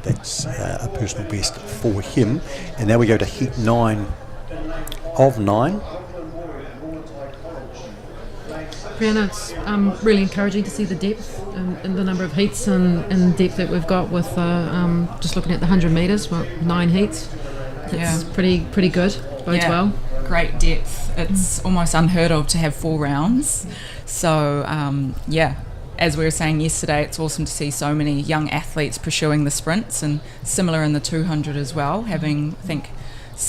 that's a personal best for him. And now we go to heat 9 of 9. Brianna, it's really encouraging to see the depth and the number of heats and depth that we've got with just looking at the 100 metres, 9 heats. It's pretty good, bodes well. Great depth. It's almost unheard of to have 4 rounds. So, as we were saying yesterday, it's awesome to see so many young athletes pursuing the sprints, and similar in the 200 as well, having, I think,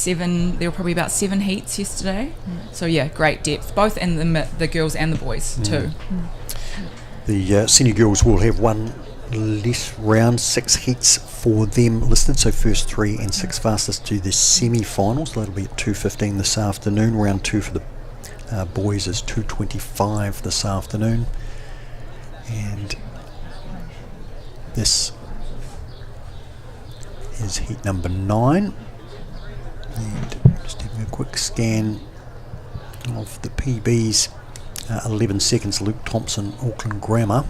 there were probably about 7 heats yesterday. So great depth, both in the girls and the boys too. The senior girls will have one less round, 6 heats for them listed, so first 3 and 6 fastest to the semi-finals. That'll be at 2:15 this afternoon. Round 2 for the boys is 2:25 this afternoon, and this is heat number 9. And just having a quick scan of the PBs. 11 seconds, Luke Thompson, Auckland Grammar,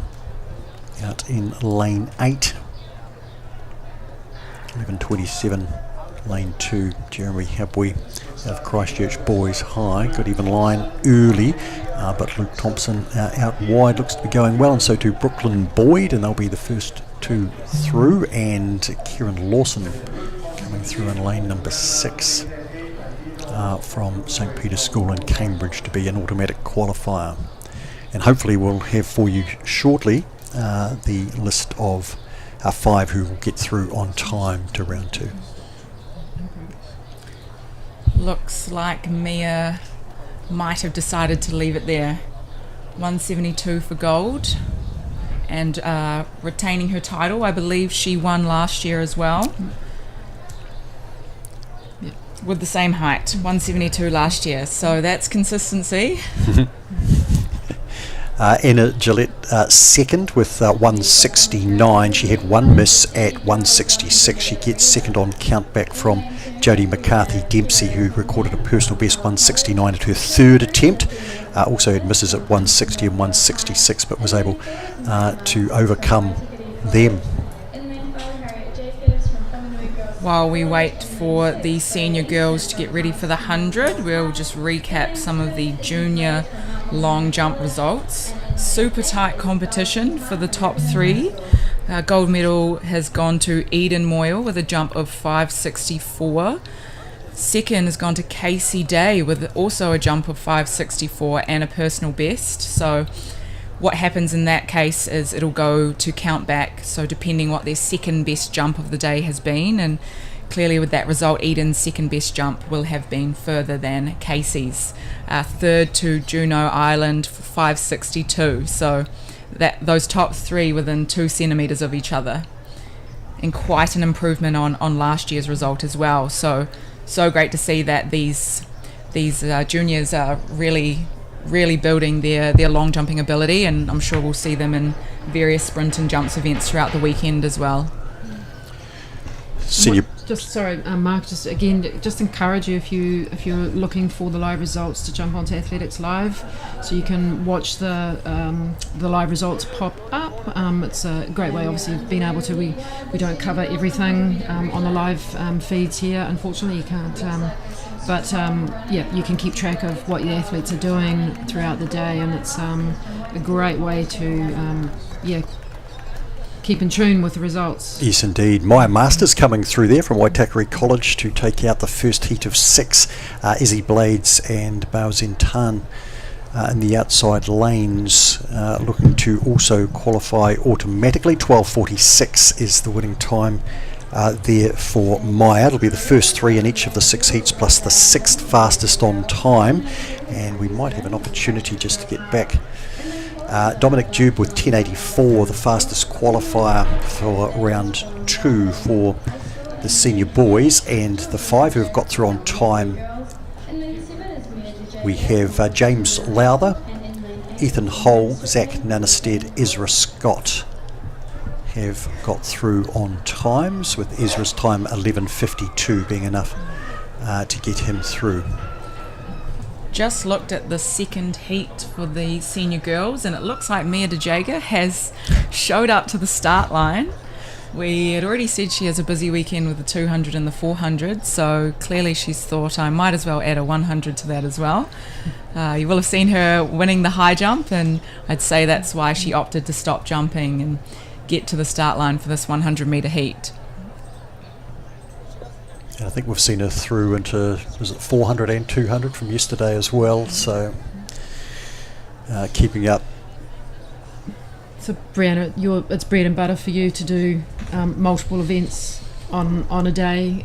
out in lane 8. 11:27, lane 2, Jeremy Habwe of Christchurch Boys High. Good even line early, but Luke Thompson out wide looks to be going well, and so too Brooklyn Boyd, and they'll be the first 2 through, and Kieran Lawson coming through in lane number 6 from St Peter's School in Cambridge to be an automatic qualifier. And hopefully we'll have for you shortly the list of 5 who will get through on time to round 2. Looks like Mia might have decided to leave it there. 172 for gold, and retaining her title. I believe she won last year as well. With the same height, 172 last year, so that's consistency. Anna Gillette second with 169. She had 1 miss at 166. She gets second on count back from Jodie McCarthy Dempsey, who recorded a personal best 169 at her 3rd attempt. Also had misses at 160 and 166, but was able to overcome them. While we wait for the senior girls to get ready for the 100, we'll just recap some of the junior long jump results. Super tight competition for the top 3. Gold medal has gone to Eden Moyle with a jump of 564. Second has gone to Casey Day with also a jump of 564 and a personal best. So what happens in that case is it'll go to count back, so depending what their second best jump of the day has been, and clearly with that result, Eden's second best jump will have been further than Casey's. Third to Juneau Island for 562, so that those top three within 2 centimetres of each other, and quite an improvement on last year's result as well. So great to see that these juniors are really building their long jumping ability, and I'm sure we'll see them in various sprint and jumps events throughout the weekend as well. Senior. Mark, just encourage you if you're looking for the live results to jump onto Athletics Live, so you can watch the live results pop up. It's a great way, obviously, being able to. We don't cover everything on the live feeds here. Unfortunately, you can't. But you can keep track of what your athletes are doing throughout the day, and it's a great way to keep in tune with the results. Yes, indeed. Maya Masters coming through there from Waitakere College to take out the first heat of 6. Izzy Blades and Bao Zintan in the outside lanes, looking to also qualify automatically. 12:46 is the winning time there for Maya. It'll be the first 3 in each of the 6 heats plus the 6th fastest on time, and we might have an opportunity just to get back. Dominic Dube with 10:84, the fastest qualifier for round 2 for the senior boys, and the 5 who have got through on time. We have James Lowther, Ethan Hull, Zach Nanestead, Ezra Scott have got through on times, with Ezra's time 11:52 being enough to get him through. Just looked at the second heat for the senior girls, and it looks like Mia DeJager has showed up to the start line. We had already said she has a busy weekend with the 200 and the 400, so clearly she's thought I might as well add a 100 to that as well. You will have seen her winning the high jump, and I'd say that's why she opted to stop jumping and get to the start line for this 100 metre heat. I think we've seen her through into 400 and 200 from yesterday as well, so keeping up. So Brianna, it's bread and butter for you to do multiple events on a day,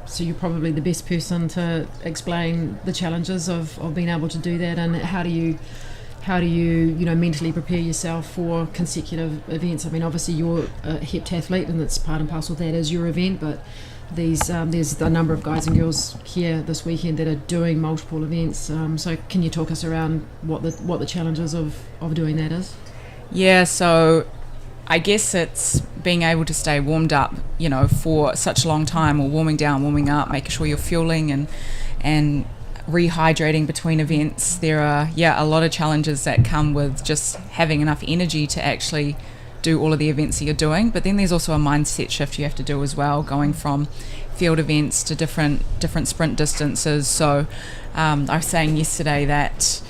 so you're probably the best person to explain the challenges of being able to do that, and how do you mentally prepare yourself for consecutive events. I mean, obviously you're a heptathlete and it's part and parcel of that is your event, but there's a number of guys and girls here this weekend that are doing multiple events. So can you talk us around what the challenges of doing that is? Yeah, so I guess it's being able to stay warmed up, for such a long time, or warming down, warming up, making sure you're fueling and rehydrating between events. There are a lot of challenges that come with just having enough energy to actually do all of the events that you're doing, but then there's also a mindset shift you have to do as well, going from field events to different sprint distances. So I was saying yesterday that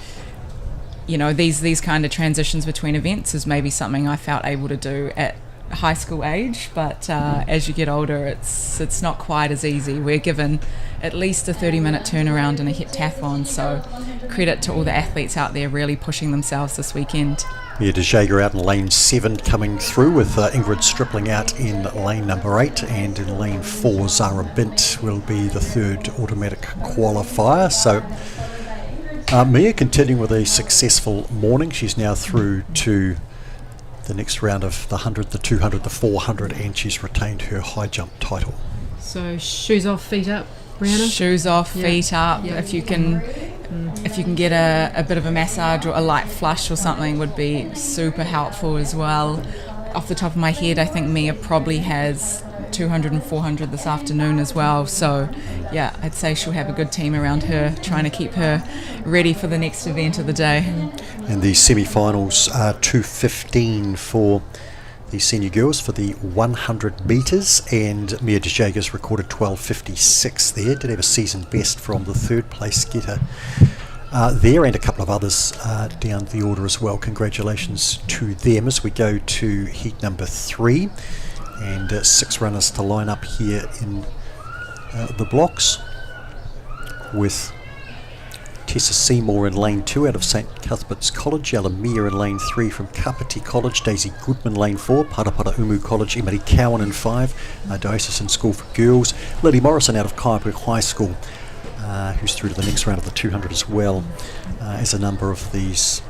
these kind of transitions between events is maybe something I felt able to do at high school age, but as you get older it's not quite as easy. We're given at least a 30-minute turnaround in a heptathlon, so credit to all the athletes out there really pushing themselves this weekend. Mia DeJager out in lane 7 coming through, with Ingrid Stripling out in lane number 8, and in lane 4 Zara Bint will be the 3rd automatic qualifier. So Mia continuing with a successful morning. She's now through to the next round of the 100, the 200, the 400, and she's retained her high jump title. So shoes off, feet up, Brianna? Shoes off, feet up. Yeah. If you can get a bit of a massage or a light flush or something would be super helpful as well. Off the top of my head, I think Mia probably has 200 and 400 this afternoon as well. So yeah, I'd say she'll have a good team around her trying to keep her ready for the next event of the day. And the semi-finals are 2:15 for the senior girls for the 100 metres, and Mia DeJager's recorded 12:56 there. Did have a season best from the 3rd place getter there, and a couple of others down the order as well. Congratulations to them as we go to heat number 3, and 6 runners to line up here in the blocks, with Tessa Seymour in lane 2 out of St Cuthbert's College, Ella Meir in lane 3 from Kapiti College, Daisy Goodman lane 4, Parapara Umu College, Emily Cowan in 5, Diocesan School for Girls, Lily Morrison out of Kaiapoi High School, who's through to the next round of the 200 as well, as a number of these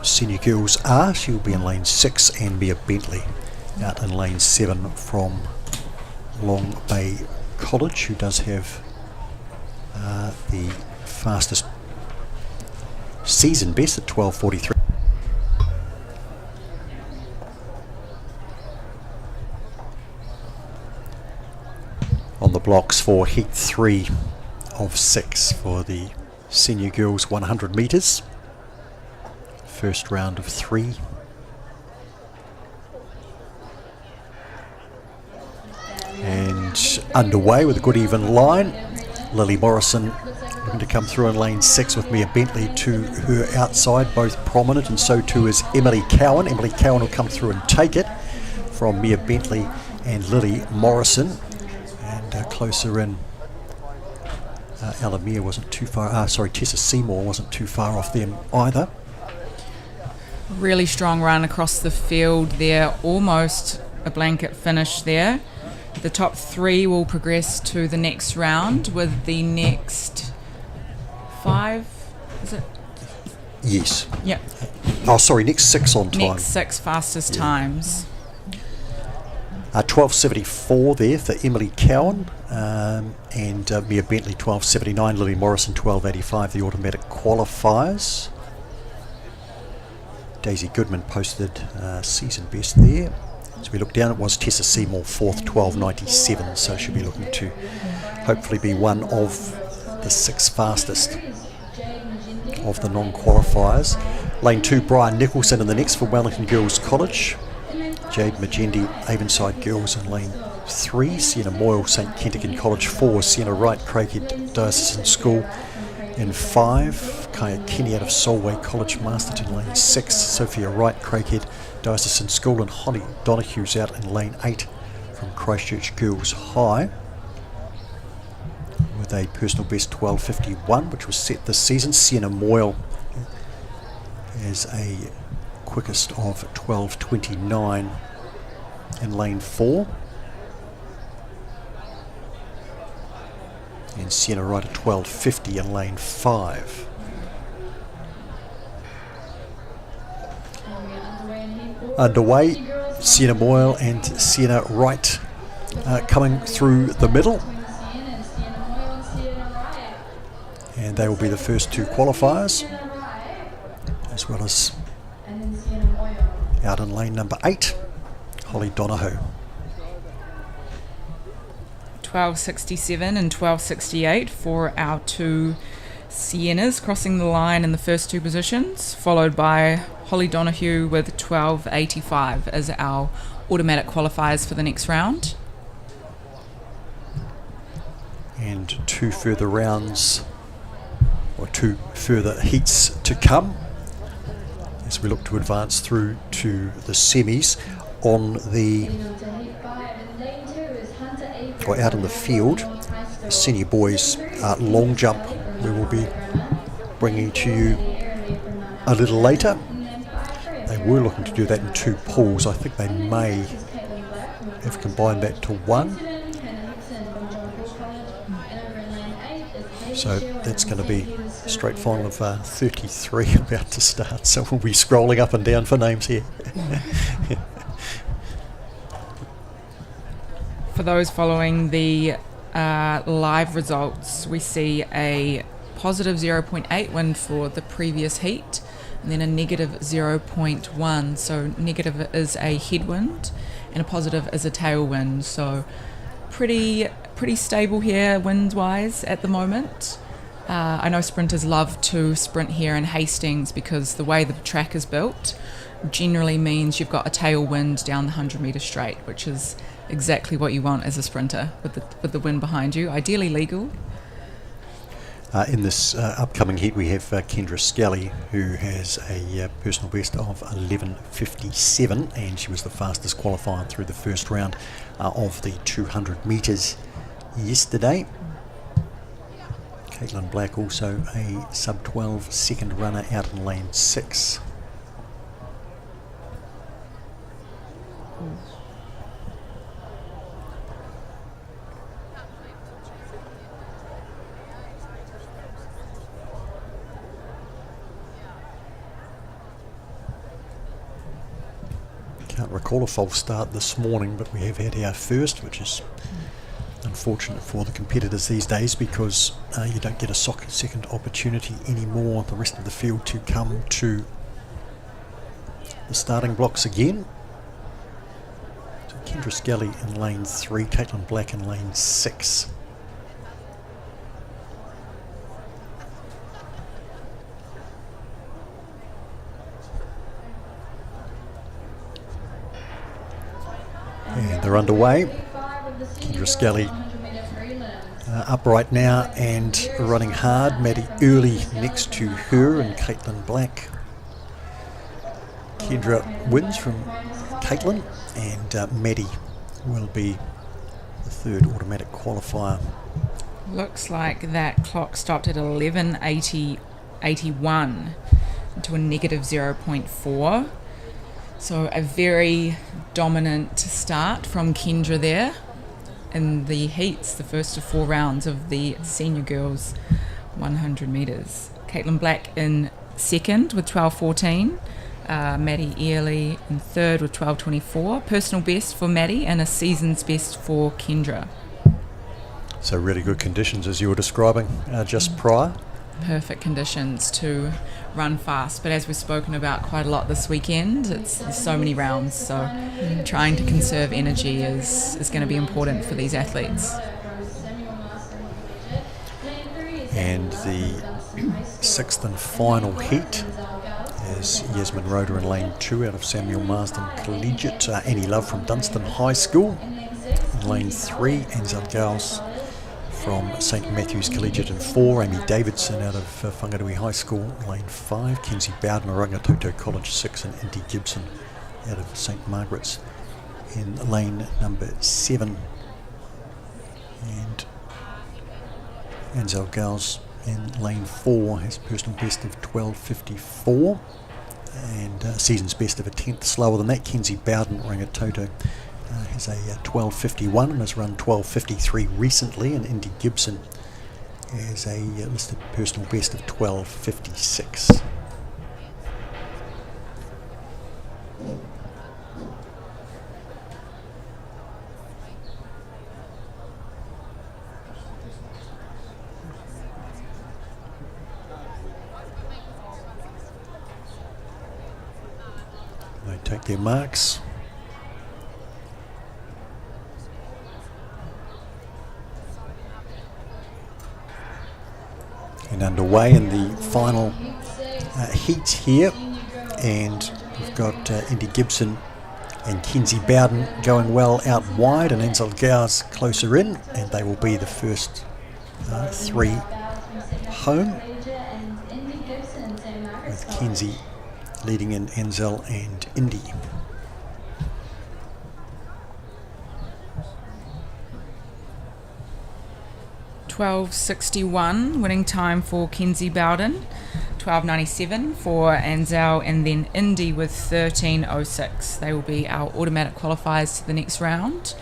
senior girls are. She'll be in lane 6, and Mia Bentley out in lane 7 from Long Bay College, who does have the fastest season best at 12:43. On the blocks for heat 3 of 6 for the senior girls 100 metres. First round of 3. And underway with a good even line. Lily Morrison looking to come through in lane 6 with Mia Bentley to her outside, both prominent, and so too is Emily Cowan. Emily Cowan will come through and take it from Mia Bentley and Lily Morrison. And closer in, Ella Meir wasn't too far, Tessa Seymour wasn't too far off them either. Really strong run across the field there, almost a blanket finish there. The top 3 will progress to the next round with the next 5, is it? Yes. Yep. Oh, sorry, next 6 on time. Next 6 fastest times. 12:74 there for Emily Cowan, and Mia Bentley 12:79, Lily Morrison 12:85, the automatic qualifiers. Daisy Goodman posted season best there. As we look down, it was Tessa Seymour 4th, 12:97, so she'll be looking to hopefully be one of the 6 fastest of the non-qualifiers. Lane 2, Brian Nicholson in the next for Wellington Girls College. Jade Majendi, Avonside Girls in lane 3. Sienna Moyle, St Kentigern College 4. Sienna Wright, Craighead Diocesan School in 5. Kaya Kenny out of Solway College, Masterton lane 6. Sophia Wright, Craighead Diocesan School, and Holly Donohue's out in lane 8 from Christchurch Girls High with a personal best 12:51, which was set this season. Sienna Moyle is a quickest of 12:29 in lane 4, and Sienna Wright at 12:50 in lane 5. Underway, Sienna Moyle and Sienna Wright coming through the middle, and they will be the first 2 qualifiers, as well as out in lane number 8, Holly Donohue. 12:67 and 12:68 for our 2 Siennas crossing the line in the first 2 positions, followed by Holly Donohue with 12:85 as our automatic qualifiers for the next round. And 2 further rounds, or 2 further heats to come as we look to advance through to the semis. On the, or out in the field, senior boys long jump we will be bringing to you a little later. They were looking to do that in 2 pools. I think they may have combined that to 1. So that's going to be a straight final of 33 about to start. So we'll be scrolling up and down for names here. For those following the live results, we see a positive 0.8 wind for the previous heat, and then a negative 0.1. So negative is a headwind and a positive is a tailwind. So pretty stable here wind-wise at the moment. I know sprinters love to sprint here in Hastings because the way the track is built generally means you've got a tailwind down the 100-metre straight, which is exactly what you want as a sprinter with the wind behind you, ideally legal. In this upcoming heat we have Kendra Skelly, who has a personal best of 11:57, and she was the fastest qualifier through the first round of the 200 metres yesterday. Caitlin Black also a sub-12 second runner out in lane 6. Can't recall a false start this morning, but we have had our first, which is unfortunate for the competitors these days, because you don't get a second opportunity anymore. The rest of the field to come to the starting blocks again. So Kendra Skelly in lane 3, Caitlin Black in lane 6. And they're underway. Kendra Skelly upright now and running hard. Maddie Early next to her and Caitlin Black. Kendra wins from Caitlin, and Maddie will be the third automatic qualifier. Looks like that clock stopped at 11:81 to a negative 0.4. So a very dominant start from Kendra there in the heats, the first of 4 rounds of the senior girls 100 metres. Caitlin Black in second with 12:14. Maddie Early in third with 12:24. Personal best for Maddie and a season's best for Kendra. So really good conditions as you were describing just prior. Perfect conditions to run fast, but as we've spoken about quite a lot this weekend, there's so many rounds, so trying to conserve energy is going to be important for these athletes. And the 6th and final heat is Yasmin Roder in lane 2 out of Samuel Marsden Collegiate. Annie Love from Dunstan High School in lane 3. Anzel Gauss from St Matthew's Collegiate in 4. Amy Davidson out of Whangarui High School in lane 5. Kenzie Bowden, Rangitoto College 6, and Indy Gibson out of St Margaret's in lane number 7. And Anzel Gauss in lane 4 has a personal best of 12:54 and season's best of a tenth slower than that. Kenzie Bowden, Rangitoto, has a 12:51 and has run 12:53 recently, and Indy Gibson has a listed personal best of 12:56. They take their marks. And underway in the final heat here, and we've got Indy Gibson and Kenzie Bowden going well out wide, and Ansel Gauss closer in, and they will be the first 3 home, with Kenzie leading in Ansel and Indy. $12.61 winning time for Kenzie Bowden, $12.97 for Ansel, and then Indy with $13.06. They will be our automatic qualifiers to the next round.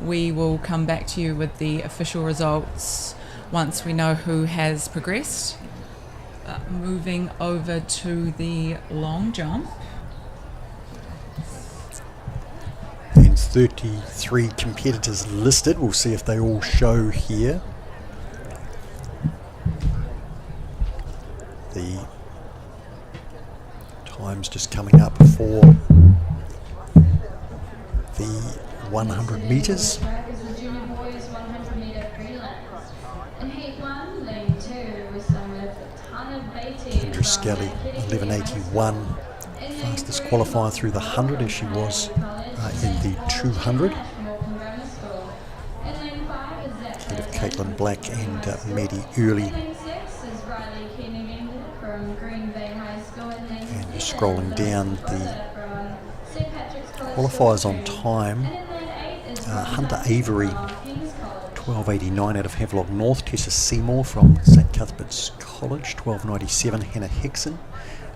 We will come back to you with the official results once we know who has progressed. Moving over to the long jump. And 33 competitors listed. We'll see if they all show here. The times just coming up for the 100 metres. Kendra Skelly, 11:81, fastest qualifier through the 100 as she was in the 200. Ahead of Caitlin Black and Maddie Early. And just scrolling down the qualifiers on time. Hunter Avery, 12:89 out of Havelock North. Tessa Seymour from St Cuthbert's College, 12.97. Hannah Hickson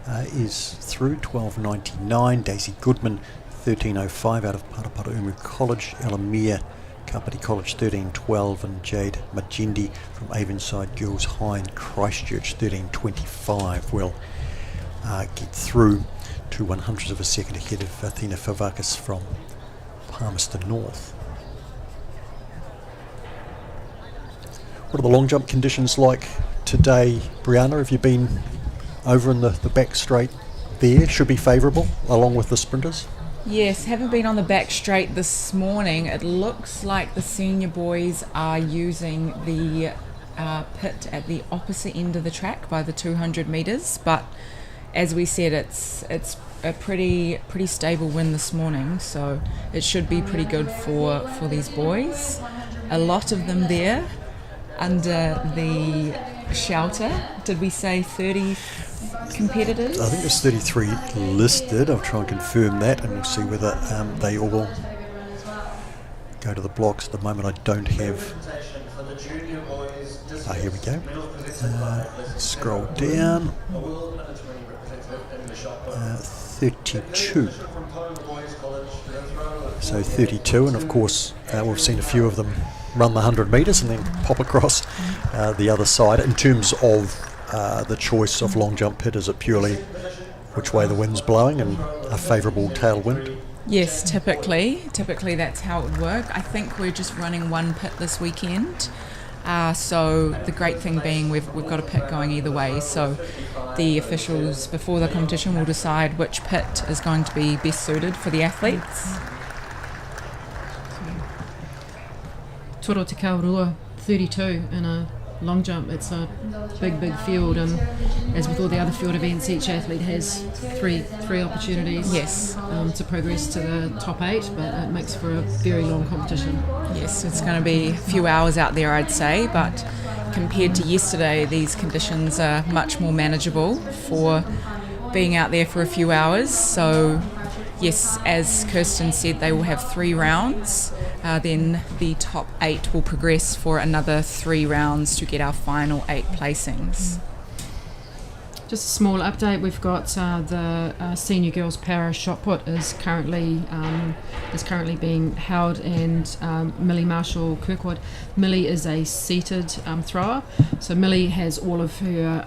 is through, 12.99. Daisy Goodman, 13.05 out of Paraparaumu College. Elamir Kapiti College, 13.12. And Jade Majendi from Avonside Girls High in Christchurch, 13.25. Will get through to 100th of a second ahead of Athena Favakis from Palmerston North. What are the long jump conditions like today, Brianna? Have you been over in the back straight there? Should be favourable along with the sprinters? Yes, haven't been on the back straight this morning. It looks like the senior boys are using the pit at the opposite end of the track by the 200 metres, but as we said, it's a pretty stable wind this morning, so it should be pretty good for these boys. A lot of them there under the shelter. Did we say 30 competitors? I think there's 33 listed. I'll try and confirm that, and we'll see whether they all go to the blocks. At the moment I don't have... here we go. Scroll down. 32. So 32, and of course we've seen a few of them run the 100 metres and then pop across the other side. In terms of the choice of long jump pit, is it purely which way the wind's blowing and a favourable tailwind? Yes, typically that's how it would work. I think we're just running one pit this weekend. So the great thing being we've got a pit going either way, so the officials before the competition will decide which pit is going to be best suited for the athletes. Toro Te Kaurua, 32 in a long jump. It's a big field, and as with all the other field events, each athlete has three opportunities to progress to the top 8, but it makes for a very long competition. Yes, it's going to be a few hours out there, I'd say, but compared to yesterday, these conditions are much more manageable for being out there for a few hours. So yes, as Kirsten said, they will have 3 rounds. Then the top 8 will progress for another 3 rounds to get our final 8 placings. Just a small update. We've got the senior girls para shot put is currently being held, and Millie Marshall Kirkwood. Millie is a seated thrower, so Millie has all of her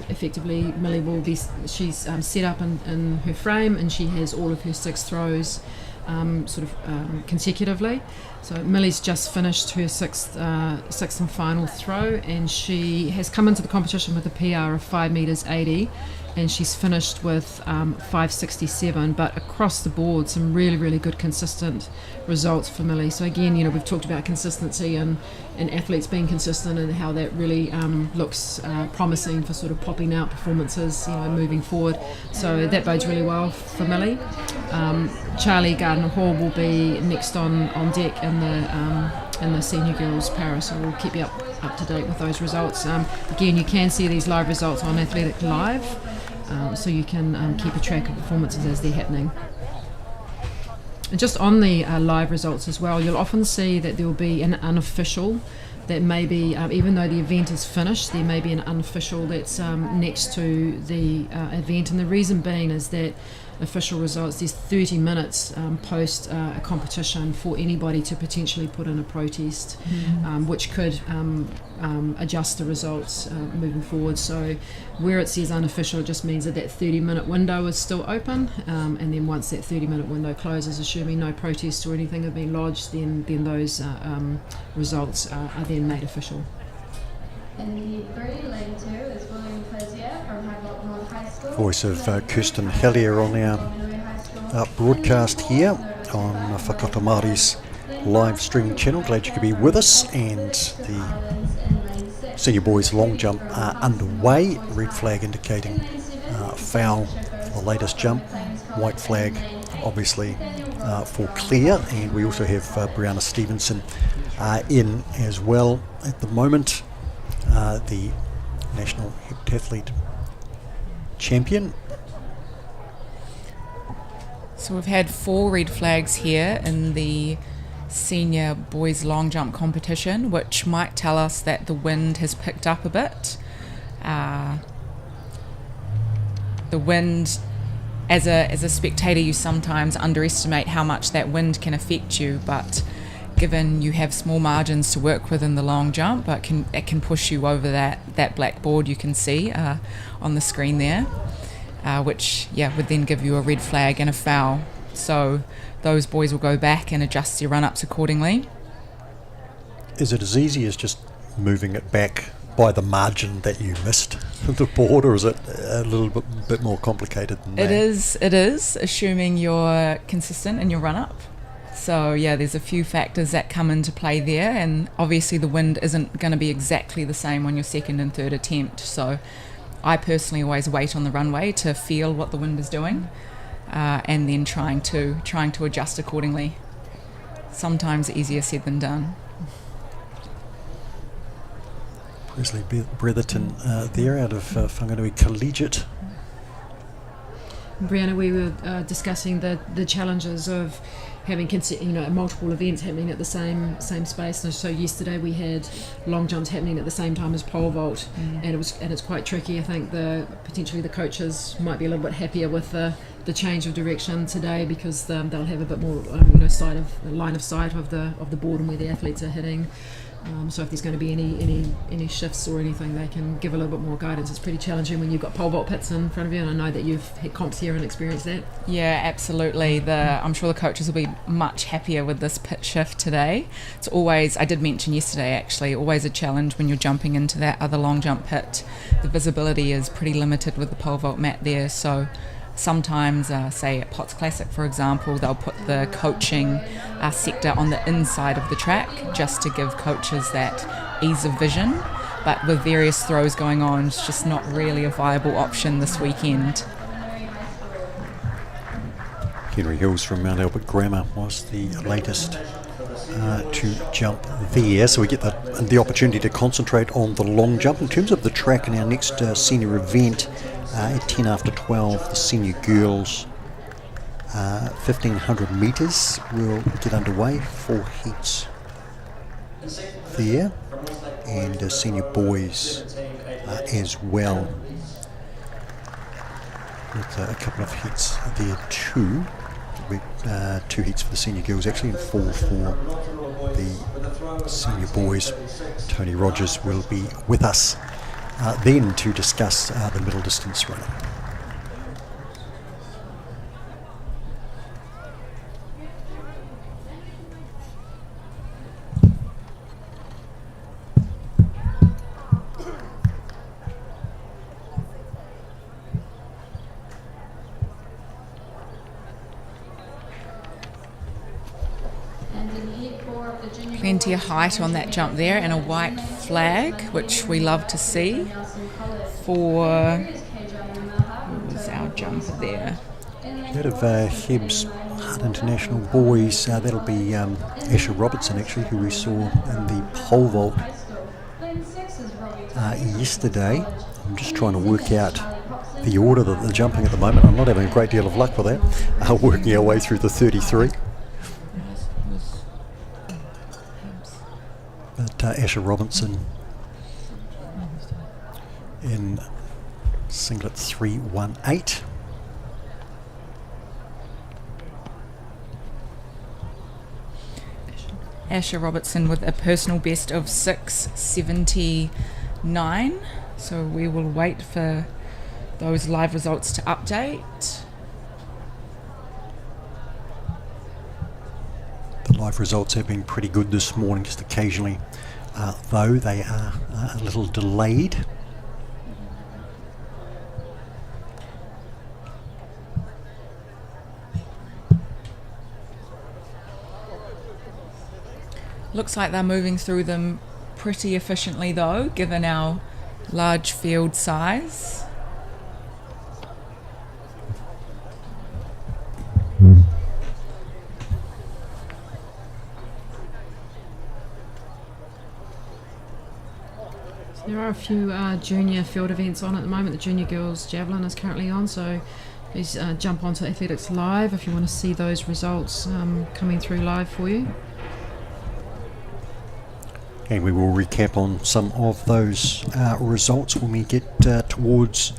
effectively. Millie will be she's set up in her frame, and she has all of her 6 throws consecutively. So Millie's just finished her sixth and final throw, and she has come into the competition with a PR of 5 metres 80, and she's finished with 5.67. But across the board, some really good consistent results for Millie. So again, we've talked about consistency and athletes being consistent, and how that really looks promising for sort of popping out performances, moving forward. So that bodes really well for Millie. Charlie Gardner-Hall will be next on deck in the senior girls para, so we'll keep you up to date with those results. Again, you can see these live results on Athletic Live, so you can keep a track of performances as they're happening. And just on the live results as well, you'll often see that there will be an unofficial that may be, even though the event is finished, there may be an unofficial that's next to the event, and the reason being is that official results, there's 30 minutes post a competition for anybody to potentially put in a protest, which could adjust the results moving forward. So where it says unofficial, it just means that 30-minute window is still open, and then once that 30-minute window closes, assuming no protests or anything have been lodged, then those results are then made official. In the 3, lane 2 is William Plazier from Havelock North High School. Voice of Kirsten Hellier on our broadcast here on Whakato Māori's live streaming channel. Glad you could be with us, and the senior boys long jump are underway. Red flag indicating foul for the latest jump, white flag obviously for clear, and we also have Brianna Stevenson in as well at the moment. The national heptathlete champion. So we've had 4 red flags here in the senior boys long jump competition, which might tell us that the wind has picked up a bit. The wind, as a spectator, you sometimes underestimate how much that wind can affect you, but given you have small margins to work with in the long jump, it can push you over that blackboard you can see on the screen there, which would then give you a red flag and a foul. So those boys will go back and adjust their run-ups accordingly. Is it as easy as just moving it back by the margin that you missed the board, or is it a little bit more complicated than that? It is, assuming you're consistent in your run-up. So there's a few factors that come into play there, and obviously the wind isn't going to be exactly the same on your second and third attempt. So I personally always wait on the runway to feel what the wind is doing, and then trying to adjust accordingly. Sometimes easier said than done. Presley Bretherton there out of Whanganui Collegiate. Brianna, we were discussing the challenges of having multiple events happening at the same space. And so yesterday we had long jumps happening at the same time as pole vault, and it's quite tricky. I think potentially the coaches might be a little bit happier with the change of direction today, because they'll have a bit more line of sight of the board and where the athletes are hitting. So if there's going to be any shifts or anything, they can give a little bit more guidance. It's pretty challenging when you've got pole vault pits in front of you, and I know that you've had comps here and experienced that. Yeah, absolutely. I'm sure the coaches will be much happier with this pit shift today. It's always, I did mention yesterday actually, always a challenge when you're jumping into that other long jump pit. The visibility is pretty limited with the pole vault mat there, so sometimes, say at Potts Classic for example, they'll put the coaching sector on the inside of the track just to give coaches that ease of vision, but with various throws going on, it's just not really a viable option this weekend. Henry Hills from Mount Albert Grammar was the latest to jump there, so we get the opportunity to concentrate on the long jump. In terms of the track in our next senior event, at 10 after 12, the senior girls 1500 metres will get underway, 4 heats there, and senior boys as well, with a couple of heats there too. 2 heats for the senior girls actually, and 4 for the senior boys. Tony Rogers will be with us then to discuss the middle distance running. Plenty of height on that jump there, and a white flag, which we love to see for, what was our jumper there? Out of Heb's Hard International boys, that'll be Asher Robertson actually, who we saw in the pole vault yesterday. I'm just trying to work out the order that they're jumping at the moment. I'm not having a great deal of luck with that. Working our way through the 33. But Asher Robinson in singlet 318. Asher Robertson with a personal best of 6:79. So we will wait for those live results to update. The live results have been pretty good this morning, just occasionally, though they are a little delayed. Looks like they're moving through them pretty efficiently though, given our large field size. There are a few junior field events on at the moment. The junior girls javelin is currently on, so please jump onto Athletics Live if you want to see those results coming through live for you. And we will recap on some of those results when we get towards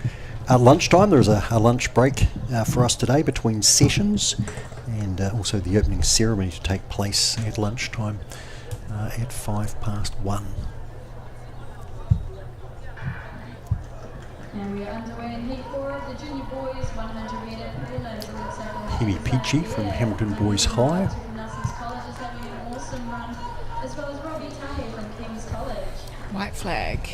lunchtime. There's a lunch break for us today between sessions, and also the opening ceremony to take place at lunchtime at 1:05. And we are underway in heat 4 of the junior boys 100 metre prelims. Hemi Peachy from Hamilton Boys High. Hastings College is having an awesome run, as well as Robbie Tahe from King's College. White flag.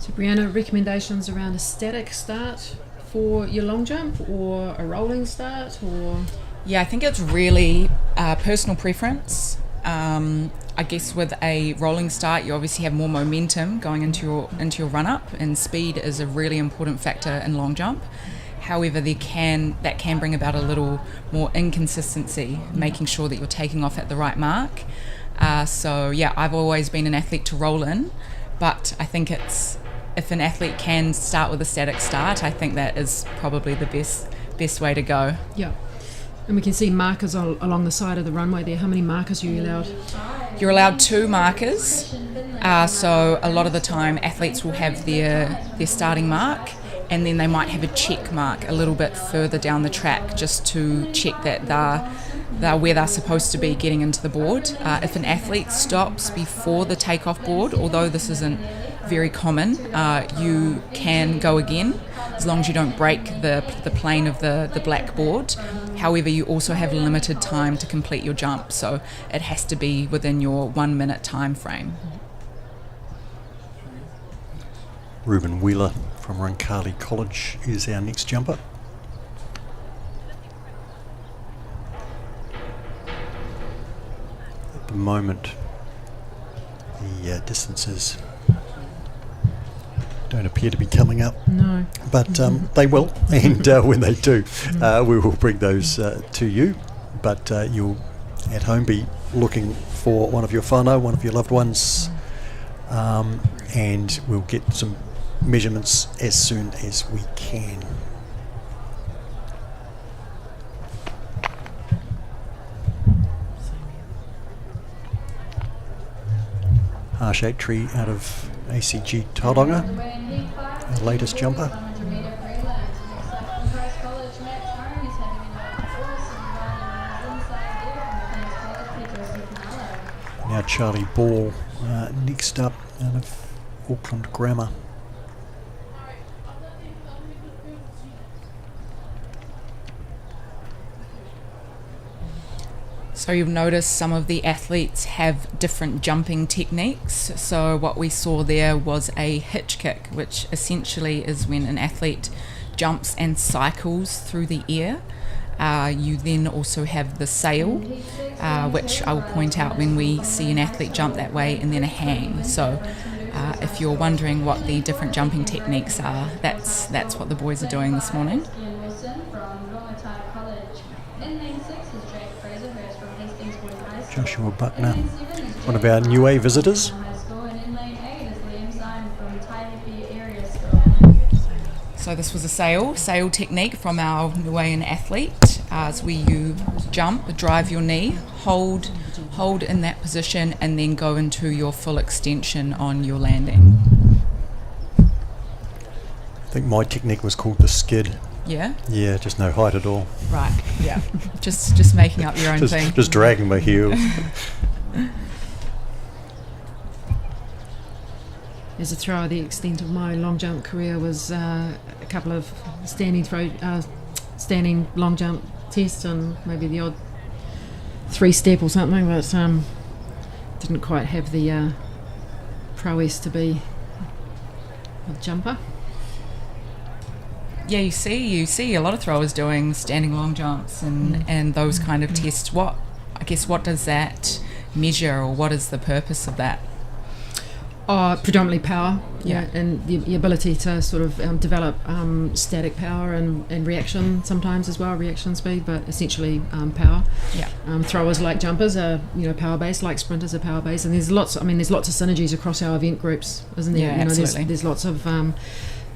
So Brianna, recommendations around a static start for your long jump, or a rolling start, or? Yeah, I think it's really personal preference. I guess with a rolling start, you obviously have more momentum going into your run up, and speed is a really important factor in long jump. However, that can bring about a little more inconsistency, making sure that you're taking off at the right mark. So yeah, I've always been an athlete to roll in, but I think if an athlete can start with a static start, I think that is probably the best way to go. Yeah. And we can see markers along the side of the runway there. How many markers are you allowed? You're allowed 2 markers. So a lot of the time athletes will have their starting mark, and then they might have a check mark a little bit further down the track, just to check that they're where they're supposed to be getting into the board. If an athlete stops before the takeoff board, although this isn't very common, you can go again, as long as you don't break the plane of the black board. However, you also have limited time to complete your jump, so it has to be within your 1 minute time frame. Ruben Wheeler from Roncalli College is our next jumper. At the moment, the distances don't appear to be coming up. No. But they will, and when they do, we will bring those to you. But you'll at home be looking for one of your whānau, one of your loved ones, and we'll get some measurements as soon as we can. Harsh Tree out of ACG Tauranga, our latest jumper. Now Charlie Ball next up out of Auckland Grammar. So you'll notice some of the athletes have different jumping techniques. So what we saw there was a hitch kick, which essentially is when an athlete jumps and cycles through the air. You then also have the sail, which I will point out when we see an athlete jump that way, and then a hang. So if you're wondering what the different jumping techniques are, that's what the boys are doing this morning. Joshua Buckner, one of our New A visitors. So this was a sail technique from our Niuean athlete. As you jump, drive your knee, hold in that position, and then go into your full extension on your landing. I think my technique was called the skid. Yeah? Yeah, just no height at all. Right, yeah. just making up your own thing. Just dragging my heels. As a thrower, the extent of my long jump career was a couple of standing long jump tests and maybe the odd 3-step or something, but didn't quite have the prowess to be a jumper. Yeah, you see a lot of throwers doing standing long jumps and those kind of tests. What does that measure, or what is the purpose of that? Predominantly power, Yeah. and the ability to sort of develop static power and reaction sometimes as well, reaction speed, but essentially power. Yeah. Throwers, like jumpers, are power based, like sprinters are power based, and there's lots of synergies across our event groups, isn't there? Yeah, absolutely. There's lots of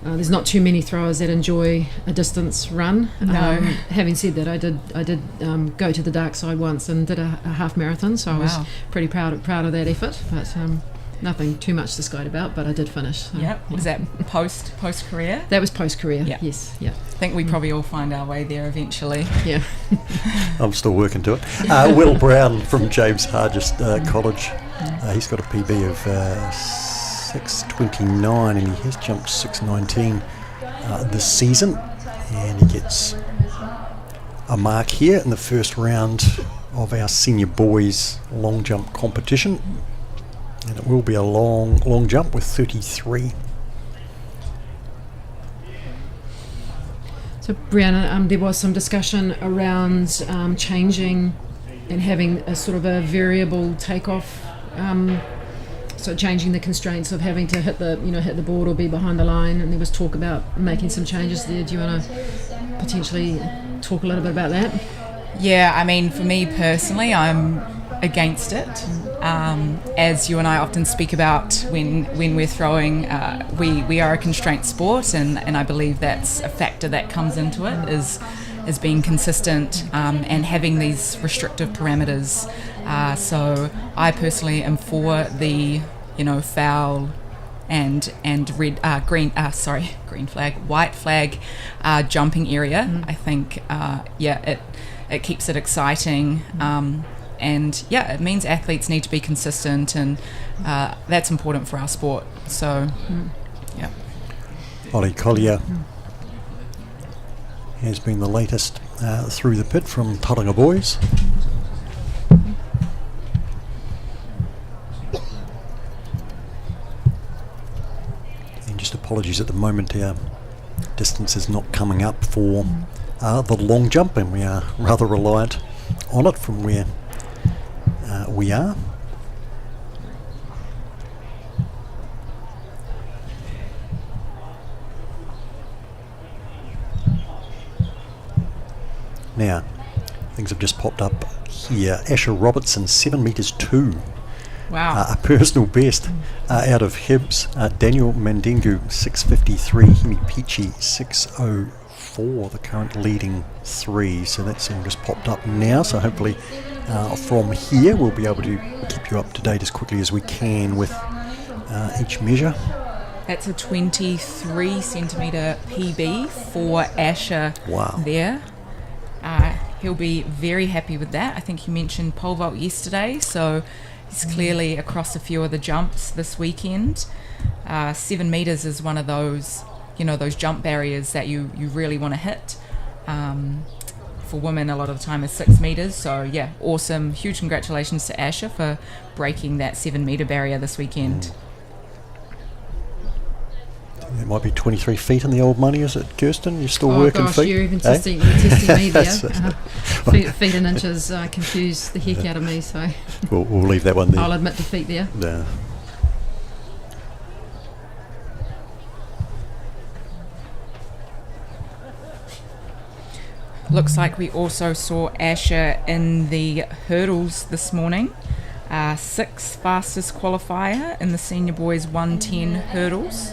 there's not too many throwers that enjoy a distance run. No. Having said that, I did go to the dark side once and did a half marathon, so I was Wow. pretty proud of that effort. But nothing too much to skate about. But I did finish. So, Yep. Was that post career? That was post career. Yeah. Yes. Yeah. I think we probably all find our way there eventually. Yeah. I'm still working to it. Will Brown from James Hargest College. He's got a PB of 6:29 and he has jumped 6:19 this season. And he gets a mark here in the first round of our senior boys long jump competition. And it will be a long jump with 33. So, Brianna, there was some discussion around changing and having a sort of a variable takeoff. So changing the constraints of having to hit the board or be behind the line, and there was talk about making some changes there. Do you want to potentially talk a little bit about that? Yeah, I mean, for me personally, I'm against it. As you and I often speak about when we're throwing, we are a constraint sport, and I believe that's a factor that comes into it is being consistent and having these restrictive parameters. So I personally am for the foul and red green flag, white flag jumping area. I think it keeps it exciting. And it means athletes need to be consistent, and that's important for our sport. So, yeah. Ollie Collier has been the latest through the pit from Tauranga Boys. And just apologies at the moment, our distance is not coming up for the long jump, and we are rather reliant on it from where we are. Now, things have just popped up here. Asher Robertson, 7 metres 2. Wow. A personal best out of Hibs. Daniel Mandingu, 6:53. Himi Pichi, 6:04. The current leading 3. So that's all just popped up now. So hopefully from here we'll be able to keep you up to date as quickly as we can with each measure. That's a 23 centimetre PB for Asher. Wow. There. He'll be very happy with that. I think you mentioned pole vault yesterday, so he's clearly across a few of the jumps this weekend. 7 metres is one of those, those jump barriers that you really want to hit. For women, a lot of the time is 6 metres. So, yeah, awesome. Huge congratulations to Asher for breaking that 7 metre barrier this weekend. It might be 23 feet in the old money, is it, Kirsten? You're still working gosh, feet? you're even Eh? testing me there. Feet and inches confuse the heck out of me, so We'll leave that one there. I'll admit defeat there. No. Looks like we also saw Asher in the hurdles this morning. 6th fastest qualifier in the senior boys 110 hurdles.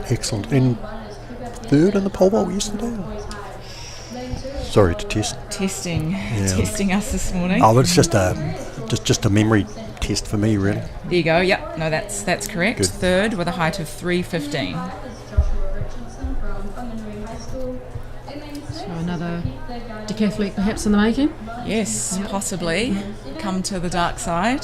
Excellent. And third in the pole vault yesterday? Sorry to test. Testing us this morning. Oh, it's just a memory test for me, really. There you go. Yep. No, that's correct. Good. Third with a height of 3:15. So another decathlete perhaps in the making. Yes, possibly. Come to the dark side.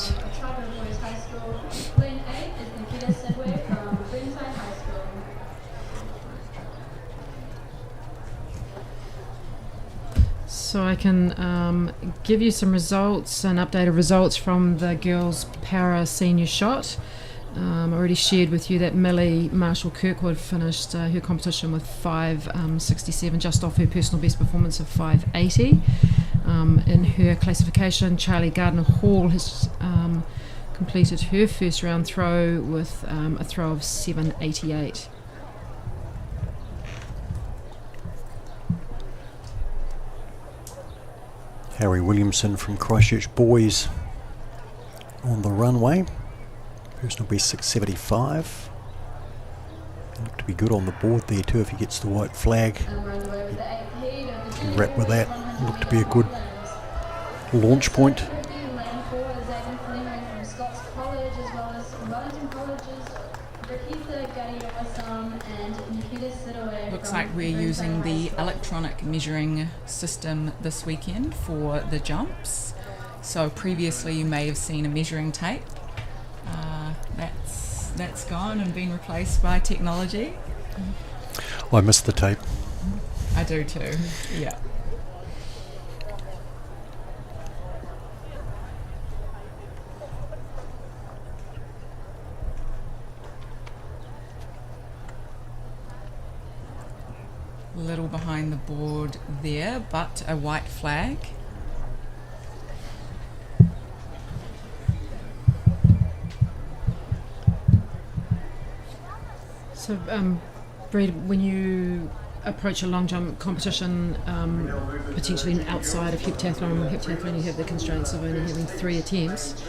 So I can give you some results and updated results from the girls' para senior shot. I already shared with you that Millie Marshall-Kirkwood finished her competition with 5:67, just off her personal best performance of 5:80. In her classification, Charlie Gardner-Hall has completed her first round throw with a throw of 7:88. Harry Williamson from Christchurch Boys on the runway. Personal best 675. Look to be good on the board there too if he gets the white flag. And we're underway with the 8th heat of the Wrap with that. 100 Look to be a good prelims. launch point. Lane 4 is Aidan Fleming from Scots College, as well as Wellington College's Rakitha Gadiawasam and Nikita Sidaway. Looks like we're using the electronic measuring system this weekend for the jumps. So previously you may have seen a measuring tape. That's gone and been replaced by technology. I missed the tape. I do too, yeah. A little behind the board there, but a white flag. So, Brad, when you approach a long jump competition, potentially outside of heptathlon, you have the constraints of only having 3 attempts.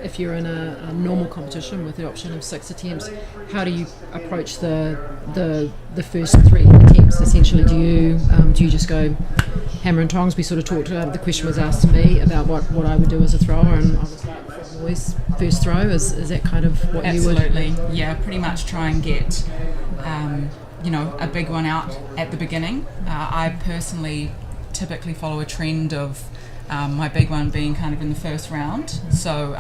If you're in a normal competition with the option of 6 attempts, how do you approach the first 3 attempts? Essentially, do you just go hammer and tongs? We sort of talked. The question was asked to me about what I would do as a thrower, and I was like, always first throw. Is that kind of what you would? Absolutely, yeah. Pretty much try and get a big one out at the beginning. I personally typically follow a trend of my big one being kind of in the first round. So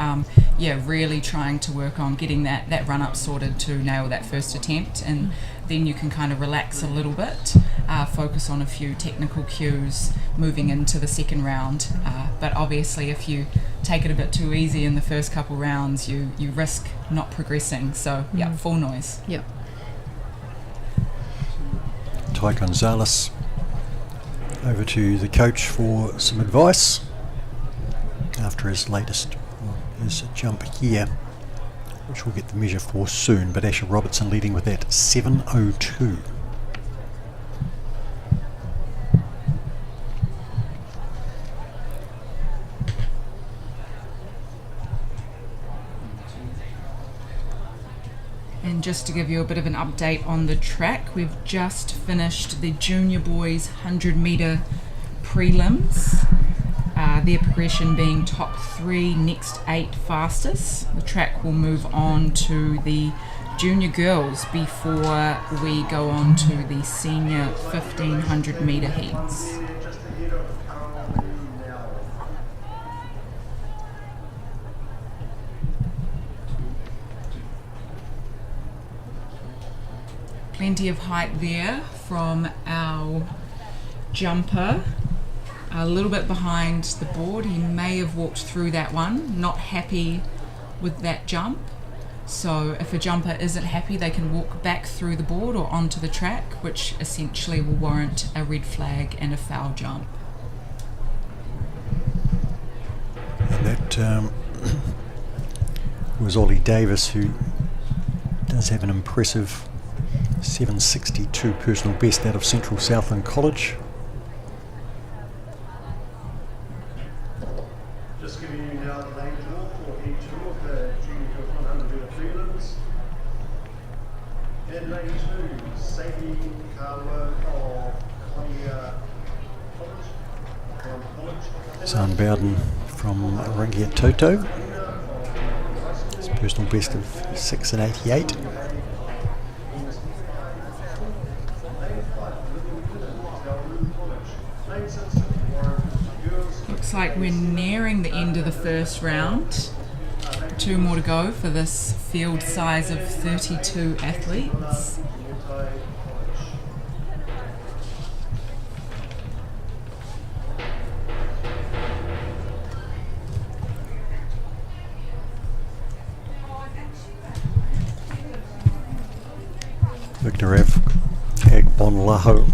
really trying to work on getting that run up sorted to nail that first attempt, and then you can kind of relax a little bit, focus on a few technical cues moving into the second round. But obviously if you take it a bit too easy in the first couple rounds, you risk not progressing. So full noise. Yeah. Ty Gonzalez over to the coach for some advice after his jump here, which we'll get the measure for soon. But Asher Robertson leading with that 7:02. And just to give you a bit of an update on the track, we've just finished the junior boys 100 metre prelims. Their progression being top 3, next 8 fastest. The track will move on to the junior girls before we go on to the senior 1500 metre heats. Plenty of height there from our jumper. A little bit behind the board. He may have walked through that one, not happy with that jump. So if a jumper isn't happy, they can walk back through the board or onto the track, which essentially will warrant a red flag and a foul jump. And that was Ollie Davis, who does have an impressive 7:62 personal best out of Central Southland College. Just giving you now the lane draw for heat 2 of the junior girls 100 metre prelims. In lane 2, Sadie Kawa of Columbia College. Zan Bowden from Ringia Toto. His personal best of 6:88. Looks like we're nearing the end of the first round. 2 more to go for this field size of 32 athletes. Victor Agbonlaho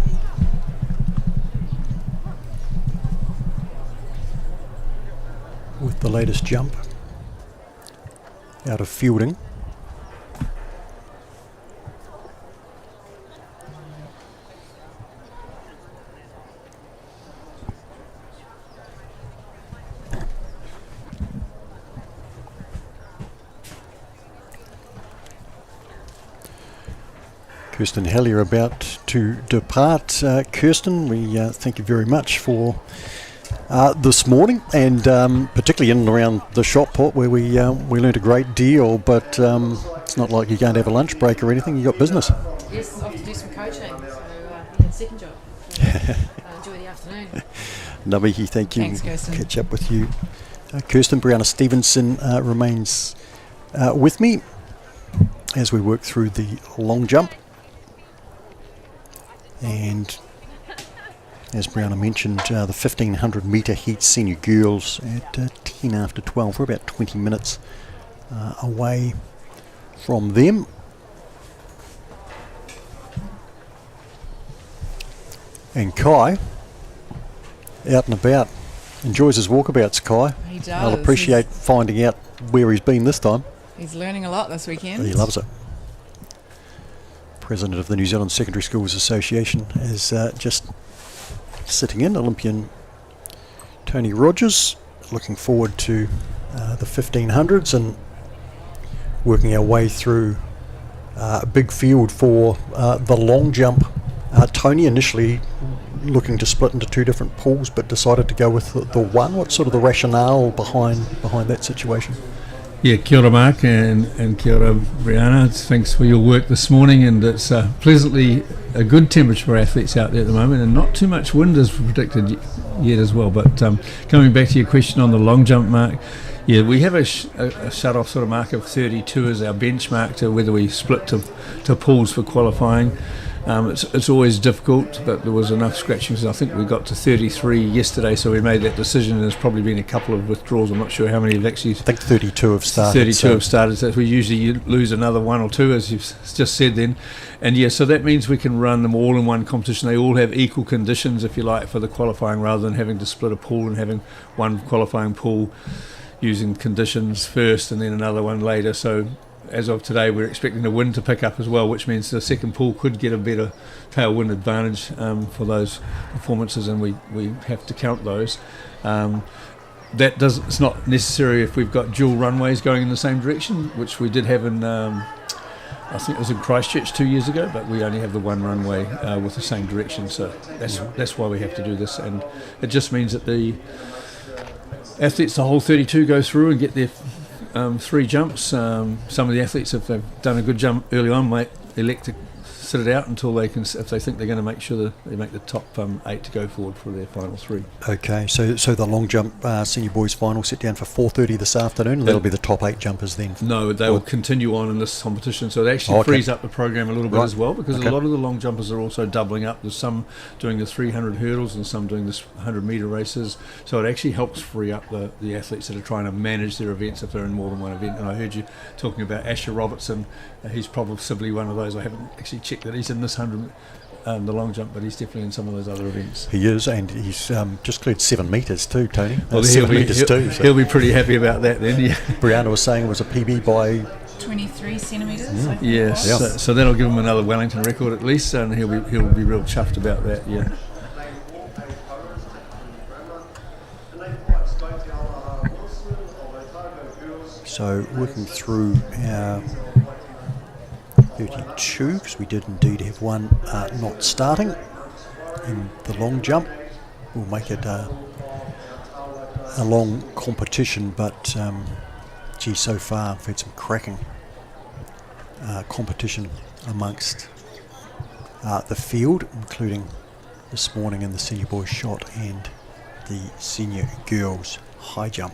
with the latest jump out of fielding. Kirsten Halley are about to depart. Kirsten, we thank you very much for this morning, and particularly in and around the shot put where we learned a great deal, but it's not like you're going to have a lunch break or anything. You got business. Yes, off to do some coaching. So yeah, second job. So, enjoy the afternoon. Nabihi, thank you. Thanks, Kirsten. Catch up with you. Kirsten, Brianna Stevenson remains with me as we work through the long jump. And as Brianna mentioned, the 1500 metre heat senior girls at 10 after 12. We're about 20 minutes away from them. And Kai, out and about, enjoys his walkabouts, Kai. He does. I'll appreciate finding out where he's been this time. He's learning a lot this weekend. He loves it. President of the New Zealand Secondary Schools Association is just sitting in. Olympian Tony Rogers, looking forward to the 1500s and working our way through a big field for the long jump. Tony initially looking to split into two different pools, but decided to go with the one. What's sort of the rationale behind that situation? Yeah, kia ora Mark and kia ora Brianna. Thanks for your work this morning, and it's pleasantly a good temperature for athletes out there at the moment, and not too much wind is predicted yet as well. But coming back to your question on the long jump, Mark, yeah, we have a shut-off sort of mark of 32 as our benchmark to whether we split to pools for qualifying. It's always difficult, but there was enough scratchings. I think we got to 33 yesterday, so we made that decision, and there's probably been a couple of withdrawals. I'm not sure how many have actually... I think 32 have started. 32 have started, so we usually lose another one or two, as you've just said then. And yeah, so that means we can run them all in one competition. They all have equal conditions, if you like, for the qualifying, rather than having to split a pool and having one qualifying pool using conditions first and then another one later. So as of today, we're expecting the wind to pick up as well, which means the second pool could get a better tailwind advantage for those performances, and we have to count those. It's not necessary if we've got dual runways going in the same direction, which we did have in I think it was in Christchurch 2 years ago, but we only have the one runway with the same direction, so that's why we have to do this. And it just means that the athletes, the whole 32, go through and get their 3 jumps. Some of the athletes, if they've done a good jump early on, might elect to sit it out until they can, if they think they're going to make sure that they make the top 8 to go forward for their final 3. Okay, so the long jump senior boys final set down for 4:30 this afternoon, and that'll be the top 8 jumpers then? No, they will continue on in this competition, so it actually frees up the program a little bit as well, because a lot of the long jumpers are also doubling up. There's some doing the 300 hurdles and some doing the 100 metre races, so it actually helps free up the athletes that are trying to manage their events if they're in more than one event. And I heard you talking about Asher Robertson. He's probably one of those. I haven't actually checked that he's in this 100 the long jump, but he's definitely in some of those other events. He is, and he's just cleared 7 metres too, Tony. Well, 7 metres too. He'll be pretty happy about that then, yeah. Brianna was saying it was a PB by 23 centimetres. Yes, Yeah. so that'll give him another Wellington record at least, and he'll be real chuffed about that, yeah. So working through our 32, because we did indeed have one not starting in the long jump. We'll make it a long competition, but so far we've had some cracking competition amongst the field, including this morning in the senior boys shot and the senior girls high jump.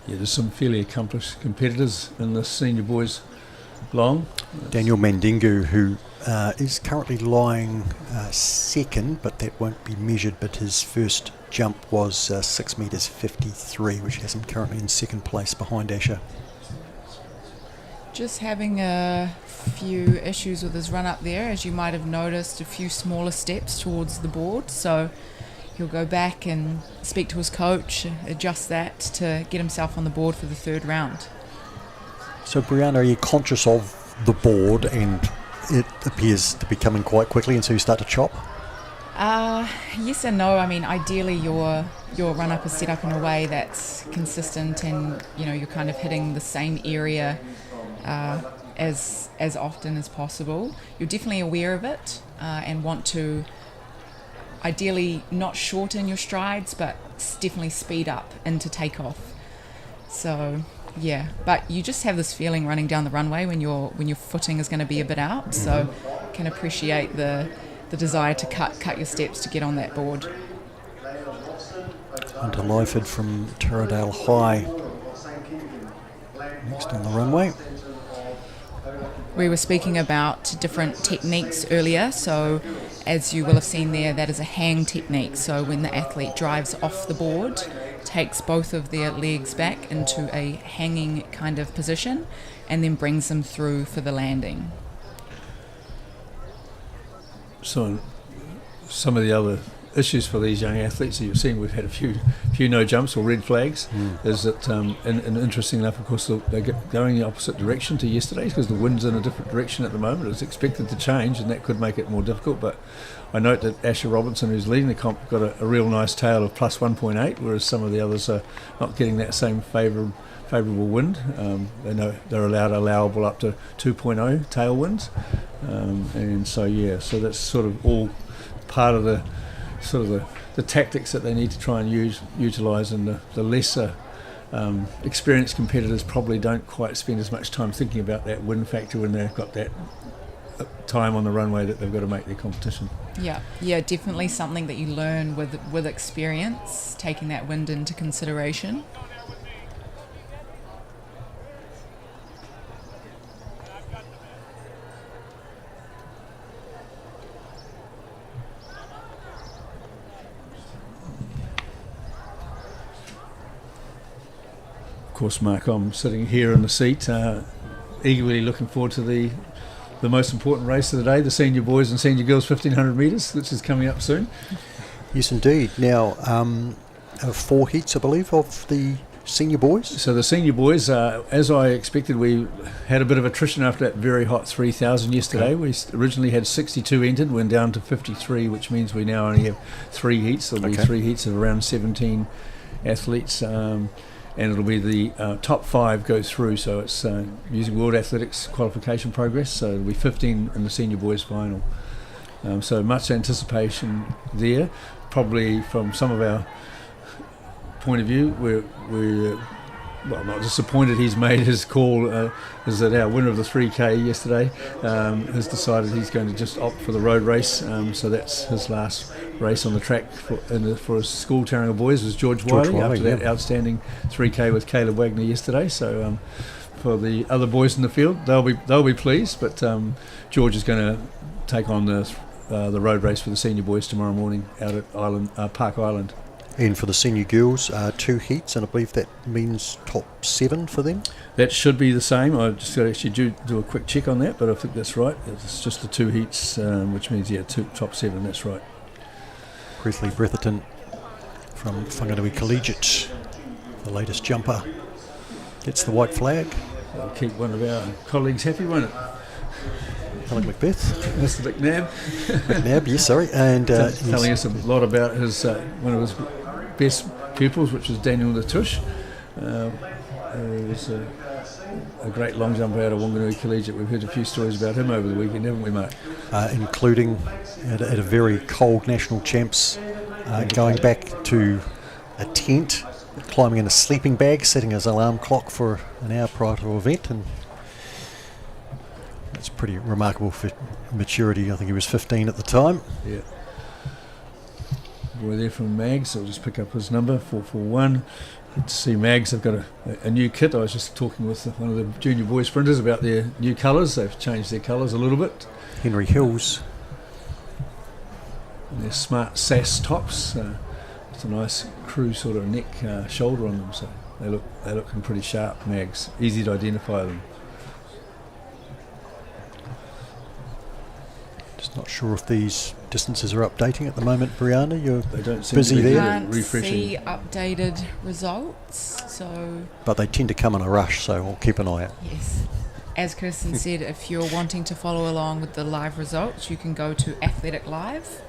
Yeah, there's some fairly accomplished competitors in the senior boys long. Daniel Mandingu, who is currently lying second, but that won't be measured, but his first jump was 6 metres 53, which has him currently in second place behind Asher. Just having a few issues with his run up there, as you might have noticed, a few smaller steps towards the board, so he'll go back and speak to his coach, adjust that to get himself on the board for the 3rd round. So Brianna, are you conscious of the board, and it appears to be coming quite quickly, and so you start to chop? Yes and no. I mean, ideally your run-up is set up in a way that's consistent, and you're kind of hitting the same area as often as possible. You're definitely aware of it and want to ideally not shorten your strides, but definitely speed up into takeoff. So yeah, but you just have this feeling running down the runway when your footing is going to be a bit out. So can appreciate the desire to cut your steps to get on that board. Hunter Lyford from Taradale High next on the runway. We were speaking about different techniques earlier, so as you will have seen there, that is a hang technique. So when the athlete drives off the board, takes both of their legs back into a hanging kind of position and then brings them through for the landing. So some of the other issues for these young athletes that you've seen, we've had a few no jumps or red flags, is that and interesting enough, of course, they're going the opposite direction to yesterday's because the wind's in a different direction at the moment. It's expected to change, and that could make it more difficult. But I note that Asher Robinson, who's leading the comp, got a real nice tail of plus 1.8, whereas some of the others are not getting that same favourable wind. They know they're allowable up to 2.0 tailwinds, and so that's sort of all part of the tactics that they need to try and utilise, and the lesser experienced competitors probably don't quite spend as much time thinking about that wind factor when they've got that time on the runway that they've got to make their competition. Yeah, definitely something that you learn with experience, taking that wind into consideration. Of course, Mark, I'm sitting here in the seat, eagerly looking forward to the most important race of the day, the senior boys and senior girls 1500 metres, which is coming up soon. Yes, indeed. Now, 4 heats, I believe, of the senior boys. So the senior boys, as I expected, we had a bit of attrition after that very hot 3,000 yesterday. We originally had 62 entered, went down to 53, which means we now only have 3 heats. There'll be 3 heats of around 17 athletes. And it'll be the top 5 go through, so it's using World Athletics qualification progress, so it'll be 15 in the senior boys final. So much anticipation there. Probably from some of our point of view, we're not disappointed he's made his call, is that our winner of the 3K yesterday has decided he's going to just opt for the road race, so that's his last race on the track for his school Tauranga boys was George Wiley after that outstanding 3K with Caleb Wagner yesterday. So for the other boys in the field, they'll be pleased, but George is going to take on the road race for the senior boys tomorrow morning out at Park Island. And for the senior girls, 2 heats, and I believe that means top 7 for them? That should be the same. I just got to actually do a quick check on that, but I think that's right. It's just the 2 heats, which means, top 7, that's right. Presley Bretherton from Whanganui Collegiate, the latest jumper, gets the white flag. That'll keep one of our colleagues happy, won't it? Helen Macbeth. Mr. McNabb. McNabb, yes, sorry. And telling us a lot about his one of his best pupils, which is Daniel Natush. He was a great long jumper out of Wanganui Collegiate. We've heard a few stories about him over the weekend, haven't we, Mark? Including at a very cold national champs, going back to a tent, climbing in a sleeping bag, setting his alarm clock for an hour prior to the event, and it's pretty remarkable for maturity. I think he was 15 at the time. Yeah. Boy there from Mags, I'll just pick up his number, 441. Good to see Mags. They've got a new kit. I was just talking with one of the junior boy sprinters about their new colours. They've changed their colours a little bit. Henry Hills. And their smart SAS tops. It's a nice crew sort of neck shoulder on them, so they're looking pretty sharp, Mags. Easy to identify them. Just not sure if these distances are updating at the moment, Brianna. They don't seem busy to be there. Can't refreshing. see updated results, so But they tend to come in a rush, so I'll keep an eye out. yes. As Kirsten said, if you're wanting to follow along with the live results, you can go to Athletic Live.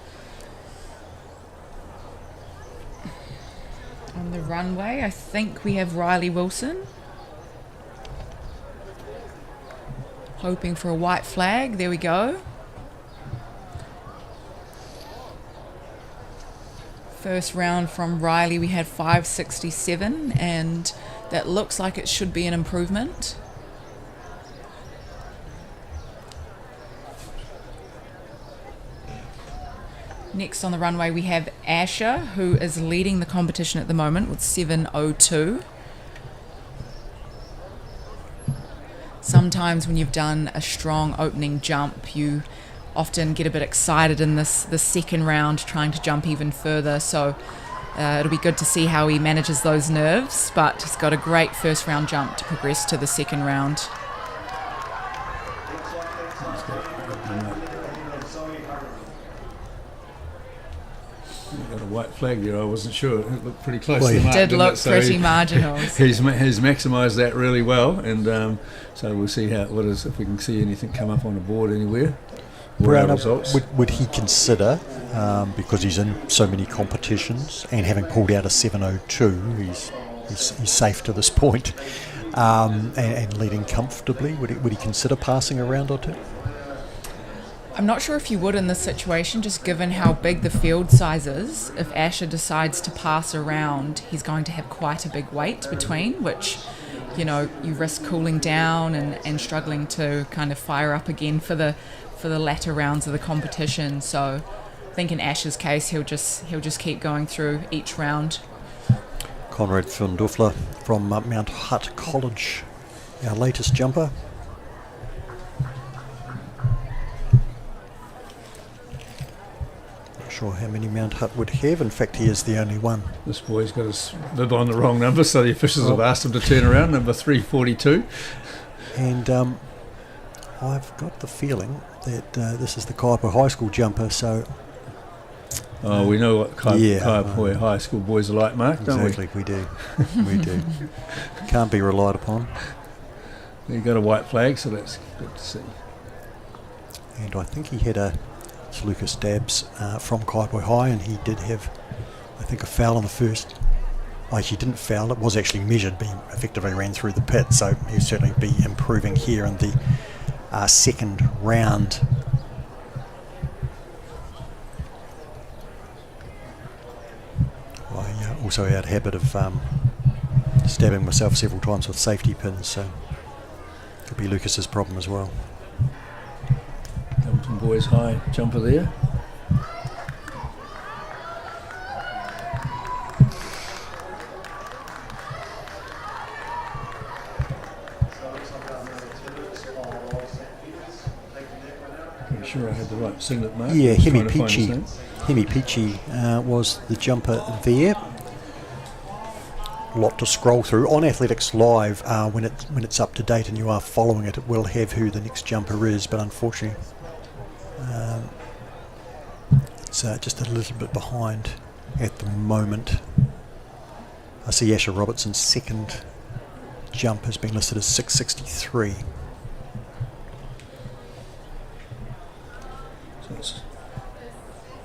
On the runway, I think we have Riley Wilson. Hoping for a white flag. There we go. First round from Riley, we had 567, and that looks like it should be an improvement. Next on the runway, we have Asher, who is leading the competition at the moment with 7:02. Sometimes when you've done a strong opening jump, you often get a bit excited in the second round, trying to jump even further. So it'll be good to see how he manages those nerves, but he's got a great first round jump to progress to the second round. Got a white flag there. I wasn't sure. It looked pretty close. Well, to the it mark, Did didn't look it? So pretty marginal. He's maximised that really well, and so we'll see what is, if we can see anything come up on the board anywhere. Or our results. Would he consider, because he's in so many competitions and having pulled out a 7:02, he's safe to this point, and leading comfortably, would he consider passing a round or two? I'm not sure if you would in this situation, just given how big the field size is. If Asher decides to pass around, he's going to have quite a big weight between, which, you risk cooling down and struggling to kind of fire up again for the latter rounds of the competition. So I think in Asher's case, he'll just keep going through each round. Conrad Fundufler from Mount Hutt College, our latest jumper. Sure how many Mount Hutt would have. In fact, he is the only one. This boy's got his bib on the wrong number, so the officials have asked him to turn around, number 342. And I've got the feeling that this is the Kaiapoi High School jumper, so... We know what Kaiapoi High School boys are like, Mark, don't we? Exactly, we do. We do. Can't be relied upon. You've got a white flag, so that's good to see. And I think he had it's Lucas Dabbs from Kaiapoi High, and he did have, I think, a foul on the first. He didn't foul, it was actually measured, but he effectively ran through the pit, so he'll certainly be improving here in the second round. I also had a habit of stabbing myself several times with safety pins, so could be Lucas's problem as well. Hamilton boys high jumper there. Pretty sure I had the right singlet, Mark. Yeah, Hemi Trying to find his name. Peachy was the jumper there. A lot to scroll through. On Athletics Live, when it's up to date and you are following it, it will have who the next jumper is, but unfortunately it's just a little bit behind at the moment. I see Asher Robertson's second jump has been listed as 663. So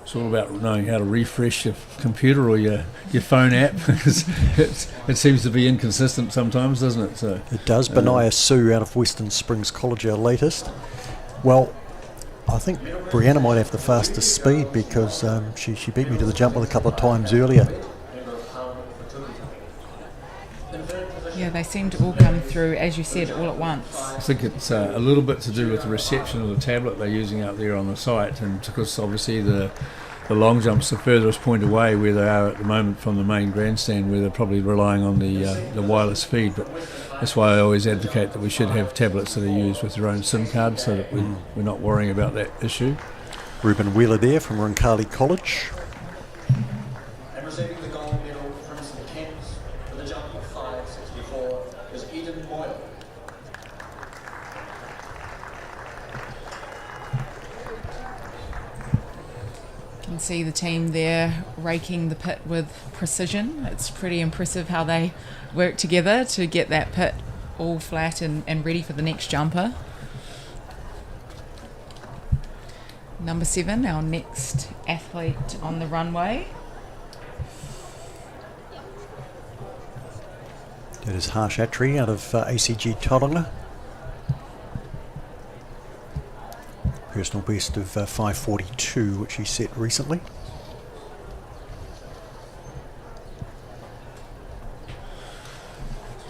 it's all about knowing how to refresh your computer or your phone app, because it seems to be inconsistent sometimes, doesn't it? So it does. Benaya Sue out of Western Springs College, our latest. Well, I think Brianna might have the fastest speed, because she beat me to the jump with a couple of times earlier. Yeah, they seem to all come through, as you said, all at once. I think it's a little bit to do with the reception of the tablet they're using out there on the site, and because obviously the long jump's the furthest point away where they are at the moment from the main grandstand, where they're probably relying on the wireless feed. But that's why I always advocate that we should have tablets that are used with their own SIM card, so that we're not worrying about that issue. Ruben Wheeler there from Roncalli College. And receiving the gold medal from St Kent's for the jump of 564 is Eden Moyle. You can see the team there raking the pit with precision. It's pretty impressive how they work together to get that pit all flat and ready for the next jumper. Number 7, our next athlete on the runway. That is Harsh Atri out of ACG Tauranga. Personal best of 5:42, which he set recently.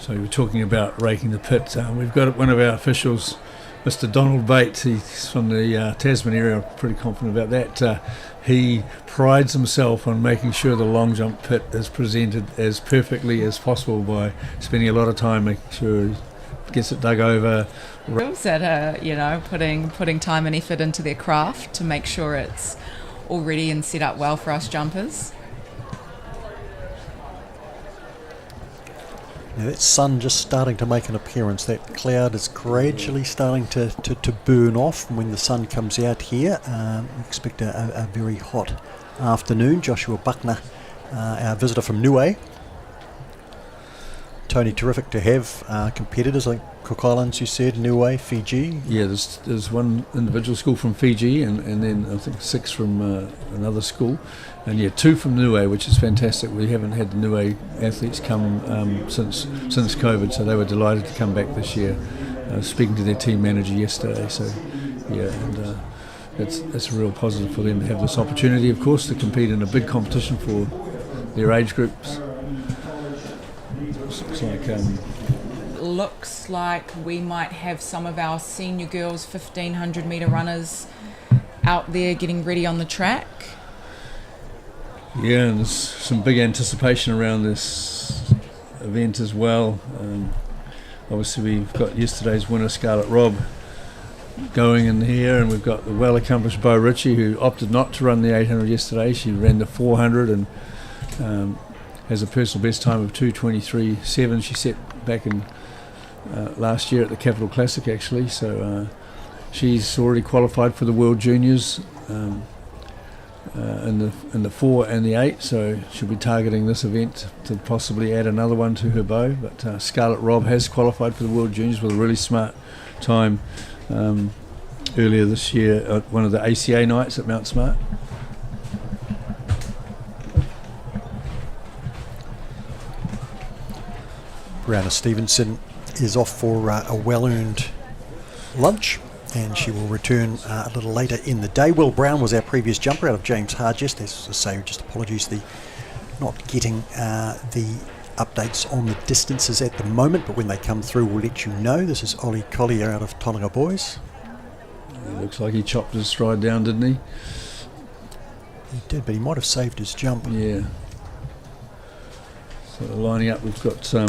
So you were talking about raking the pit. We've got one of our officials, Mr. Donald Bates. He's from the Tasman area. I'm pretty confident about that. He prides himself on making sure the long jump pit is presented as perfectly as possible by spending a lot of time making sure he gets it dug over. Girls that are, you know, putting time and effort into their craft to make sure it's all ready and set up well for us jumpers. Now that sun just starting to make an appearance. That cloud is gradually starting to burn off. And when the sun comes out here, we expect a very hot afternoon. Joshua Buckner, our visitor from Niue. Tony, terrific to have competitors like Cook Islands, you said, Niue, Fiji. Yeah, there's one individual school from Fiji and then I think 6 from another school. And yeah, 2 from Niue, which is fantastic. We haven't had the Niue athletes come since COVID, so they were delighted to come back this year. Speaking to their team manager yesterday, so yeah, and it's a real positive for them to have this opportunity, of course, to compete in a big competition for their age groups. Looks like we might have some of our senior girls 1500 metre runners out there getting ready on the track. Yeah, and there's some big anticipation around this event as well. Obviously we've got yesterday's winner Scarlett Robb going in here, and we've got the well accomplished Bo Ritchie, who opted not to run the 800 yesterday. She ran the 400 and has a personal best time of 2:23.7. She set back in last year at the Capital Classic actually, so she's already qualified for the World Juniors in the 4 and the 8, so she'll be targeting this event to possibly add another one to her bow. But Scarlett Robb has qualified for the World Juniors with a really smart time earlier this year at one of the ACA nights at Mount Smart. Brianna Stevenson is off for a well-earned lunch, and she will return a little later in the day. Will Brown was our previous jumper out of James Hargest. As I say, just apologies the not getting the updates on the distances at the moment, but when they come through we'll let you know. This is Ollie Collier out of Tauranga Boys. It looks like he chopped his stride down, didn't he? He did, but he might have saved his jump. Yeah. So lining up, we've got a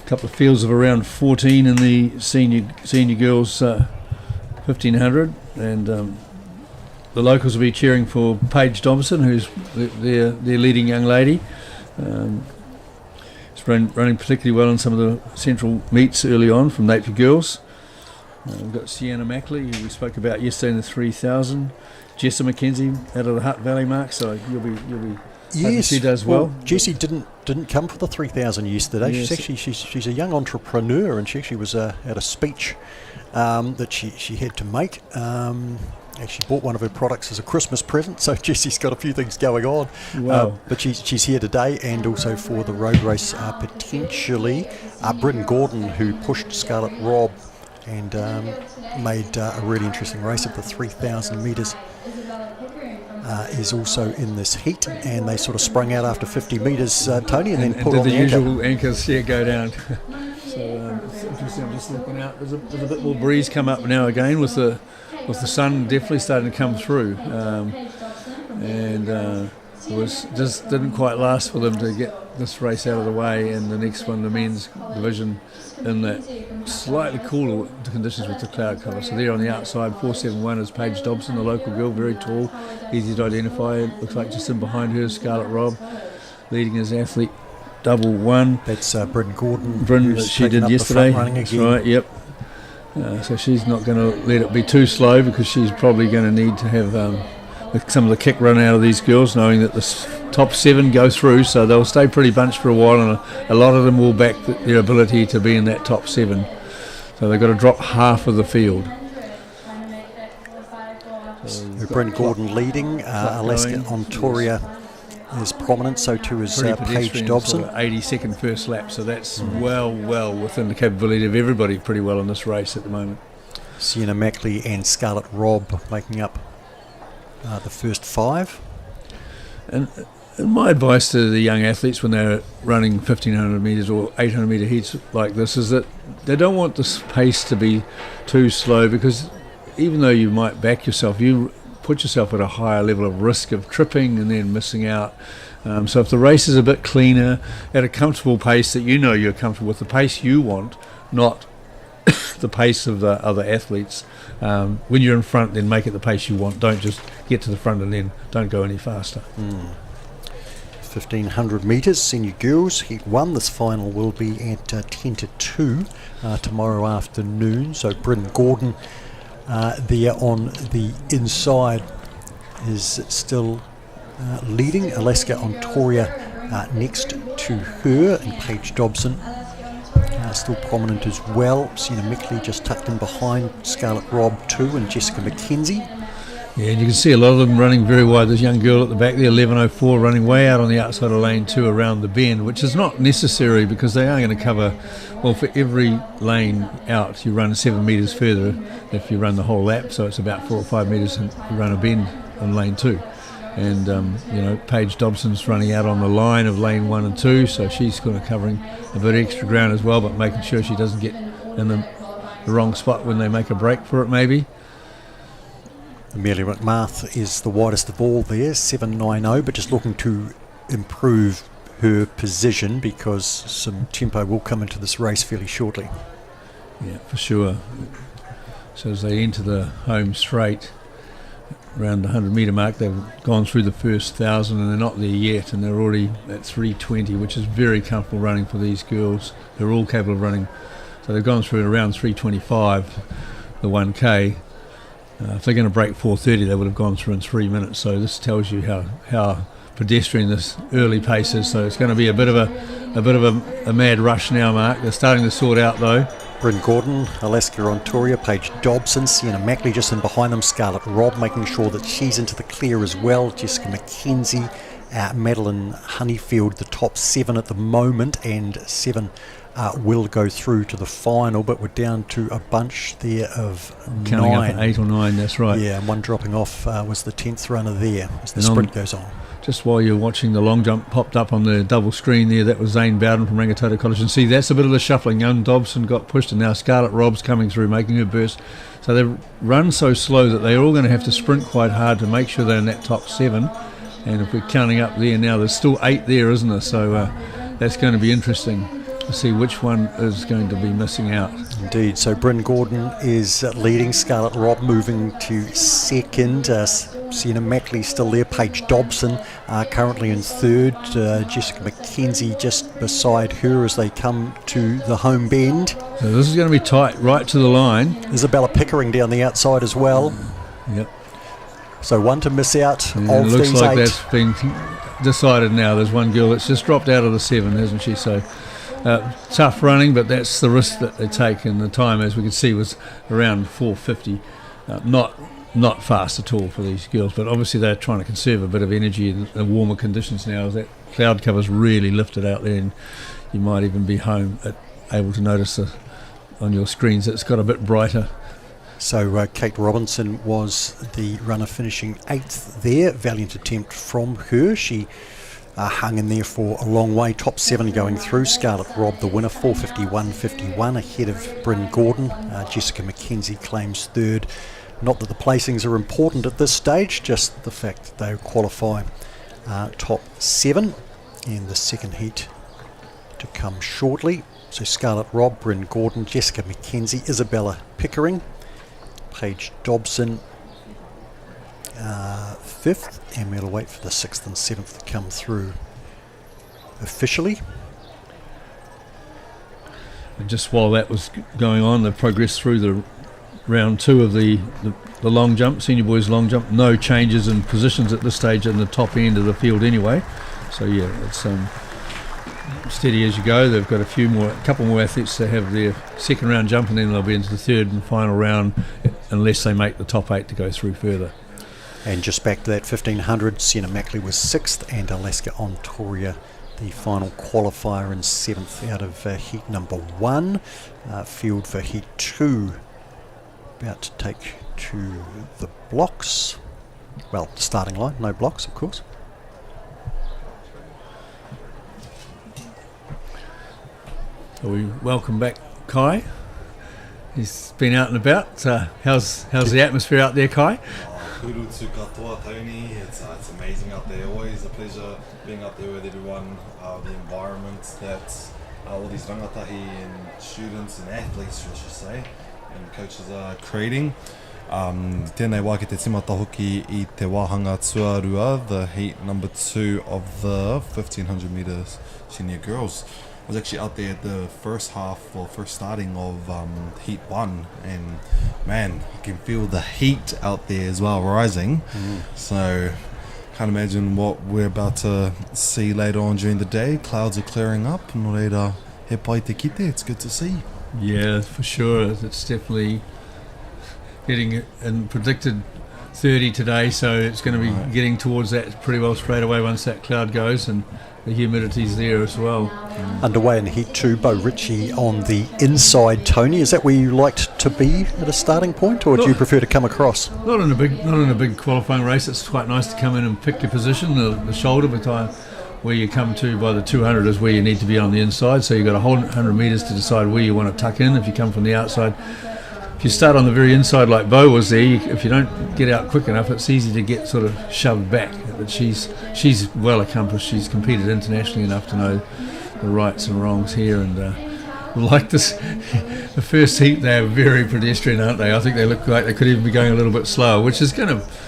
couple of fields of around 14 in the senior girls 1500, and the locals will be cheering for Paige Dobson, who's their leading young lady. It's running particularly well in some of the central meets early on from Napier Girls. We've got Sienna Mackley, who we spoke about yesterday in the 3000. Jessa McKenzie out of the Hutt Valley Mark, so you'll be Yes, she does well. Jessie didn't come for the 3000 yesterday. Yes. She's a young entrepreneur, and she actually was at a speech that she had to make. Actually bought one of her products as a Christmas present, so Jessie's got a few things going on. Wow. But she's here today, and also for the road race potentially. Bryn Gordon, who pushed Scarlett Robb and made a really interesting race of the 3,000 metres. Is also in this heat, and they sort of sprung out after 50 metres, Tony, and then put on the the anchor. usual anchors go down. So it's interesting. I'm just looking out. There's a bit more breeze come up now again with the sun definitely starting to come through, and it was just didn't quite last for them to get this race out of the way, and the next one, the men's division, in that slightly cooler conditions with the cloud cover. So there on the outside, 471 is Paige Dobson, the local girl, very tall, easy to identify. It looks like just in behind her, Scarlett Robb, leading as athlete, double one. That's Bryn Gordon. Bryn, that she did yesterday. That's right, yep. So she's not going to let it be too slow, because she's probably going to need to have some of the kick run out of these girls, knowing that the top 7 go through, so they'll stay pretty bunched for a while, and a lot of them will back their ability to be in that top 7. So they've got to drop half of the field. Bryn Gordon leading, Alaska Ontaria is prominent, so too is Pretty Paige pedestrian, Dobson. sort of 80-second first lap, so that's well within the capability of everybody pretty well in this race at the moment. Sienna Mackley and Scarlett Robb making up the first 5. And my advice to the young athletes when they're running 1500 metres or 800 metre heats like this is that they don't want this pace to be too slow, because even though you might back yourself, you put yourself at a higher level of risk of tripping and then missing out. So if the race is a bit cleaner, at a comfortable pace that you know you're comfortable with, the pace you want, not the pace of the other athletes. When you're in front, then make it the pace you want. Don't just get to the front and then don't go any faster. 1500 metres, senior girls, heat 1. This final will be at 10 to 2 tomorrow afternoon. So Bryn Gordon there on the inside is still leading. Alaska Ontoria next to her, and Paige Dobson still prominent as well. Sienna Mackley just tucked in behind Scarlett Robb too, and Jessica McKenzie. Yeah, and you can see a lot of them running very wide. This young girl at the back there, 11.04, running way out on the outside of lane 2 around the bend, which is not necessary because they are going to cover, well, for every lane out you run 7 metres further if you run the whole lap, so it's about 4 or 5 metres and you run a bend in lane 2. And Paige Dobson's running out on the line of lane 1 and 2, so she's kind of covering a bit extra ground as well, but making sure she doesn't get in the wrong spot when they make a break for it maybe. Amelia McMath is the widest of all there, 7.90, but just looking to improve her position because some tempo will come into this race fairly shortly. Yeah, for sure. So as they enter the home straight around the 100 metre mark, they've gone through the first 1,000 and they're not there yet, and they're already at 3:20, which is very comfortable running for these girls. They're all capable of running. So they've gone through around 3:25, the 1K. If they're going to break 4:30, they would have gone through in 3 minutes. So this tells you how pedestrian this early pace is. So it's going to be a bit of a mad rush now, Mark. They're starting to sort out though. Bryn Gordon, Alaska Ontoria, Paige Dobson, Sienna Mackley just in behind them, Scarlett Robb making sure that she's into the clear as well, Jessica McKenzie, Madeline Honeyfield, the top 7 at the moment, and 7 will go through to the final, but we're down to a bunch there of Counting 9. up at 8 or 9, that's right. Yeah, and one dropping off was the 10th runner there as the sprint goes on. Just while you're watching, the long jump popped up on the double screen there. That was Zane Bowden from Rangitoto College. And see, that's a bit of the shuffling. Young Dobson got pushed, and now Scarlett Robb's coming through, making her burst. So they run so slow that they're all going to have to sprint quite hard to make sure they're in that top 7. And if we're counting up there now, there's still 8 there, isn't there? So that's going to be interesting to see which one is going to be missing out. Indeed. So Bryn Gordon is leading, Scarlett Robb moving to second, Sienna Mackley still there, Paige Dobson currently in third, Jessica McKenzie just beside her as they come to the home bend. So this is going to be tight right to the line. Isabella Pickering down the outside as well. Yep. So one to miss out And of it looks these like 8. that's been decided now. There's one girl that's just dropped out of the 7, hasn't she? So tough running, but that's the risk that they take, and the time, as we can see, was around 4:50. Not fast at all for these girls, but obviously they're trying to conserve a bit of energy in the warmer conditions now as that cloud cover's really lifted out there, and you might even be home able to notice on your screens that it's got a bit brighter. So Kate Robinson was the runner finishing 8th there. Valiant attempt from her. She hung in there for a long way. Top 7 going through. Scarlett Robb the winner, 4:51.51 ahead of Bryn Gordon. Jessica McKenzie claims third. Not that the placings are important at this stage, just the fact that they qualify top 7 in the second heat to come shortly. So Scarlett Robb, Bryn Gordon, Jessica McKenzie, Isabella Pickering, Paige Dobson 5th, and we'll wait for the 6th and 7th to come through officially. And just while that was going on, they progressed through the round 2 of the long jump, senior boys long jump. No changes in positions at this stage in the top end of the field anyway. So yeah, it's steady as you go. They've got a couple more athletes to have their second round jump, and then they'll be into the third and final round unless they make the top 8 to go through further. And just back to that 1500, Sienna Mackley was 6th, and Alaska Ontoria the final qualifier in 7th out of heat number 1. Field for heat 2 about to take to the blocks. Well, starting line, no blocks, of course. So we welcome back Kai. He's been out and about. How's the atmosphere out there, Kai? Kuru tū katoa, Tony. It's amazing out there. Always a pleasure being up there with everyone. The environment that all these rangatahi and students and athletes, I should say, and coaches are creating. Tēnei wā ki te timata hoki I te wāhanga tuarua, the heat number 2 of the 1500 metres senior girls. I was actually out there at the first starting of heat 1, and man, I can feel the heat out there as well rising. So can't imagine what we're about to see later on during the day. Clouds are clearing up, no reira he pai te kite. It's good to see. Yeah, for sure. It's definitely getting and predicted 30 today, so it's going to be getting towards that pretty well straight away once that cloud goes, and the humidity's there as well. Underway in heat 2, Bo Ritchie on the inside, Tony. Is that where you liked to be at a starting point, or do you prefer to come across? Not in a big qualifying race. It's quite nice to come in and pick your position. The shoulder between where you come to by the 200 is where you need to be on the inside, so you've got a whole 100 metres to decide where you want to tuck in. If you come from the outside, if you start on the very inside like Bo was there, if you don't get out quick enough, it's easy to get sort of shoved back. But she's well accomplished. She's competed internationally enough to know the rights and wrongs here. And like this, the first heat, they're very pedestrian, aren't they? I think they look like they could even be going a little bit slower, which is kind of...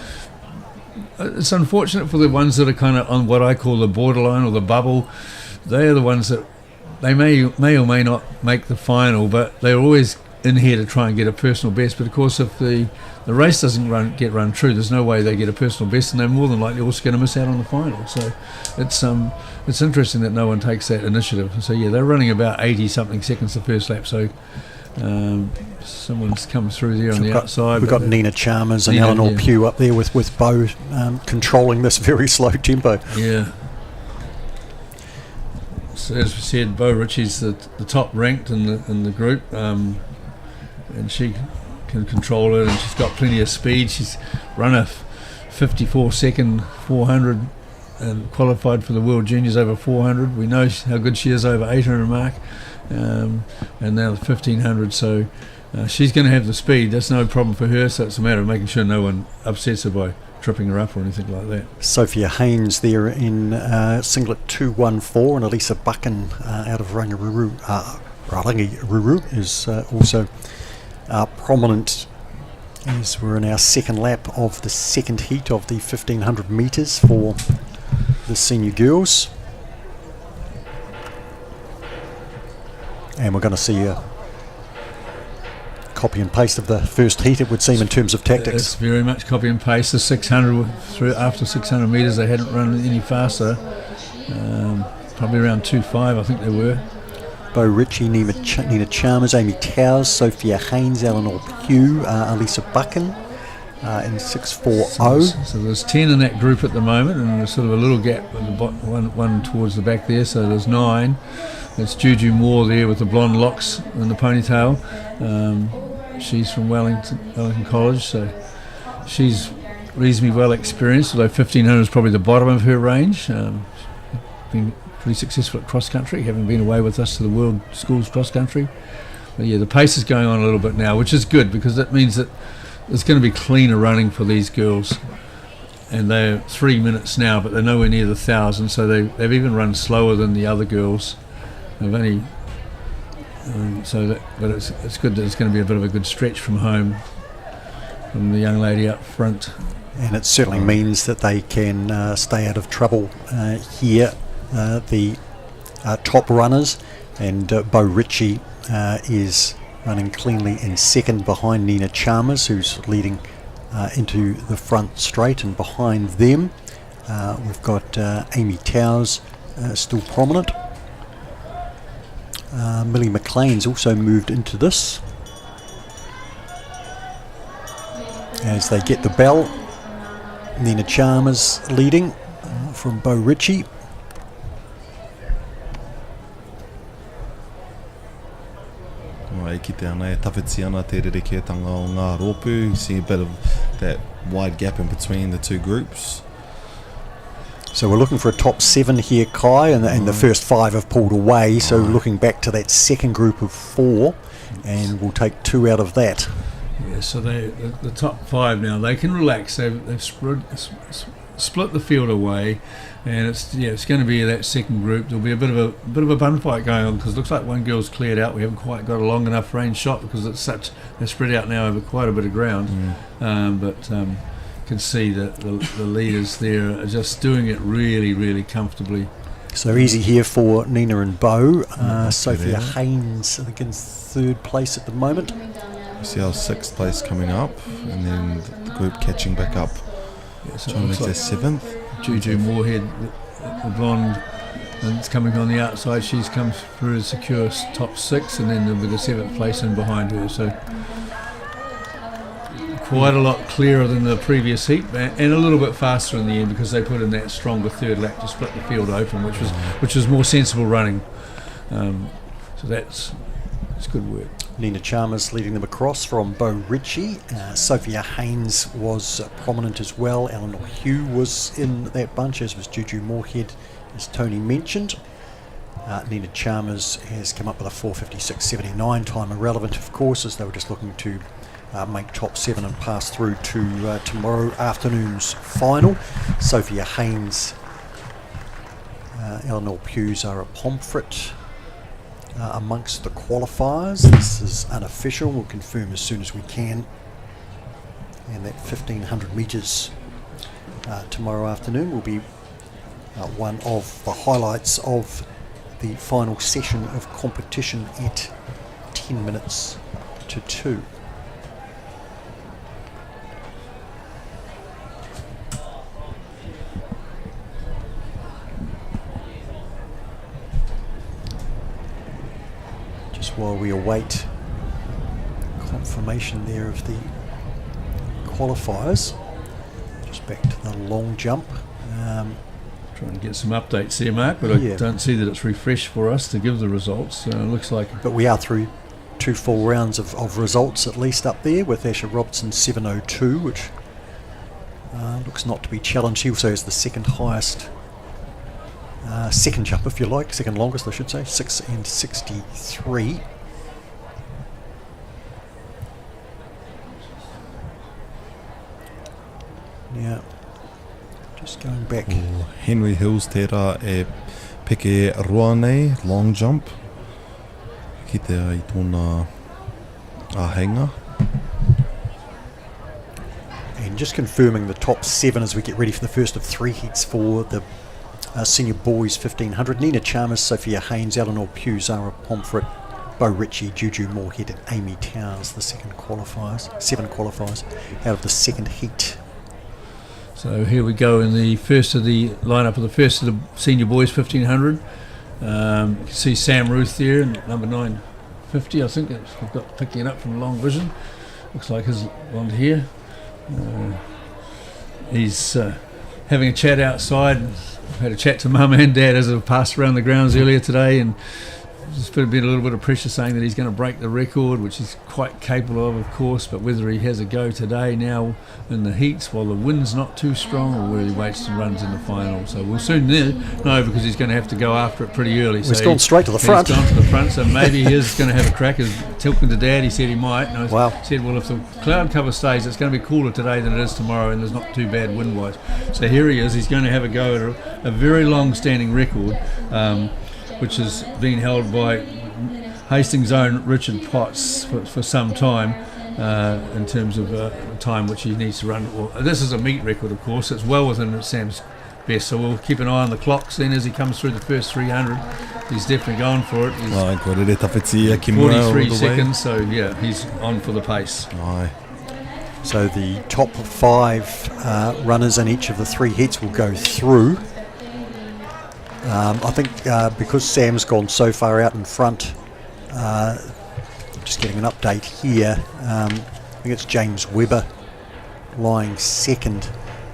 It's unfortunate for the ones that are kind of on what I call the borderline or the bubble. They are the ones that they may or may not make the final, but they're always in here to try and get a personal best. But of course, if the race doesn't get run true, there's no way they get a personal best, and they're more than likely also going to miss out on the final. So it's interesting that no one takes that initiative. So yeah, they're running about 80 something seconds the first lap. So someone's come through there on the outside. We've got Nina Chalmers and Eleanor Pugh up there with Bo controlling this very slow tempo. Yeah. So as we said, Bo Ritchie's the top ranked in the group, and she can control it, and she's got plenty of speed. She's run a 54-second 400 and qualified for the World Juniors over 400. We know how good she is over 800 mark, and now the 1500. So she's going to have the speed. That's no problem for her. So it's a matter of making sure no one upsets her by tripping her up or anything like that. Sophia Haynes there in singlet 214, and Elisa Buchan out of Rangiruru is also prominent as we're in our second lap of the second heat of the 1500 metres for the senior girls. And we're going to see a copy and paste of the first heat, it would seem, in terms of tactics. It's very much copy and paste. The 600 after 600 metres, they hadn't run any faster. Probably around 2.5, I think they were. Bo Ritchie, Nina Chalmers, Amy Towers, Sophia Haynes, Eleanor Pugh, Elisa Buchan in 6.40. So there's 10 in that group at the moment, and there's sort of a little gap at the one towards the back there. So there's 9. There's Juju Moore there with the blonde locks and the ponytail. She's from Wellington College, so she's reasonably well experienced, although 1500 is probably the bottom of her range. Been pretty successful at cross country, having been away with us to the World Schools cross country. But yeah, the pace is going on a little bit now, which is good, because that means that there's going to be cleaner running for these girls. And they're 3 minutes now, but they're nowhere near the 1,000, so they've even run slower than the other girls. They've only but it's good that it's going to be a bit of a good stretch from home from the young lady up front. And it certainly means that they can stay out of trouble here, the top runners. And Bo Ritchie is running cleanly in second behind Nina Chalmers, who's leading into the front straight, and behind them we've got Amy Towers still prominent. Millie McLean's also moved into this as they get the bell. Nina Chalmers leading from Bo Ritchie. Ai ki te ana e tawhiti ana te rerekētanga o ngā rōpū. You see a bit of that wide gap in between the two groups. So we're looking for a top 7 here, Kai, and the first 5 have pulled away, so looking back to that second group of 4, and we'll take 2 out of that. Yeah, so the top 5 now, they can relax. They've split the field away, and it's going to be that second group. There'll be a bit of a bun fight going on, because it looks like one girl's cleared out. We haven't quite got a long enough range shot, because they're spread out now over quite a bit of ground. But can see that the leaders there are just doing it really, really comfortably. So easy here for Nina and Bo. Sophia Haynes, I think, in 3rd place at the moment. You see our 6th place coming up, and then the group catching back up. Yeah, so Trying to make their 7th. Juju Moorhead, the blonde, and it's coming on the outside. She's come through a secure top 6, and then there'll be the 7th place in behind her. So quite a lot clearer than the previous heat, and a little bit faster in the end, because they put in that stronger 3rd lap to split the field open, which was more sensible running. So it's good work. Nina Chalmers leading them across from Bo Ritchie. Sophia Haynes was prominent as well. Eleanor Hugh was in that bunch, as was Juju Moorhead, as Tony mentioned. Nina Chalmers has come up with a 4:56.79 time, irrelevant of course, as they were just looking to make top 7 and pass through to tomorrow afternoon's final. Sophia Haynes, Eleanor Pugh, Zara Pomfret amongst the qualifiers. This is unofficial, we'll confirm as soon as we can. And that 1500 metres tomorrow afternoon will be one of the highlights of the final session of competition at 10 minutes to 2. While we await confirmation there of the qualifiers, just back to the long jump. Trying to get some updates there, Mark, but I don't see that it's refreshed for us to give the results. Looks like. But we are through 2 full rounds of results at least up there, with Asher Robertson 7:02, which looks not to be challenged. He also has the second highest. Second jump, if you like, second longest I should say, 6:63. Now, just going back. Henry Hills tērā e peke roa nei, long jump. Ki te ai tōna āhenga. And just confirming the top 7 as we get ready for the first of 3 heats for the senior boys 1500. Nina Chalmers, Sophia Haynes, Eleanor Pugh, Zara Pomfret, Bo Ritchie, Juju Moorhead and Amy Towers, the 7 qualifiers out of the second heat. So here we go in the first of the lineup of the first of the senior boys 1500. You can see Sam Ruth there, number 950. I think we've got picking it up from long vision. Looks like his blonde hair. He's having a chat outside. Had a chat to mum and dad as I passed around the grounds earlier today, and there's been a little bit of pressure saying that he's going to break the record, which he's quite capable of course, but whether he has a go today now in the heats while the wind's not too strong, or whether he waits and runs in the final. So we'll soon know, because he's going to have to go after it pretty early. He's gone straight to the front. He's gone to the front, so maybe he is going to have a crack. As talking to Dad, he said he might. And I said, well, if the cloud cover stays, it's going to be cooler today than it is tomorrow, and there's not too bad wind-wise. So here he is. He's going to have a go at a very long-standing record, which has been held by Hastings' own Richard Potts for some time, in terms of time which he needs to run. Well, this is a meet record, of course. It's well within Sam's best, so we'll keep an eye on the clocks then as he comes through the first 300. He's definitely going for it. He's 43 seconds, so yeah, he's on for the pace. So the top 5 runners in each of the 3 heats will go through. I think because Sam's gone so far out in front, just getting an update here, I think it's James Webber lying second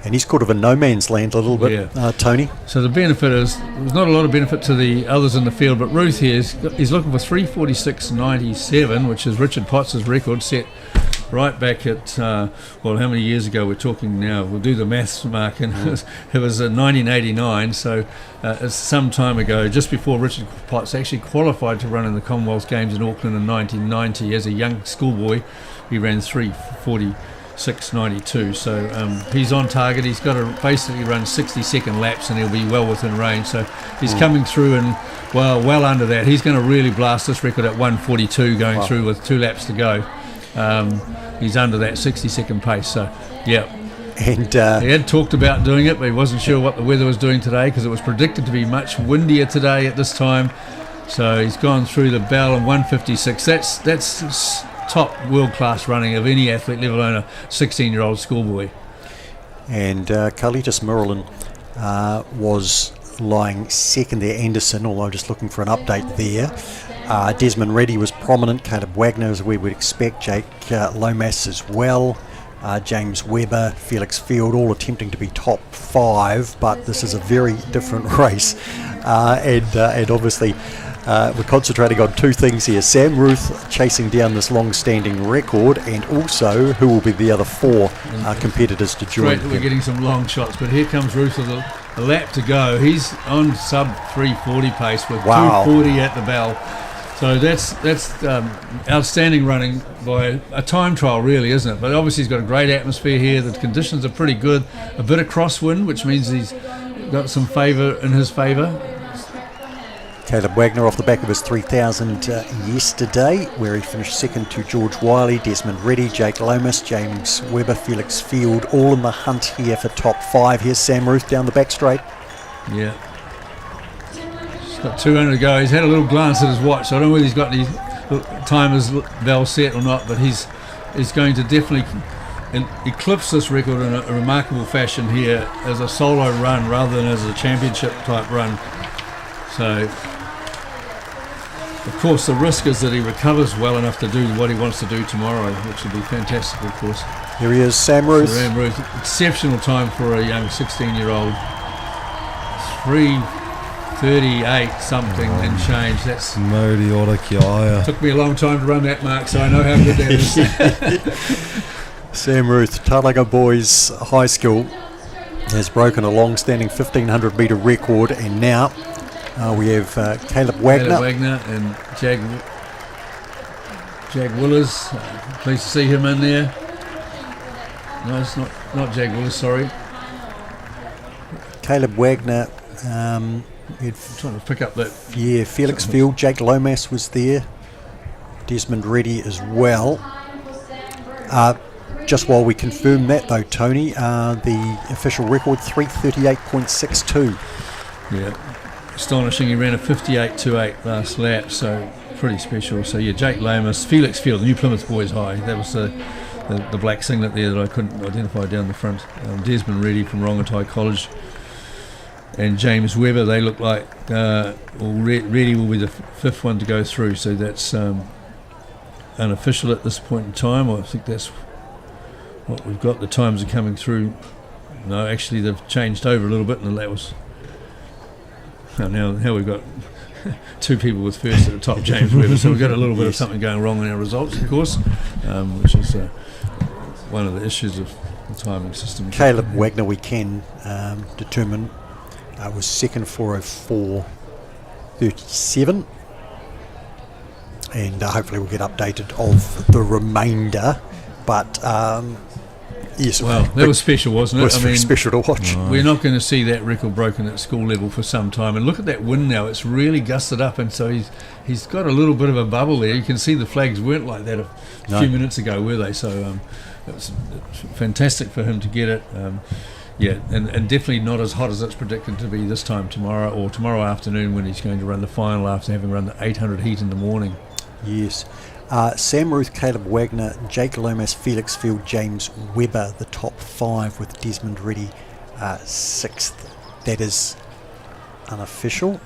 And he's caught of a no man's land a little bit, Tony. So the benefit is, there's not a lot of benefit to the others in the field, but Ruth here he's looking for 3:46.97, which is Richard Potts' record set right back at, how many years ago we're talking now? We'll do the maths, Mark, and it was 1989, so it's some time ago, just before Richard Potts actually qualified to run in the Commonwealth Games in Auckland in 1990. As a young schoolboy, he ran 3:46.92, so he's on target. He's got to basically run 60-second laps and he'll be well within range, so he's coming through and well under that. He's going to really blast this record at 1:42 going through with 2 laps to go. He's under that 60-second pace, so yeah. And he had talked about doing it, but he wasn't sure what the weather was doing today because it was predicted to be much windier today at this time. So he's gone through the bell in 1:56. That's top world-class running of any athlete, let alone a 16-year-old schoolboy. And Carlitos Merlin was lying second there, Anderson, although just looking for an update there. Desmond Reddy was prominent, Caleb Wagner as we would expect, Jake Lomas as well, James Webber, Felix Field, all attempting to be top 5, but this is a very different race. And obviously we're concentrating on 2 things here. Sam Ruth chasing down this long-standing record, and also who will be the other 4 competitors to join. Great that we're getting some long shots, but here comes Ruth with a lap to go. He's on sub 3:40 pace with 2:40 at the bell. So that's outstanding running by a time trial, really, isn't it? But obviously he's got a great atmosphere here. The conditions are pretty good. A bit of crosswind, which means he's got some favour in his favour. Caleb Wagner off the back of his 3,000 yesterday, where he finished second to George Wiley, Desmond Reddy, Jake Lomas, James Webber, Felix Field, all in the hunt here for top 5. Here's Sam Ruth down the back straight. Yeah. He's got 200 to go. He's had a little glance at his watch. So I don't know whether he's got any timer's bell set or not, but he's going to definitely eclipse this record in a remarkable fashion here as a solo run rather than as a championship type run. So, of course, the risk is that he recovers well enough to do what he wants to do tomorrow, which would be fantastic, of course. Here he is, Sam Ruth. Sam Ruth, exceptional time for a young 16-year-old. 3:38 something and change. That's Mauri ora ki aia. took me a long time to run that, Mark, so I know how good that is. Sam Ruth, Taraga Boys High School, has broken a long-standing 1,500 metre record, and now we have Caleb Wagner. Caleb Wagner and Jag Willers. Pleased to see him in there. No, it's not Jag Willers, sorry. Caleb Wagner. I'm trying to pick up that. Yeah, Felix Field, Jake Lomas was there. Desmond Reddy as well. Just while we confirm that though, Tony, the official record 3:38.62. Yeah, astonishing. He ran a 58.28 last lap, so pretty special. So yeah, Jake Lomas, Felix Field, the New Plymouth Boys High. That was the black singlet there that I couldn't identify down the front. Desmond Reddy from Rongotai College and James Webber. They look like Reddy will be the 5th one to go through. So that's unofficial at this point in time. I think that's what we've got. The times are coming through. No, actually they've changed over a little bit, and that was now we've got 2 people with first at the top, James Webber, so we've got a little bit of something going wrong in our results, of course, which is one of the issues of the timing system. Caleb Wagner, we can determine, was second 4:04.37, and hopefully we'll get updated of the remainder. But yes, well, that was special, wasn't it? It was very special to watch. We're not going to see that record broken at school level for some time. And look at that wind now; it's really gusted up, and so he's got a little bit of a bubble there. You can see the flags weren't like that a few minutes ago, were they? So it's fantastic for him to get it. Yeah, and definitely not as hot as it's predicted to be this time tomorrow or tomorrow afternoon when he's going to run the final after having run the 800 heat in the morning. Yes. Sam Ruth, Caleb Wagner, Jake Lomas, Felix Field, James Webber, the top 5, with Desmond Reddy 6th. That is unofficial.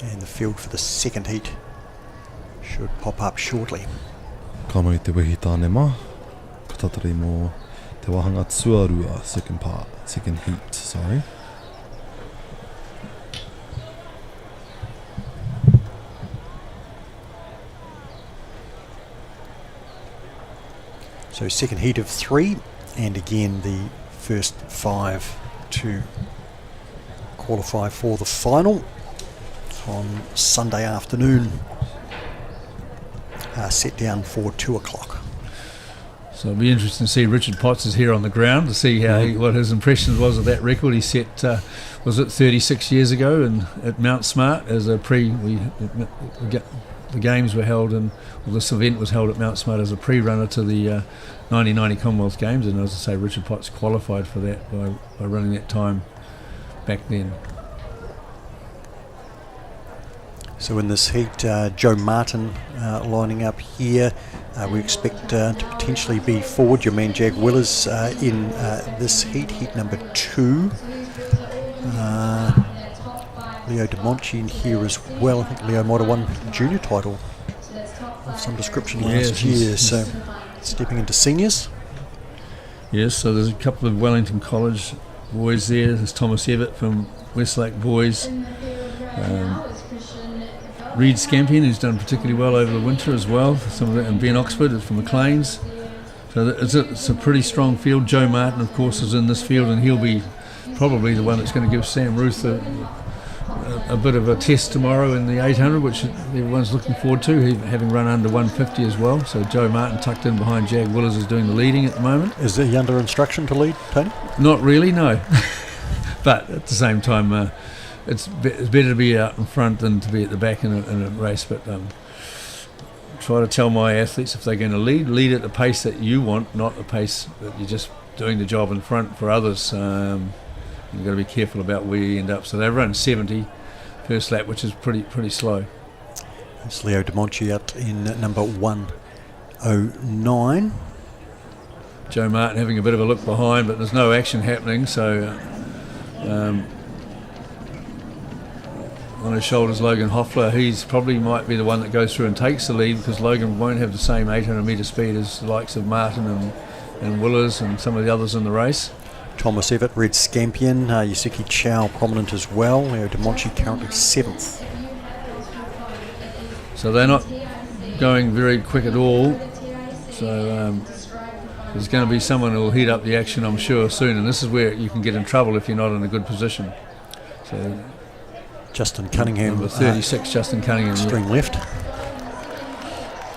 And the field for the second heat should pop up shortly. Ka mai te wehi tāne mā. Ka tatari mō Te wahanga tuarua, second heat, sorry. So second heat of 3, and again the first 5 to qualify for the final on Sunday afternoon. Set down for 2 o'clock. So it'll be interesting to see Richard Potts is here on the ground to see how what his impressions was of that record he set. Was it 36 years ago at Mount Smart as a the games were held this event was held at Mount Smart as a pre-runner to the 1990 Commonwealth Games, and as I say, Richard Potts qualified for that by running that time back then. So in this heat, Joe Martin lining up here. We expect to potentially be forward. Your man Jag Willers in this heat number 2. Leo De Monchi in here as well. I think Leo might have won the junior title of some description last year. So stepping into seniors. Yes, so there's a couple of Wellington College boys there. There's Thomas Everett from Westlake boys. Reed Scampion, who's done particularly well over the winter as well. And Ben Oxford is from McLean's. So it's a pretty strong field. Joe Martin, of course, is in this field, and he'll be probably the one that's going to give Sam Ruth a bit of a test tomorrow in the 800, which everyone's looking forward to, having run under 150 as well. So Joe Martin tucked in behind Jag Willers is doing the leading at the moment. Is he under instruction to lead, Tony? Not really, no. But at the same time, it's better to be out in front than to be at the back in a race. But try to tell my athletes if they're going to lead at the pace that you want, not the pace that you're just doing the job in front for others. You've got to be careful about where you end up. So they run 70 first lap, which is pretty slow. It's Leo De Monchi out in number 109. Joe Martin having a bit of a look behind, but there's no action happening. So on his shoulders, Logan Hoffler. He's probably might be the one that goes through and takes the lead, because Logan won't have the same 800 metre speed as the likes of Martin and Willers and some of the others in the race. Thomas Everett, Red Scampion, Yusuke Chow prominent as well. Leo De Monchi currently 7th. So they're not going very quick at all. So there's going to be someone who will heat up the action, I'm sure, soon. And this is where you can get in trouble if you're not in a good position. So Justin Cunningham, number 36, Justin Cunningham. string left.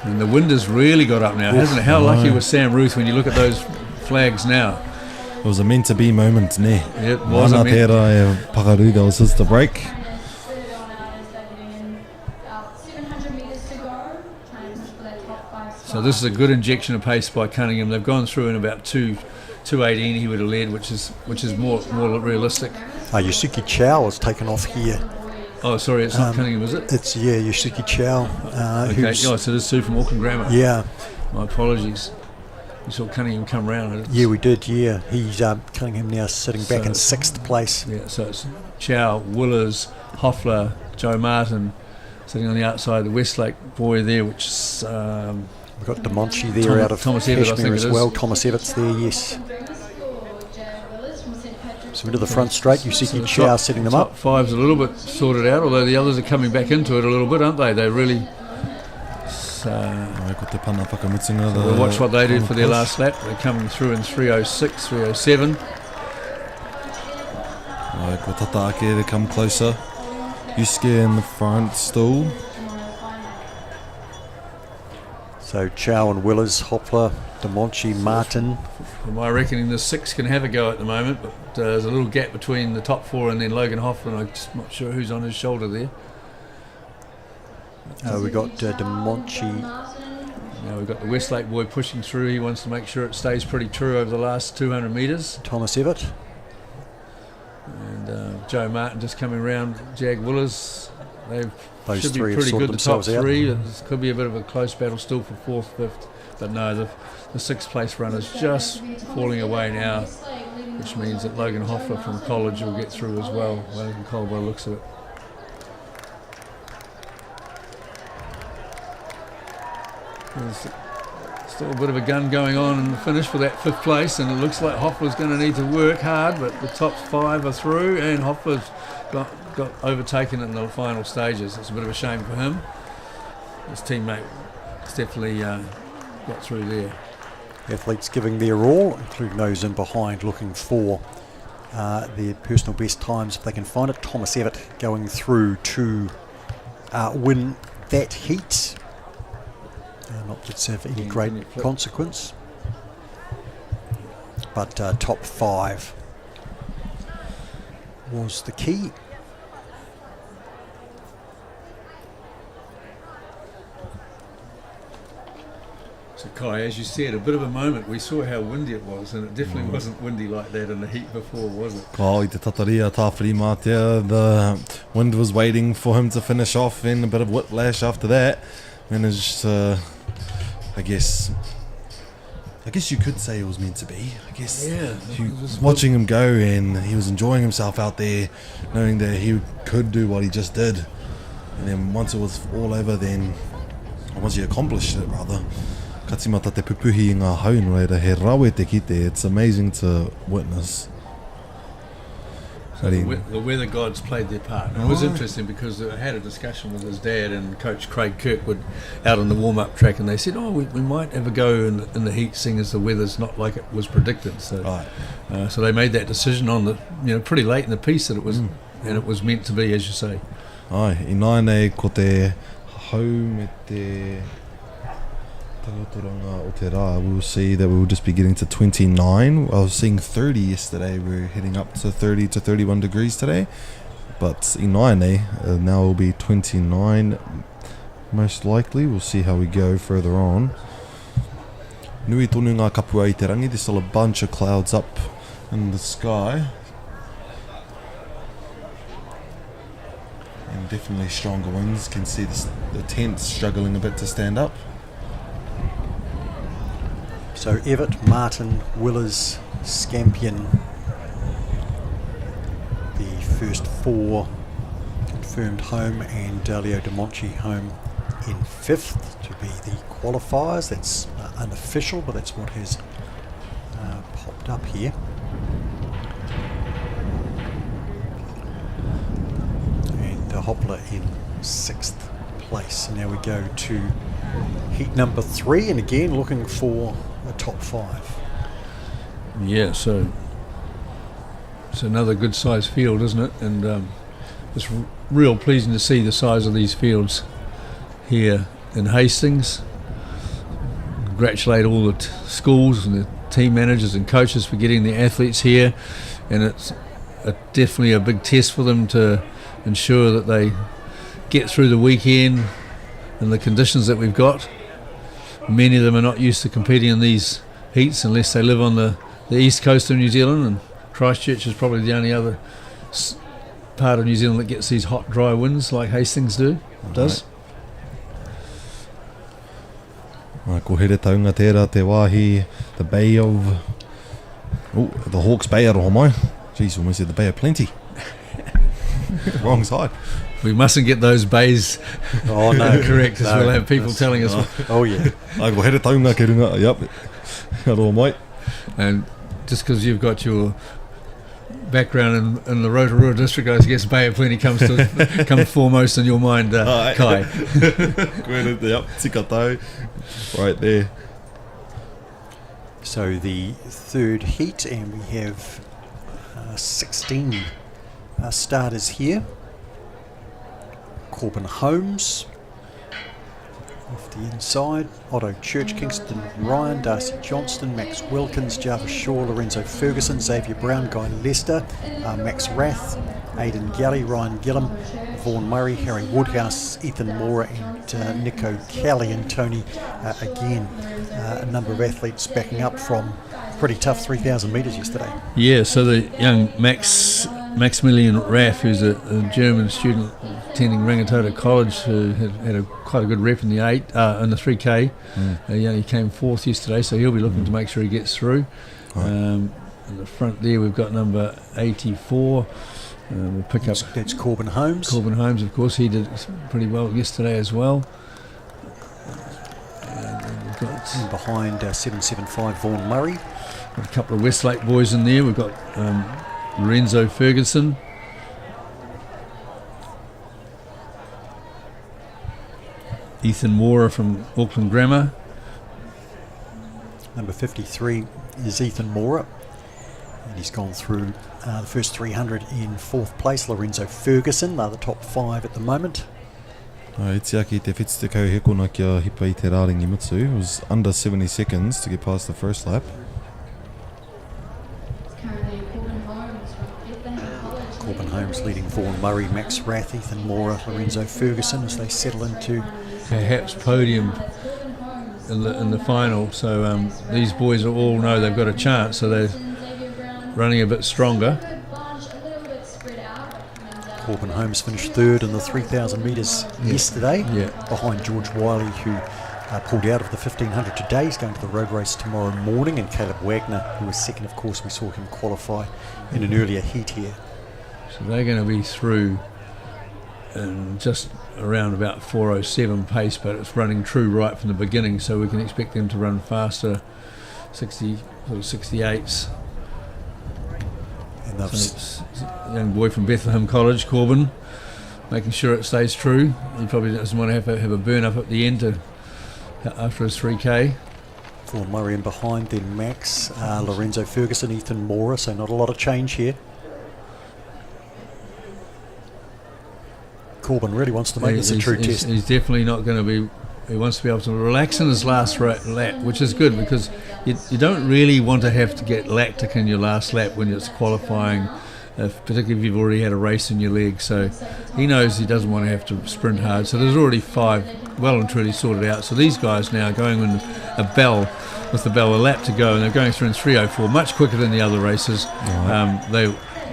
And the wind has really got up now, hasn't it? How lucky was Sam Ruth when you look at those flags now? It was a meant to be moment, ne? It was a meant. Pakaru, that was his to break. So this is a good injection of pace by Cunningham. They've gone through in about 2:18 he would have led, which is more realistic. Yusuke Chow has taken off here. Oh, sorry, it's not Cunningham, is it? It's, Yusuke Chow. Okay, so this is Sue from Auckland Grammar. Yeah. My apologies. We saw Cunningham come round. Yeah, we did, yeah. He's Cunningham now sitting back in 6th place. Yeah, so it's Chow, Willers, Hoffler, Joe Martin sitting on the outside, the Westlake boy there, which is... We've got De Monchi there out of Thomas Everett, I think as it is. well. Thomas Everett's there, yes. So into the front straight, Yusuke Chow setting them up. Top five's a little bit sorted out, although the others are coming back into it a little bit, aren't they? They really... we'll watch what they do for their last lap. They're coming through in 3:06, 3:07. Ko Tata Ake, they come closer. Yusuke in the front still. So Chow and Willers, Hoppler, De Monchi, Martin. From my reckoning, the 6 can have a go at the moment, but there's a little gap between the top 4 and then Logan Hoffler. I'm just not sure who's on his shoulder there. We've got De Monchi. Now we've got the Westlake boy pushing through. He wants to make sure it stays pretty true over the last 200 metres. Thomas Everett. And Joe Martin just coming round. Jag Willers. Those should be three have pretty sorted good, the top themselves out. 3. This could be a bit of a close battle still for 4th, 5th. But no, the 6th place runner's just falling away now, which means that Logan Hoffler from college will get through as well. Wellington Caldwell looks at it. Still a bit of a gun going on in the finish for that 5th place, and it looks like Hoffer's going to need to work hard, but the top 5 are through, and Hoffer's got overtaken in the final stages. It's a bit of a shame for him. His teammate has definitely got through there. Athletes giving their all, including those in behind, looking for their personal best times if they can find it. Thomas Evett going through to win that heat. Not that it's have any great consequence, but top 5 was the key. So Kai, as you said, a bit of a moment. We saw how windy it was, and it definitely wasn't windy like that in the heat before, was it? Oh, I te tataria tāwhiri mātea. The wind was waiting for him to finish off, and a bit of whiplash after that. Managed to, I guess you could say it was meant to be. I guess watching him go, and he was enjoying himself out there, knowing that he could do what he just did. And then once it was all over, then once he accomplished it, rather, katimata te pupuhi I ngā haun reira, he rawe te kite. It's amazing to witness. So the weather gods played their part. It was interesting because I had a discussion with his dad and Coach Craig Kirkwood out on the warm-up track, and they said, we might have a go in the heat, seeing as the weather's not like it was predicted. So, so they made that decision on the pretty late in the piece that it was, and it was meant to be, as you say. Ai, I nai nei ko te hau me te tautoranga o te rā. We'll see that we'll just be getting to 29. I was seeing 30 yesterday. We're heading up to 30 to 31 degrees today. But I nai nei, now will be 29 most likely. We'll see how we go further on. Nui tonu ngā kapua I te rangi. There's still a bunch of clouds up in the sky. And definitely stronger winds. Can see the tent struggling a bit to stand up. So Evett, Martin, Willers, Scampion, the first 4 confirmed home, and Dalio De Monchi home in 5th to be the qualifiers. That's unofficial, but that's what has popped up here. And Hopler in 6th place. And now we go to heat number 3, and again looking for a top 5. Yeah, so it's another good sized field, isn't it? And it's real pleasing to see the size of these fields here in Hastings. Congratulate all the schools and the team managers and coaches for getting the athletes here, and it's definitely a big test for them to ensure that they get through the weekend in the conditions that we've got. Many of them are not used to competing in these heats unless they live on the east coast of New Zealand, and Christchurch is probably the only other part of New Zealand that gets these hot, dry winds like Hastings does. Ko here taunga tērā te wāhi, the Bay of... the Hawke's Bay aroha mai. Jeez, almost said the Bay of Plenty. Wrong side. We mustn't get those bays correct, as we'll have people telling us. Oh yeah. Ai ko here taunga ke runga, yep. Aroha mai. And just because you've got your background in the Rotorua district, I guess Bay of Plenty comes foremost in your mind, Kai. Yep, tika tau. Right there. So the 3rd heat, and we have 16 starters here. Corbin Holmes off the inside, Otto Church, Kingston Ryan, Darcy Johnston, Max Wilkins, Jarvis Shaw, Lorenzo Ferguson, Xavier Brown, Guy Lester, Max Rath, Aidan Galley, Ryan Gillum, Vaughan Murray, Harry Woodhouse, Ethan Mora, and Nico Kelly. And Tony, again, a number of athletes backing up from pretty tough 3,000 metres yesterday. Yeah, so the young Maximilian Raff, who's a German student attending Rangitoto College, who had quite a good rep in the 3K. He came 4th yesterday, so he'll be looking to make sure he gets through. In the front there, we've got number 84. We'll pick up. That's Corbin Holmes. Corbin Holmes, of course, he did pretty well yesterday as well. And behind 775 Vaughan Murray. Got a couple of Westlake boys in there. We've got Lorenzo Ferguson. Ethan Mora from Auckland Grammar. Number 53 is Ethan Mora, and he's gone through the first 300 in 4th place. Lorenzo Ferguson, the top 5 at the moment. It's aki te whetsutekau he kona kia hipa I te rāringi Mitsu. It was under 70 seconds to get past the first lap. Currently Corbin Holmes from Bethlehem College. Corbin Holmes leading Vaughan Murray, Max Rath, Ethan Mora, Lorenzo Ferguson as they settle into Perhaps podium in the final. So these boys all know they've got a chance. So they're running a bit stronger. Corbin Holmes finished 3rd in the 3,000 metres yesterday, behind George Wiley, who pulled out of the 1,500 today. He's going to the road race tomorrow morning, and Caleb Wagner, who was 2nd, of course. We saw him qualify in an earlier heat here. So they're going to be through in just around about 4:07 pace, but it's running true right from the beginning, so we can expect them to run faster, 68s. And So young boy from Bethlehem College, Corbin, making sure it stays true. He probably doesn't want to have a burn up at the end after his 3K. Vaughan Murray in behind, then Max, Lorenzo Ferguson, Ethan Mora, so not a lot of change here. Corbin really wants to make this a true test. He's definitely not going to be. He wants to be able to relax in his last lap, which is good, because you don't really want to have to get lactic in your last lap when it's qualifying, particularly if you've already had a race in your leg. So he knows he doesn't want to have to sprint hard. So there's already 5 well and truly sorted out. So these guys now are going in with the bell a lap to go, and they're going through in 3:04, much quicker than the other races.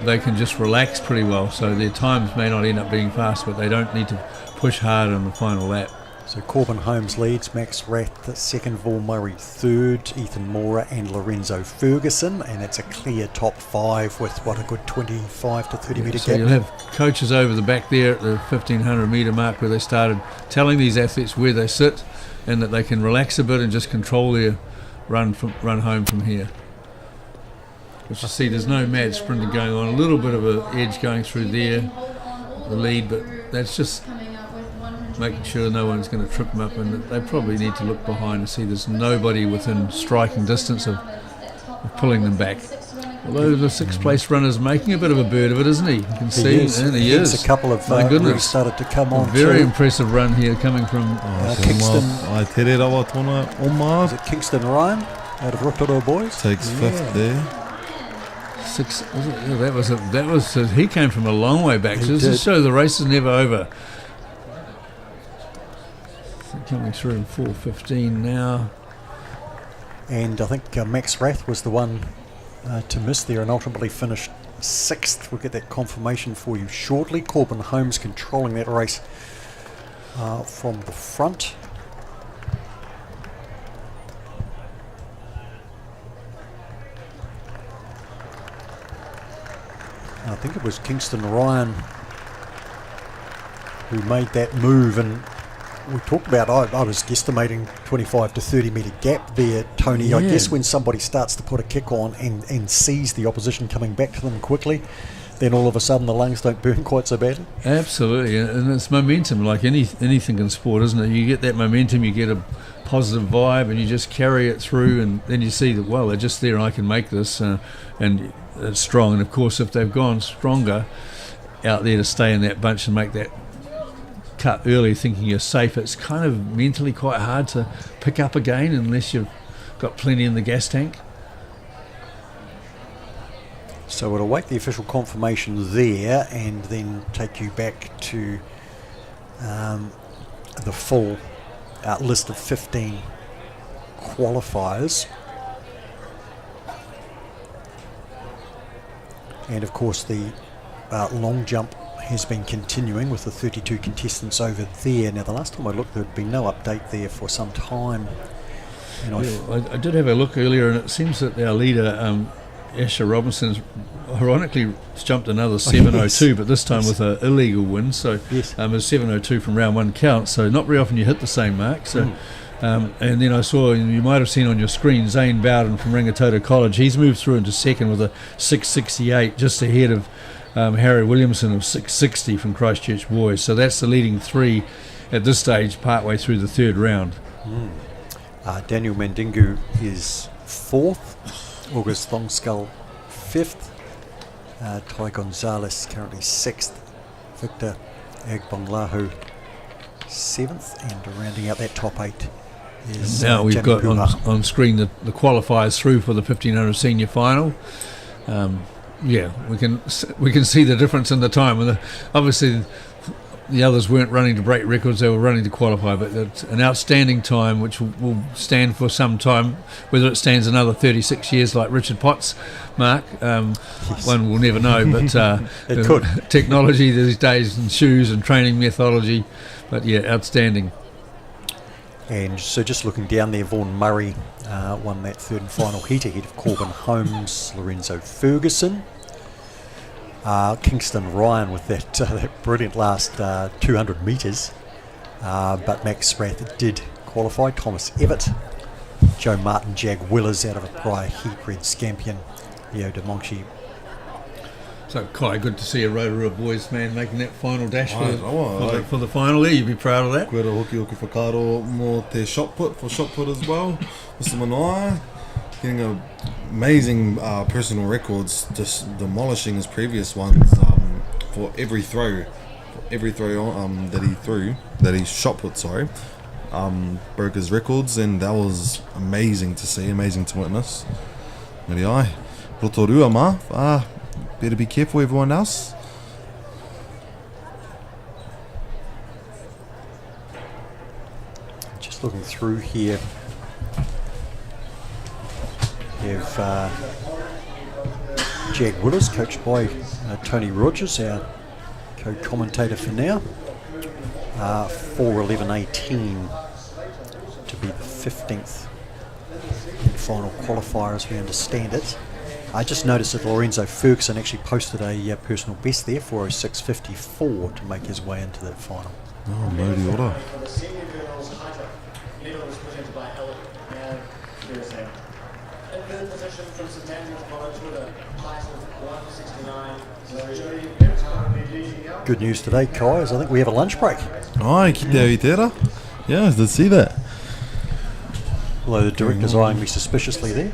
They can just relax pretty well. So their times may not end up being fast, but they don't need to push hard on the final lap. So Corbin Holmes leads, Max Rath 2nd, Vaughan Murray 3rd, Ethan Mora and Lorenzo Ferguson, and it's a clear top 5 with a good 25 to 30 metre So gap. you'll have coaches over the back there at the 1,500 metre mark where they started telling these athletes where they sit and that they can relax a bit and just control their run home from here. Which you see, there's no mad sprinting going on, a little bit of an edge going through there, the lead, but that's just making sure no one's going to trip them up, and they probably need to look behind and see there's nobody within striking distance of pulling them back. Although the 6th place runner's making a bit of a bird of it, isn't he? You can see, and he is. A couple of my goodness, started to come on. Very impressive run here coming from Kingston. Ai tere rawa tōna Omar. Is it Kingston Ryan out of Rotorua Boys? Takes 5th there. 6. That was he came from a long way back. So this shows the race is never over. Coming through in 4:15 now. And I think Max Rath was the one to miss there and ultimately finished 6th. We'll get that confirmation for you shortly. Corbin Holmes controlling that race from the front. I think it was Kingston Ryan who made that move, and we talked about, I was guesstimating 25 to 30 metre gap there, Tony. I guess when somebody starts to put a kick on and sees the opposition coming back to them quickly, then all of a sudden the lungs don't burn quite so badly. Absolutely, and it's momentum, like anything in sport, isn't it? You get that momentum, you get a positive vibe, and you just carry it through, and then you see that, well, they're just there and I can make this, and it's strong. And of course, if they've gone stronger out there to stay in that bunch and make that cut early thinking you're safe, it's kind of mentally quite hard to pick up again unless you've got plenty in the gas tank. So we'll await the official confirmation there and then take you back to the full list of 15 qualifiers. And of course the long jump has been continuing with the 32 contestants over there. Now the last time I looked, there had been no update there for some time. And I did have a look earlier, and it seems that our leader Asher Robinson ironically jumped another 7:02, but this time with an illegal win. So yes. a 7:02 from round 1 counts. So not very often you hit the same mark. So And then I saw, and you might have seen on your screen, Zane Bowden from Rangitoto College. He's moved through into second with a 6.68, just ahead of Harry Williamson of 6.60 from Christchurch Boys. So that's the leading three at this stage, partway through the third round. Daniel Mandingu is fourth, August Thongskull fifth, Ty Gonzalez currently sixth, Victor Agbonglahu seventh, and rounding out that top eight is now we've Jamie got on screen the qualifiers through for the 1500 senior final. Yeah, we can see the difference in the time. And obviously, the others weren't running to break records; they were running to qualify. But it's an outstanding time, which will stand for some time. Whether it stands another 36 years, like Richard Potts' mark, one will never know. But It could. Technology these days, and shoes and training methodology. But yeah, outstanding. And so just looking down there, Vaughan Murray won that third and final heat ahead of Corbin Holmes, Lorenzo Ferguson. Kingston Ryan with that brilliant last 200 metres. But Max Sprath did qualify. Thomas Evett, Joe Martin, Jag Willers out of a prior heat, Red Scampion, Leo De Monchi. So Kai, good to see a Rotorua boys man making that final dash for the Ai, final there. You'd be proud of that. Koe hoki whakaaro mō te shot put as well. Mr. Manaia getting amazing personal records, just demolishing his previous ones for every throw that he shot put, broke his records, and that was amazing to see, amazing to witness. Neri ai, Rotorua ma, better be careful everyone else. Just looking through here, we have Jag Willers, coached by Tony Rogers, our co-commentator for now. 4:11:18 to be the 15th final qualifier, as we understand it. I just noticed that Lorenzo Ferguson actually posted a personal best there, 4:06:54, to make his way into that final. Oh, Modi ora. For the senior girls high jump, medal was presented by Ellen and USA. In third position from St Andrews College with a title of 169. Good news today, Kai, is I think we have a lunch break. Ai, ki te au tērā. Yeah, I did see that. Although the director's eyeing me suspiciously there.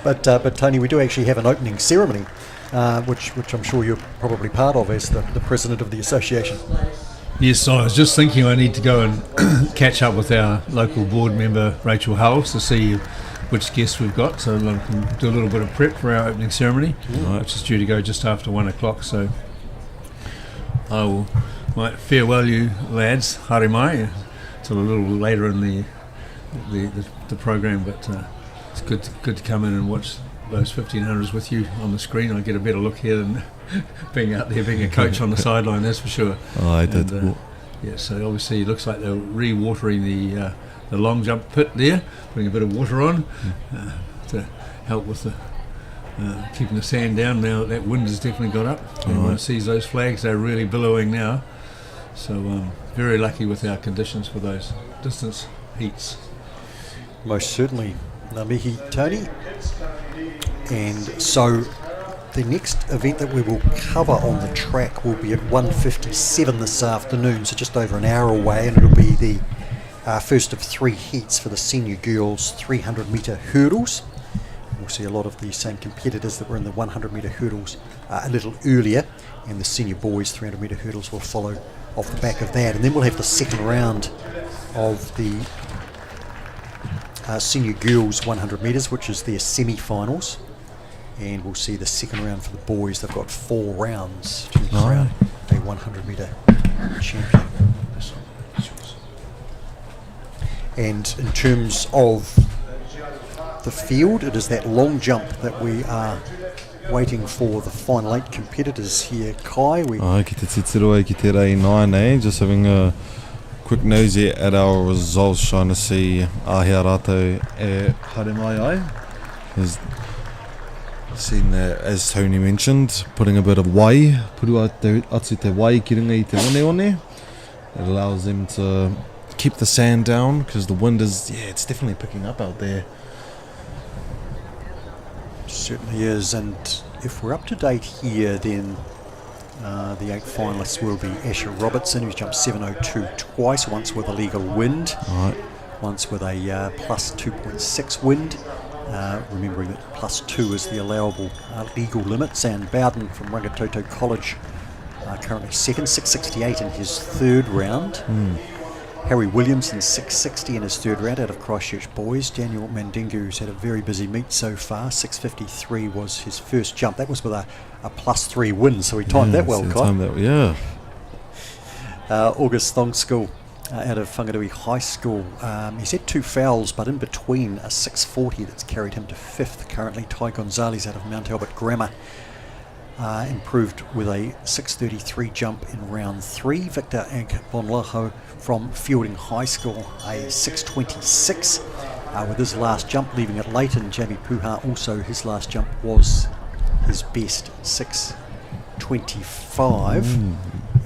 But Tony, we do actually have an opening ceremony, which I'm sure you're probably part of as the president of the association. Yes, I was just thinking I need to go and catch up with our local board member Rachel Hulls to see which guests we've got, so I can do a little bit of prep for our opening ceremony, which is due to go just after 1 o'clock. So I might farewell you lads, haere mai, till a little later in the program, but it's good to come in and watch those 1500s with you on the screen. I get a better look here than being out there being a coach on the sideline, that's for sure. I did. Yeah, so obviously it looks like they're re-watering the long jump pit there, putting a bit of water on to help with the keeping the sand down now that wind has definitely got up. Everyone sees those flags, they're really billowing now. So very lucky with our conditions for those distance heats. Most certainly, Mihi, Tony. And so the next event that we will cover on the track will be at 1:57 this afternoon, so just over an hour away, and it'll be the first of three heats for the senior girls 300 metre hurdles. We'll see a lot of the same competitors that were in the 100 metre hurdles a little earlier, and the senior boys 300 metre hurdles will follow off the back of that. And then we'll have the second round of the senior girls 100 metres, which is their semi-finals, and we'll see the second round for the boys. They've got 4 rounds to crown a 100 metre champion. And in terms of the field, it is that long jump that we are waiting for the final 8 competitors here. Kai, Ki te titiro ki te rei 9, just having a quick nosy at our results, trying to see ahia rātou e haere mai ai. There's seen that, as Tony mentioned, putting a bit of wai, puru atu te wai ki runga I te one. It allows them to keep the sand down because the wind is, it's definitely picking up out there. Certainly is, and if we're up to date here, then the 8 finalists will be Asher Robertson, who's jumped 7:02 twice, once with a legal wind, Right. once with a plus 2.6 wind, remembering that plus 2 is the allowable legal limits. And Bowden from Rangitoto College currently second, 6:68 in his third round. Harry Williamson 6:60 in his third round out of Christchurch Boys. Daniel Mandingu, who's had a very busy meet so far, 6:53 was his first jump. That was with a plus 3 win, so he timed that well, so Kai. timed that, yeah. August Thongskul out of Whangarui High School. He's had 2 fouls, but in between a 6:40 that's carried him to 5th currently. Ty Gonzalez out of Mount Albert Grammar improved with a 6:33 jump in round 3. Victor Agbonlaho from Fielding High School, a 6:26 with his last jump, leaving it late. And Jamie Puha also, his last jump was his best, 6:25.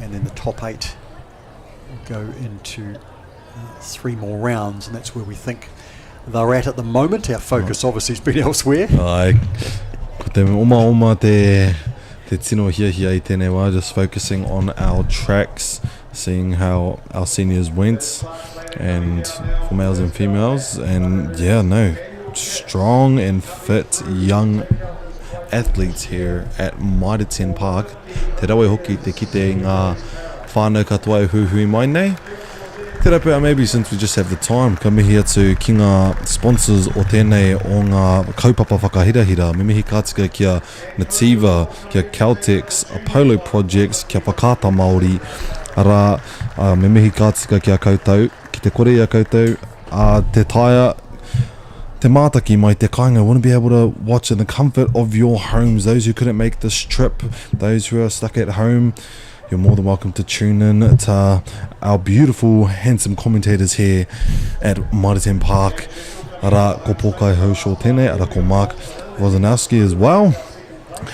And then the top 8 go into 3 more rounds, and that's where we think they're at the moment. Our focus obviously has been elsewhere. Ai, ko te oma te tino hia I tēnei wā, just focusing on our tracks, seeing how our seniors went, and for males and females, and strong and fit young athletes here at Mitre Park. Te rawe hoki te kite ngā whānau katoa hui mai nei. Te rapea, maybe since we just have the time, ka mihi atu ki ngā sponsors o tēnei o ngā kaupapa whakahirahira. Me mihi kātika kia Nativa, kia Caltex, Apollo Projects, kia Whakata Māori. Ara, me mihi kātika kia koutou, ki te kore ia koutou, te taia, te mātaki mai te kāinga. Want to be able to watch in the comfort of your homes. Those who couldn't make this trip, those who are stuck at home, you're more than welcome to tune in to our beautiful, handsome commentators here at Mitre Park. Ara, ko Pōkai Hosho tēnei, ara ko Mark Wozanowski as well.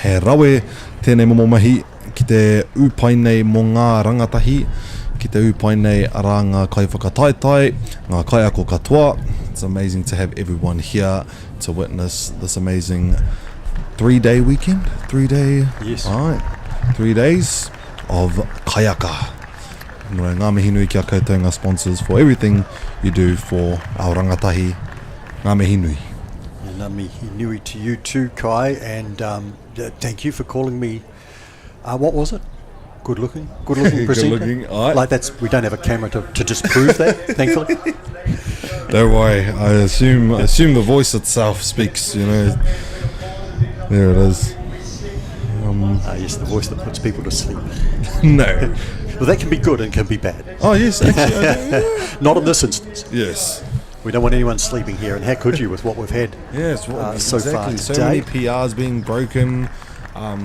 He rawe tēnei momo mahi ki te upainei mō ngā rangatahi, ki te upainei ara ngā kai whakataetai, ngā kai ako katoa. It's amazing to have everyone here to witness this amazing 3-day weekend. 3-day? Yes. Alright. 3 days of kayaka. Ngā mihi nui kia koutou ngā sponsors for everything you do for our rangatahi. Ngā mihi nui. And ngā mihi nui to you too, Kai, and thank you for calling me, what was it? Good looking presenter. Good looking, alright. Like we don't have a camera to disprove that, thankfully. Don't worry, I assume the voice itself speaks, There it is. Yes, the voice that puts people to sleep. No. Well, that can be good and can be bad. Oh yes, actually, Not in this instance. yes. We don't want anyone sleeping here, and how could you with what we've had Yes, so far exactly. So today? many PRs being broken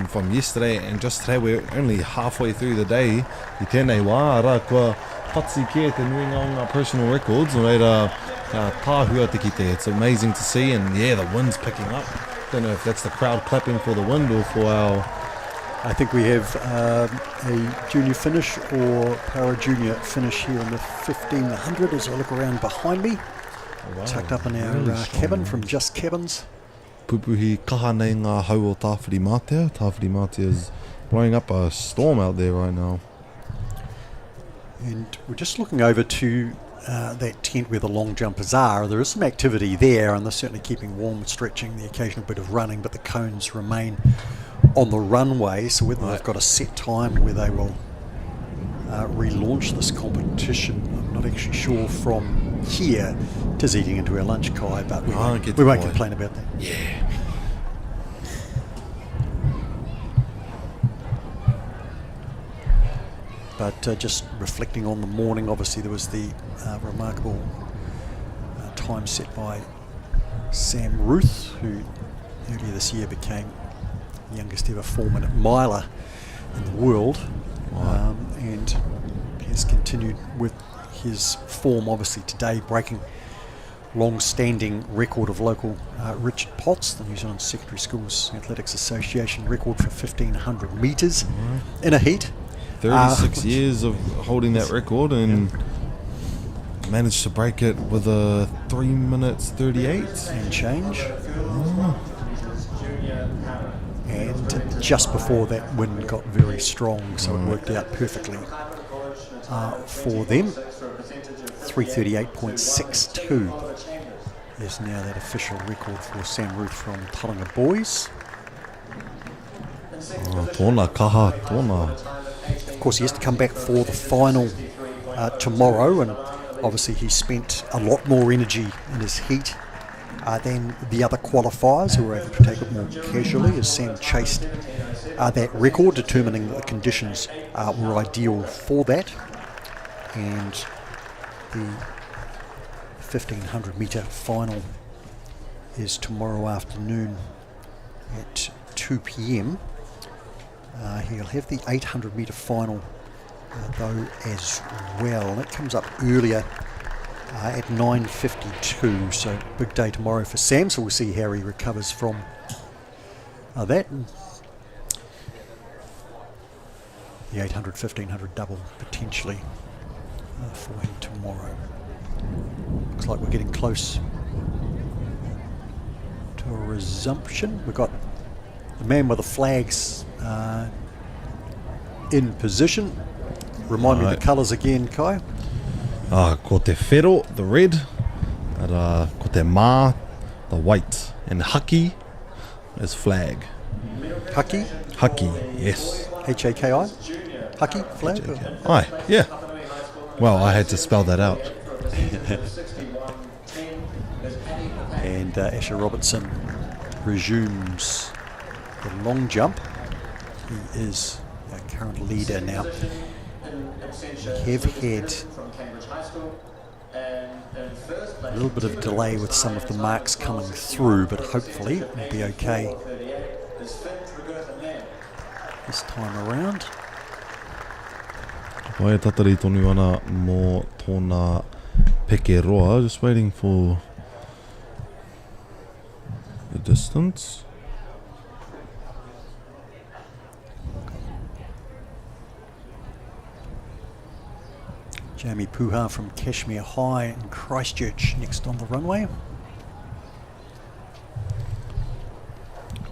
from yesterday, and just today we're only halfway through the day. I tēnei wā, ara kua patsi kia te nuinga o ngā personal records, o reira tāhua te kite. It's amazing to see, and the wind's picking up. Don't know if that's the crowd clapping for the wind or for our... I think we have a junior finish or para junior finish here in the 1500 as I look around behind me. Wow, Tucked up in our really strong cabin winds. from Just Cabins. Pupuhi kaha nei ngā hau o Tāwhiri Mātea. Tāwhiri Mātea is blowing up a storm out there right now. And we're just looking over to that tent where the long jumpers are. There is some activity there, and they're certainly keeping warm, stretching, the occasional bit of running, but the cones remain on the runway. So whether they've got a set time where they will relaunch this competition, I'm not actually sure from here. It is eating into our lunch, Kai, but we won't complain about that. Yeah. But just reflecting on the morning, obviously there was the remarkable time set by Sam Ruth, who earlier this year became the youngest ever 4-minute miler in the world, and has continued with his form obviously today, breaking long-standing record of local Richard Potts, the New Zealand Secondary Schools Athletics Association record for 1500 metres in a heat. 36 years of holding that record and managed to break it with a 3 minutes 38 and change. And just before that wind got very strong, so it worked out perfectly for them. 338.62 is now that official record for Sam Ruth from Tauranga Boys. Tōna kaha, tōna. Of course, he has to come back for the final tomorrow, and obviously he spent a lot more energy in his heat than the other qualifiers who were able to take it more casually, as Sam chased that record, determining that the conditions were ideal for that. And the 1500 metre final is tomorrow afternoon at 2 p.m. He'll have the 800 metre final though as well, and it comes up earlier at 9:52, so big day tomorrow for Sam, so we'll see how he recovers from that. The 800, 1500 double potentially for him tomorrow. Looks like we're getting close to a resumption. We've got the man with the flags in position. Remind me the colours again, Kai. Ko te whero, the red, ko te mā, the white, and haki is flag. Haki? Haki, yes. H-A-K-I? Haki, flag? Aye, yeah. Well, I had to spell that out. And Asher Robertson resumes the long jump. He is our current leader now. We have had a little bit of delay with some of the marks coming through, but hopefully we'll be okay this time around. Wai tatari tonu ana mō tōna peke roa, just waiting for the distance. Jamie Puha from Kashmir High in Christchurch next on the runway.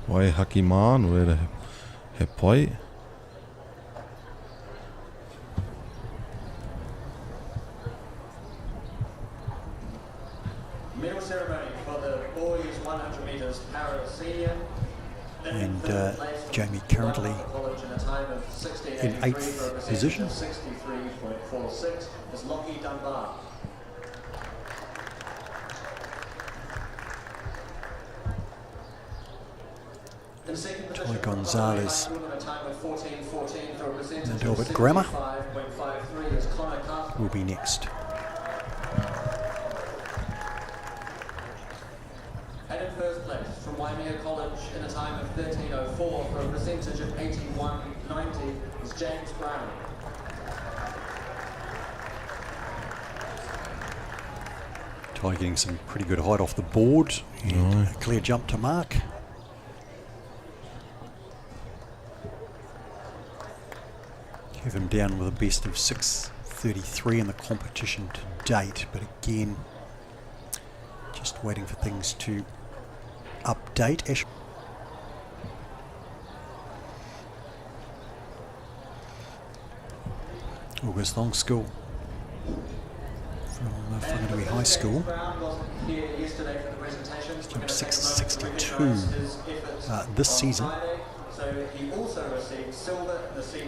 Wai haki mā, no reira he pai. Medal ceremony for the boys 100 metres para senior. And Jamie currently in 8th position. 63.46 is Lockie Dunbar. In second position, Ty Gonzalez a time of 14.14 for a percentage and of Albert Grammer 65.53 is Connor Carter. will be next. And in first place from Waimea College in a time of 13.04 for a percentage of 81.90 is James Brown. Ty getting some pretty good height off the board and a clear jump to mark. Have him down with a best of 6:33 in the competition to date, but again, just waiting for things to update. August Longschool from Whanganui High School. Jumped 6:62 this season.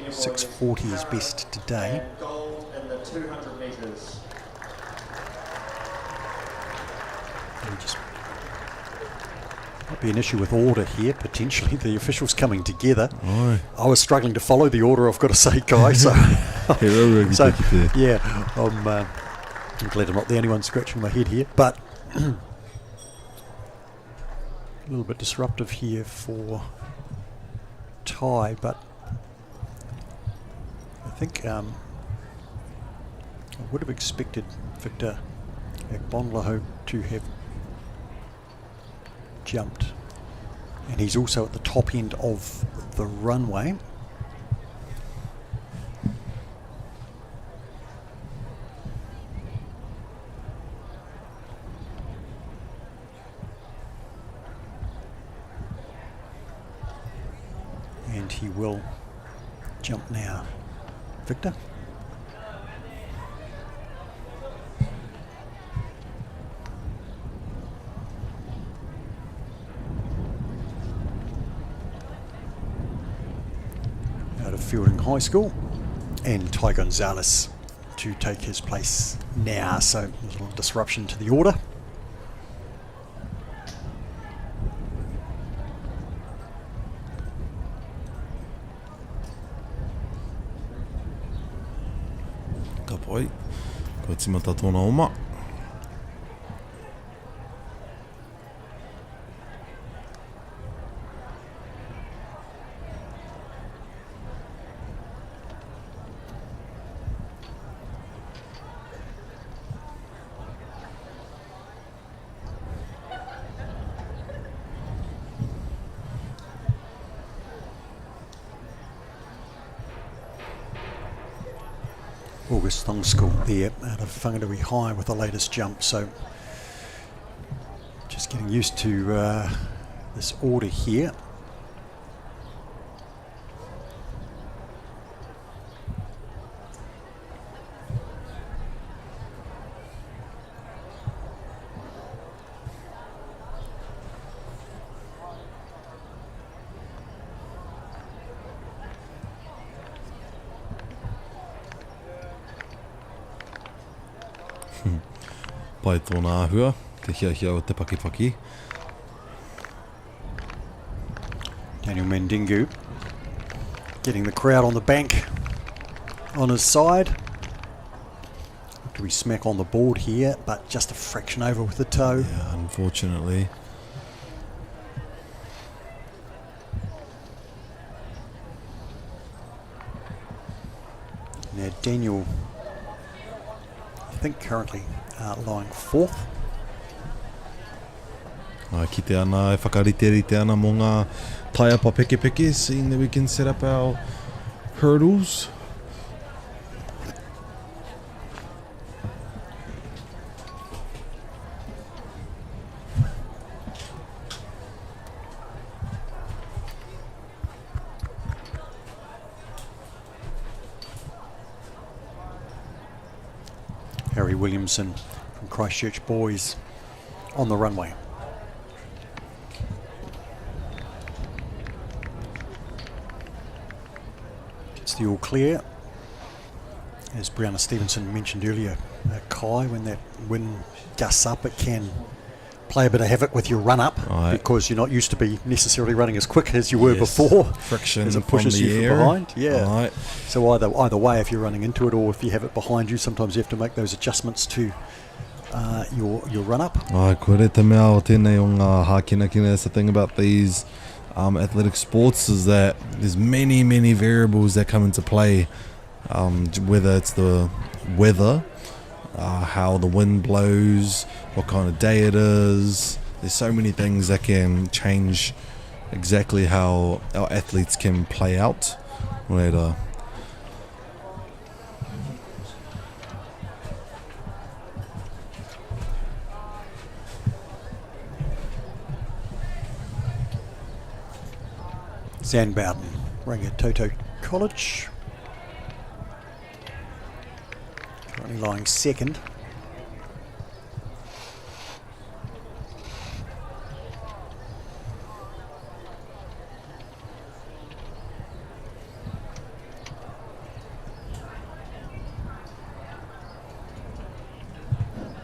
6:40 is best today. Gold in the 200 metres. Might be an issue with order here, potentially. The officials coming together. Aye. I was struggling to follow the order, I've got to say, Guy. So, yeah, I'm glad I'm not the only one scratching my head here. But a little bit disruptive here for Ty, but I think I would have expected Victor Bonlaho to have jumped, and he's also at the top end of the runway. will jump now. Victor? Out of Fielding High School. And Ty Gonzalez to take his place now. So there's a little disruption to the order. Ka pai. Ko timata tōna oma. August Thong School there out of Whangarui High with the latest jump, so just getting used to this order here. Pai tōna āhua, te hia o te pakipaki. Daniel Mandingu getting the crowd on the bank on his side. Do we smack on the board here, but just a fraction over with the toe. Yeah, unfortunately. Now Daniel, I think currently lying fourth. Ki te ana e whakarite ana mō ngā taiapa peke, seeing that we can set up our hurdles. Harry Williamson from Christchurch Boys on the runway. It's the all clear. As Brianna Stevenson mentioned earlier, Kai, when that wind gusts up, it can play a bit of havoc with your run up, because you're not used to be necessarily running as quick as you were before. Friction as it pushes from the you air. from behind. Yeah. Right. So either way, if you're running into it or if you have it behind you, sometimes you have to make those adjustments to your run up. Koe te mea o tēnei o ngā hākinakina. That's the thing about these athletic sports, is that there's many variables that come into play, whether it's the weather, how the wind blows, what kind of day it is. There's so many things that can change exactly how our athletes can play out later. Zan Bowden, Rangitoto College. Currently lying second.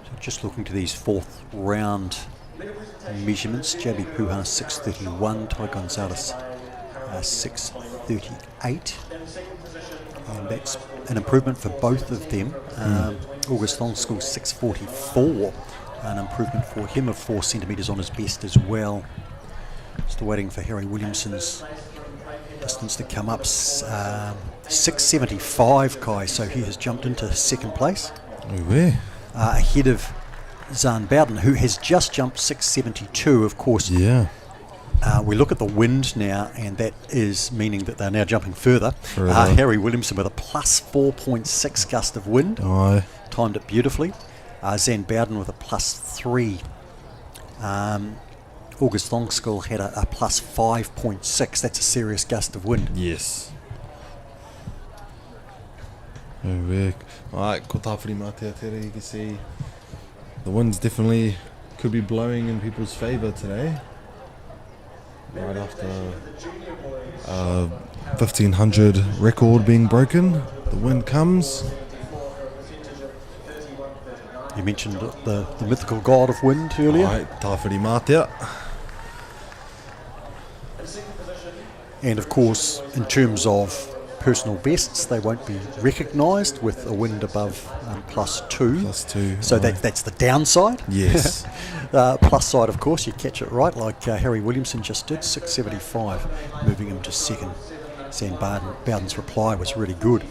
So just looking to these fourth round measurements, Jabi Puha 6:31, Ty Gonzalez 6:38, and that's an improvement for both of them. August Thong School 6:44, an improvement for him of 4 centimetres on his best as well. Still waiting for Harry Williamson's distance to come up. 6:75, Kai, so he has jumped into second place. Ahead of Zan Bowden, who has just jumped 6:72, of course. Yeah. We look at the wind now, and that is meaning that they're now jumping further. Harry Williamson with a plus 4.6 gust of wind. Timed it beautifully. Zan Bowden with a plus 3. August Longskill had a plus 5.6. That's a serious gust of wind. Yes. Alright, ko tāwhiri mā te atere, you can see the winds definitely could be blowing in people's favour today. Right after 1500 record being broken, the wind comes. You mentioned the mythical god of wind earlier. Right, tāwhiri mā te. And of course, in terms of personal bests, they won't be recognised with a wind above +2. +2. So that's the downside. Yes. Plus side, of course, you catch it right, like Harry Williamson just did, 675, moving him to second. Sam Bowden's reply was really good,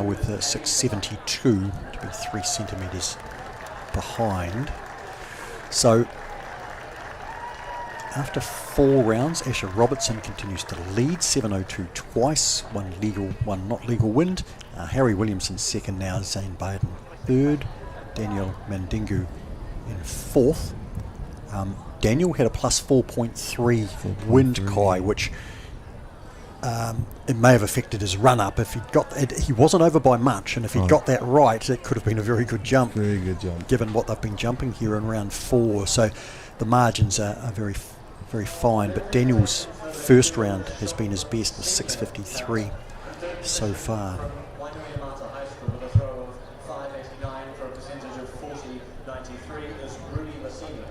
with 672 to be 3 centimetres behind. So after 4 rounds, Asher Robertson continues to lead, 702 twice, one legal, one not legal wind. Harry Williamson second now, Zane Bowden third, Daniel Mandingu in fourth. Daniel had a plus 4.3 wind, Kai, which it may have affected his run-up. If he'd got it, he wasn't over by much, and if he'd got that right, it could have been a very good jump. Very good jump. Given what they've been jumping here in round 4. So the margins are very fine, but Daniel's first round has been his best, with 653 so far. Waimea High School with a throw of 589 for a percentage of 40.93 is Rudy Massini.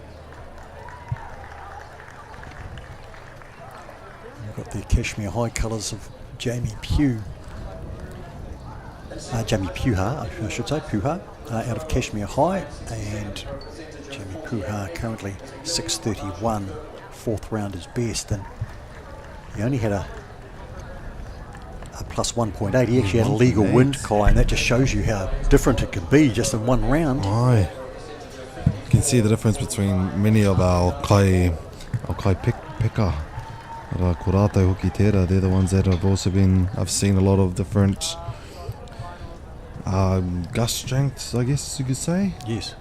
We've got the Kashmir High colours of Jamie Pugh. Jamie Puha, I should say, Puha, out of Kashmir High, and Jamie Puha currently 631. Fourth round is best, and he only had a plus 1.8. He actually had a legal wind, Kai, and that just shows you how different it can be just in one round. Aye. You can see the difference between many of our kai peka. Ko rātou hoki tērā, they're the ones that have also been, I've seen a lot of different gust strengths, I guess you could say. Yes.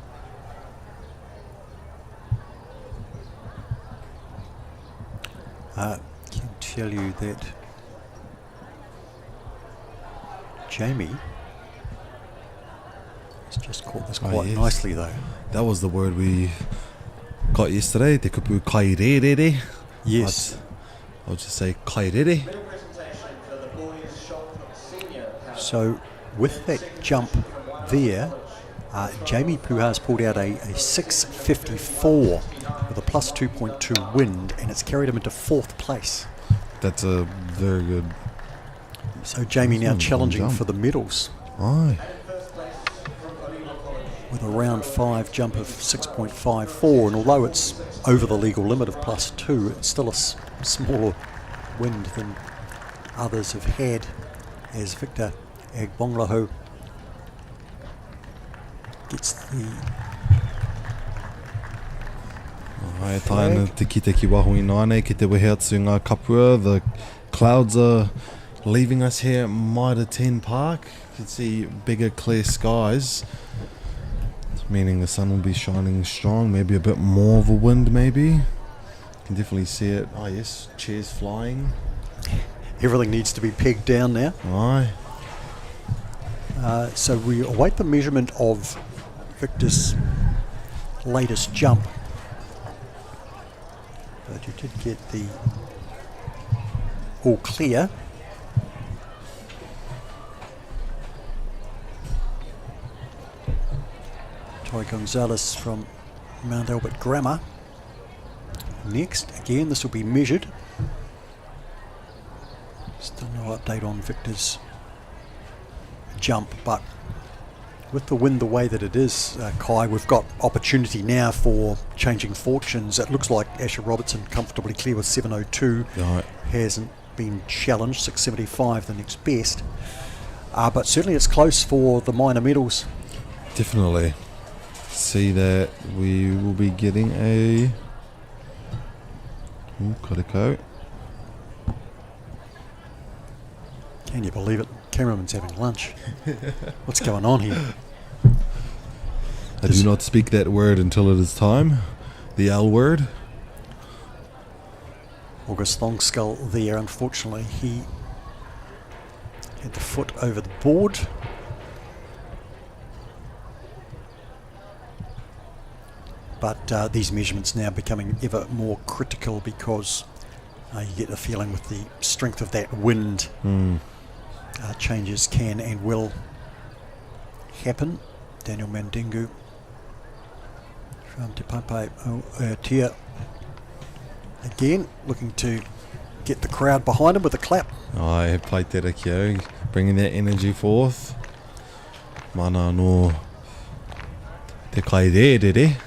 Can tell you that Jamie has just caught this quite nicely, though. That was the word we got yesterday, te kupu kairere. Yes. I'll just say kairere. So with that jump there, Jamie Puha's pulled out a 654 with a plus 2.2 wind, and it's carried him into 4th place. That's a very good. So Jamie now challenging for the medals. Aye. With a round 5 jump of 6.54, and although it's over the legal limit of plus 2, it's still a smaller wind than others have had, as Victor Agbonglaho gets the Ai taina te kite ki waho I nāne ki te wehe atu ngā kapua. The clouds are leaving us here at Mitre 10 Park. You can see bigger clear skies, meaning the sun will be shining strong, maybe a bit more of a wind maybe. You can definitely see it. Oh yes, chairs flying. Everything needs to be pegged down now. Aye. So we await the measurement of Victor's latest jump. But you did get the all clear. Ty Gonzalez from Mount Albert Grammar. Next, again, this will be measured. Still no update on Victor's jump, but with the wind the way that it is, Kai, we've got opportunity now for changing fortunes. It looks like Asher Robertson comfortably clear with 702. Right. Hasn't been challenged, 675 the next best. But certainly it's close for the minor medals. Definitely. See that we will be getting a kariko. Can you believe it? Cameraman's having lunch. What's going on here? I do not speak that word until it is time. The L word. August Longskull there. Unfortunately, he had the foot over the board. But these measurements now becoming ever more critical because you get the feeling with the strength of that wind, changes can and will happen. Daniel Mandingu from Te Papai Tia again looking to get the crowd behind him with a clap. Ai, played that akio, bringing that energy forth. Mana no te kai there, dere.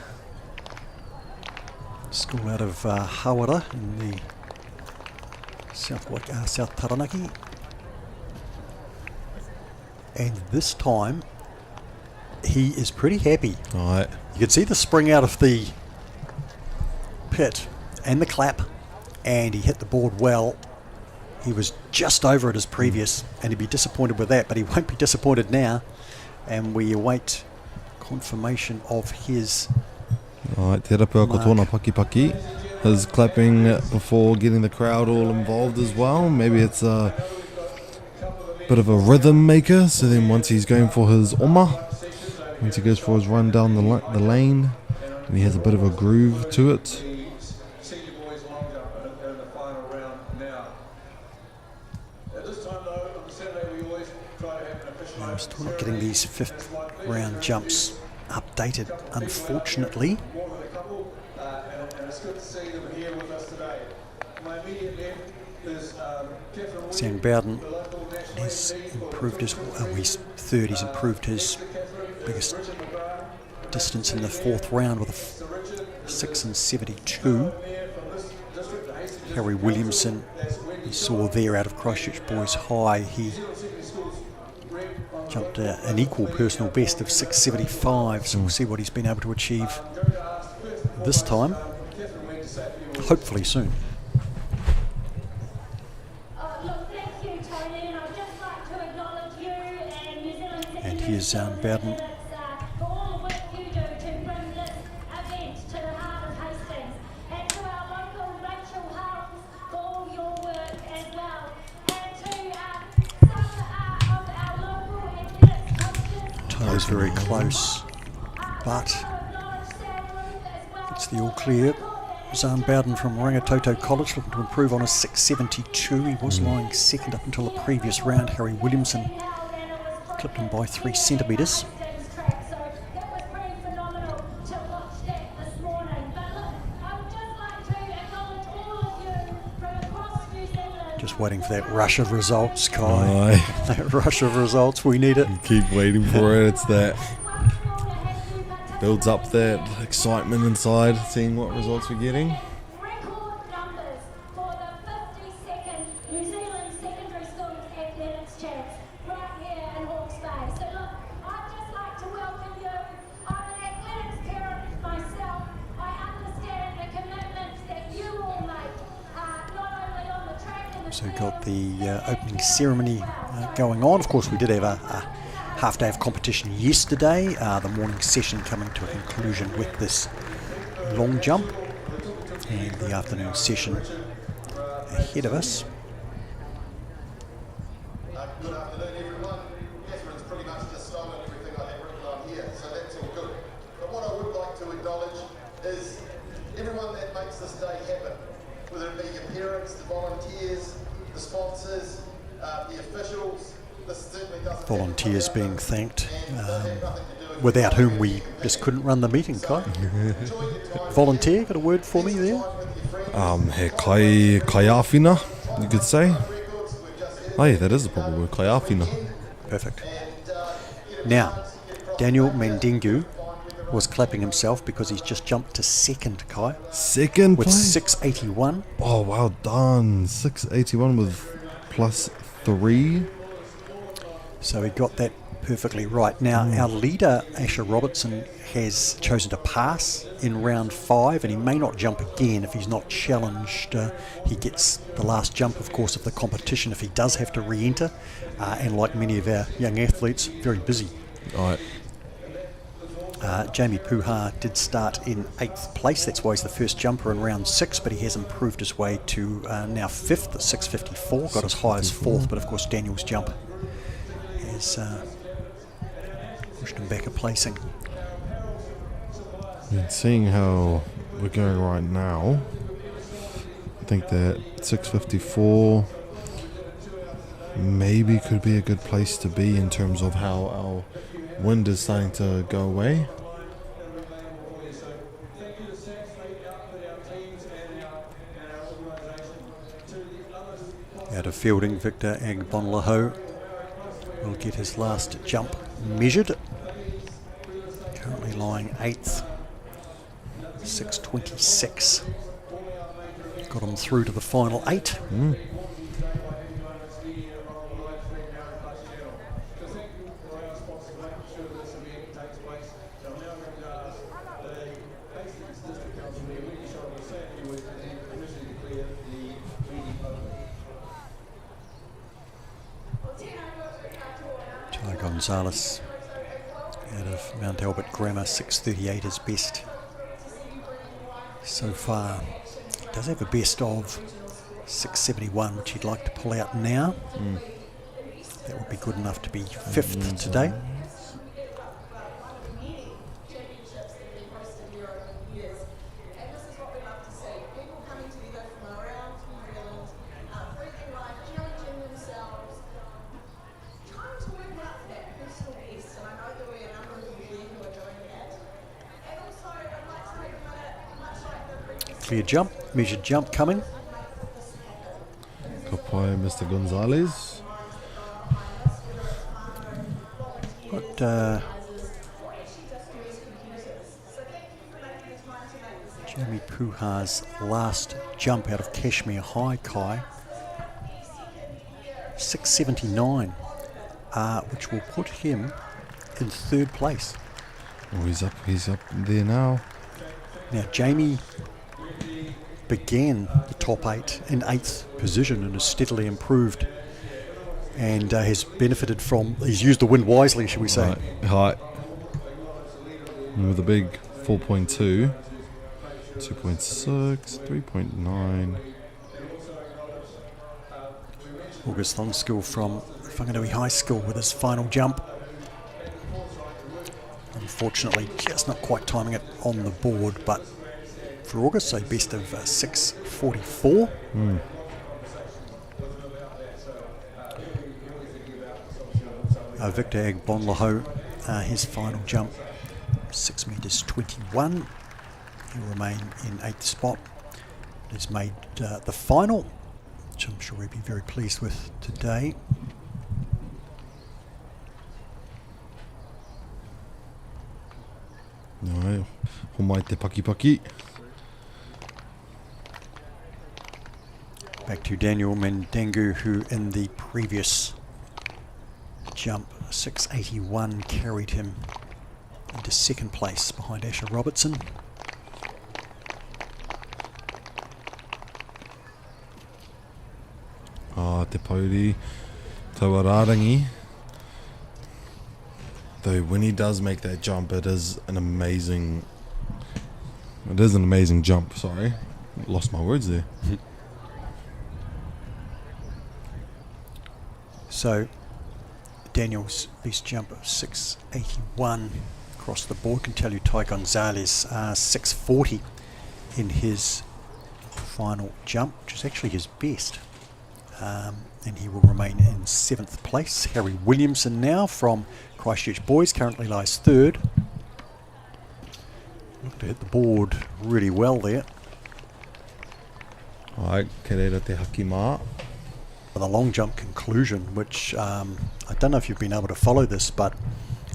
School out of Hawara in the South Taranaki. And this time he is pretty happy. Right. You can see the spring out of the pit and the clap, and he hit the board well. He was just over it as previous, and he'd be disappointed with that, but he won't be disappointed now. And we await confirmation of his Alright, te rapua ko tōna paki. His clapping before getting the crowd all involved as well. Maybe it's a bit of a rhythm maker, so then once he's going for his oma, once he goes for his run down the lane, and he has a bit of a groove to it. Senior boys long jump in the final round now. At this time though, on the Saturday we always try to have an official. I'm still not getting these fifth round jumps updated, unfortunately. More than a couple, and it's good to see them here with us today. My immediate left is Catherine Sam Bowden has improved his, he's third, he's improved his biggest distance in the fourth round with a 6:72. Harry Williamson, you saw there out of Christchurch Boys High, he jumped an equal personal best of 6:75, so we'll see what he's been able to achieve this time, hopefully soon. And here's Bowden. For all the work you do to bring this event to the heart of Hastings, and to our local Rachel Holmes for all your work as well, and to some of our local athletics coaches. Toes very close, but it's the all clear. Zan Bowden from Rangitoto College looking to improve on a 6:72. He was lying second up until the previous round. Harry Williamson clipped him by 3 centimetres. Just waiting for that rush of results, Kai. Aye. That rush of results, we need it. Keep waiting for it. It's that builds up that excitement inside, seeing what results we're getting. Record numbers for the 52nd New Zealand Secondary Schools Athletics Champs right here in Hawke's Bay. So look, I'd just like to welcome you. I'm an athletics parent myself. I understand the commitments that you all make, not only on the track and the So we've got the opening ceremony going on. Of course, we did have a half day of competition yesterday. The morning session coming to a conclusion with this long jump, and the afternoon session ahead of us. Good afternoon, everyone. Catherine's pretty much just stolen everything I have written on here, so that's all good. But what I would like to acknowledge is everyone that makes this day happen, whether it be your parents, the volunteers, the sponsors, the officials. This certainly doesn't Volunteers being thanked, without whom we just couldn't run the meeting, Kai. Volunteer, got a word for me there? He kai āwhina, you could say. Hey, that is a proper word, kai āwhina. Perfect. Now, Daniel Mandingu was clapping himself because he's just jumped to second, Kai, Second with place. 6:81. Oh, well done. 6:81 with +3. So he got that perfectly right. Now, our leader, Asher Robertson, has chosen to pass in round 5, and he may not jump again if he's not challenged. He gets the last jump, of course, of the competition if he does have to re-enter. And like many of our young athletes, very busy. Alright. Jamie Puha did start in 8th place. That's why he's the first jumper in round 6, but he has improved his way to now 5th at 6.54. Got as high as 4th, but of course Daniel's jump has pushed him back a placing. And seeing how we're going right now, I think that 6.54 maybe could be a good place to be in terms of how our wind is starting to go away. Out of fielding, Victor Agbonlaho will get his last jump measured. Currently lying 8th, 6.26. Got him through to the final 8. Gonzalez out of Mount Albert Grammar, 6.38 is best so far. He does have a best of 6.71, which he'd like to pull out now. That would be good enough to be 5th today. Clear jump, measured jump coming. Kapai, Mr. Gonzalez. Got Jamie Puha's last jump out of Kashmir High, Kai. 6.79, which will put him in 3rd place. Oh, he's up there now. Now Jamie began the top 8 in 8th position and has steadily improved and has benefited from, he's used the wind wisely, shall we say. Right. With a big 4.2, 2.6, 3.9. August Thongskill from Whanganui High School with his final jump. Unfortunately, just not quite timing it on the board, but for August, a best of 6.44. Victor Agbonlaho, his final jump, 6 metres 21. He'll remain in 8th spot. He's made the final, which I'm sure he'll be very pleased with today. No, homai te paki paki. Back to Daniel Mendengu, who in the previous jump, 6.81, carried him into 2nd place behind Asher Robertson. Te pauri, Tawararangi. Though when he does make that jump, it is an amazing jump, sorry. Lost my words there. So Daniel's best jump of 6.81 across the board. Can tell you Ty Gonzalez 6.40 in his final jump, which is actually his best. And he will remain in 7th place. Harry Williamson now from Christchurch Boys currently lies 3rd. Looked to hit the board really well there. Alright, ke reira te haki mā. The long jump conclusion, which I don't know if you've been able to follow this, but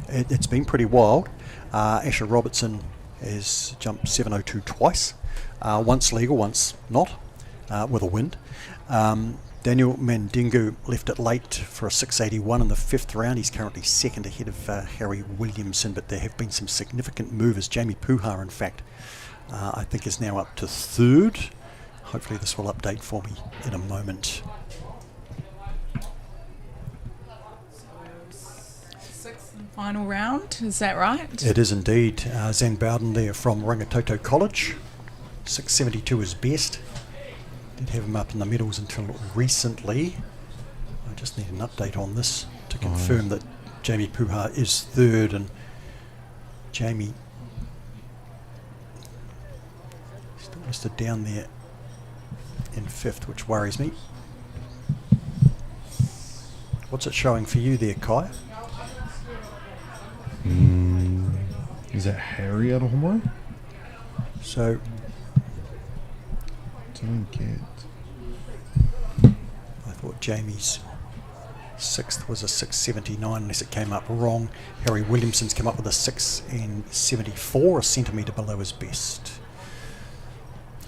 it's been pretty wild. Asher Robertson has jumped 7.02 twice, once legal, once not, with a wind. Daniel Mendengu left it late for a 6.81 in the 5th round. He's currently 2nd ahead of Harry Williamson, but there have been some significant movers. Jamie Puha, in fact, I think is now up to 3rd. Hopefully this will update for me in a moment. Final round, is that right? It is indeed. Zan Bowden there from Rangitoto College. 672 is best. Didn't have him up in the medals until recently. I just need an update on this to confirm that Jamie Puha is third, and Jamie still listed down there in fifth, which worries me. What's it showing for you there, Kai? Is that Harry Arohomo? So Don't get. I thought Jamie's sixth was a 679 unless it came up wrong. Harry Williamson's come up with a 674, a centimetre below his best.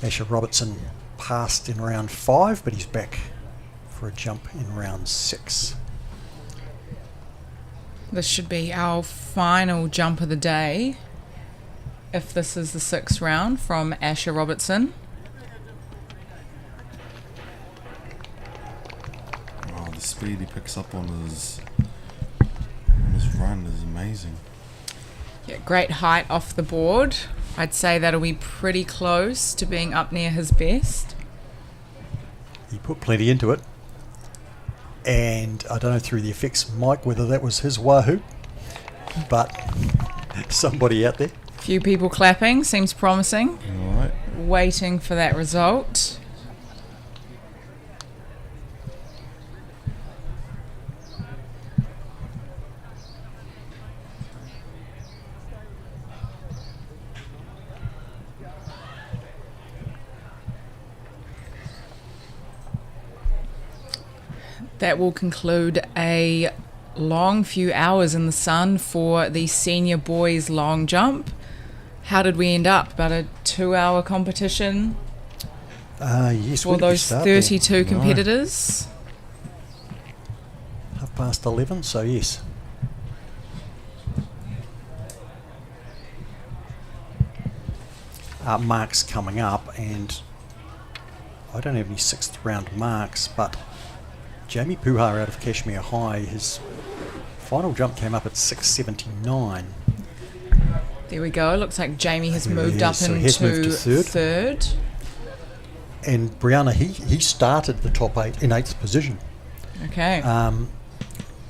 Asher Robertson passed in round 5, but he's back for a jump in round 6. This should be our final jump of the day, if this is the 6th round from Asher Robertson. Oh, the speed he picks up on his run is amazing. Yeah, great height off the board. I'd say that'll be pretty close to being up near his best. He put plenty into it. And I don't know through the effects, Mike, whether that was his wahoo, but somebody out there. Few people clapping, seems promising. All right. Waiting for that result. That will conclude a long few hours in the sun for the senior boys long jump. How did we end up? About a 2-hour competition Yes, for those 32 competitors. 11:30, so yes. Marks coming up, and I don't have any 6th round marks, but Jamie Puha out of Kashmir High, his final jump came up at 679. There we go. Looks like Jamie has moved up So he into has moved to third. And Brianna, he started the top 8 in 8th position. Okay.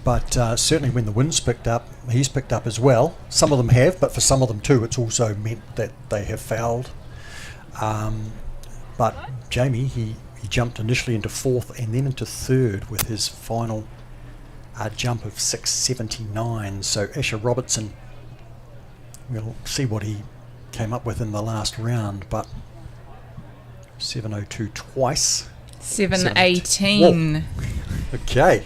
But certainly when the wind's picked up, he's picked up as well. Some of them have, but for some of them too, it's also meant that they have fouled. But Jamie, he jumped initially into 4th and then into 3rd with his final jump of 679. So Asher Robertson, we'll see what he came up with in the last round, but 702 twice. 718. Okay.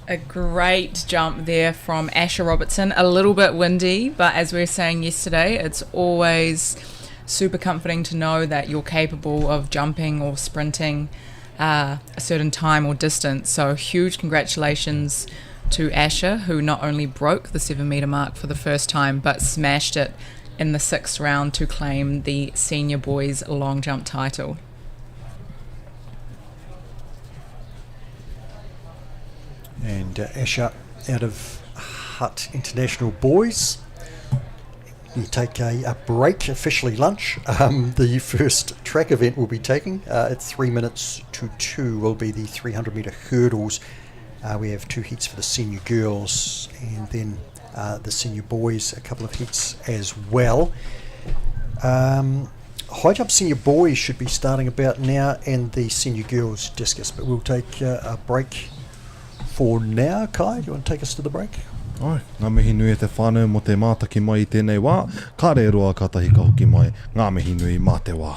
A great jump there from Asher Robertson. A little bit windy, but as we were saying yesterday, it's always super comforting to know that you're capable of jumping or sprinting a certain time or distance. So huge congratulations to Asher, who not only broke the 7 metre mark for the first time, but smashed it in the 6th round to claim the senior boys long jump title. And Asher out of Hutt International Boys. You take a break, officially lunch. The first track event we'll be taking at 3 minutes to 2 will be the 300 metre hurdles. We have 2 heats for the senior girls and then the senior boys, a couple of heats as well. High jump senior boys should be starting about now, and the senior girls discus, but we'll take a break for now. Kai, do you want to take us to the break? Ai, ngā mihi nui e te whānau mo te mātaki mai i tēnei wā, ka re roa katahi ka hoki mai, ngā mihi nui mā te wā.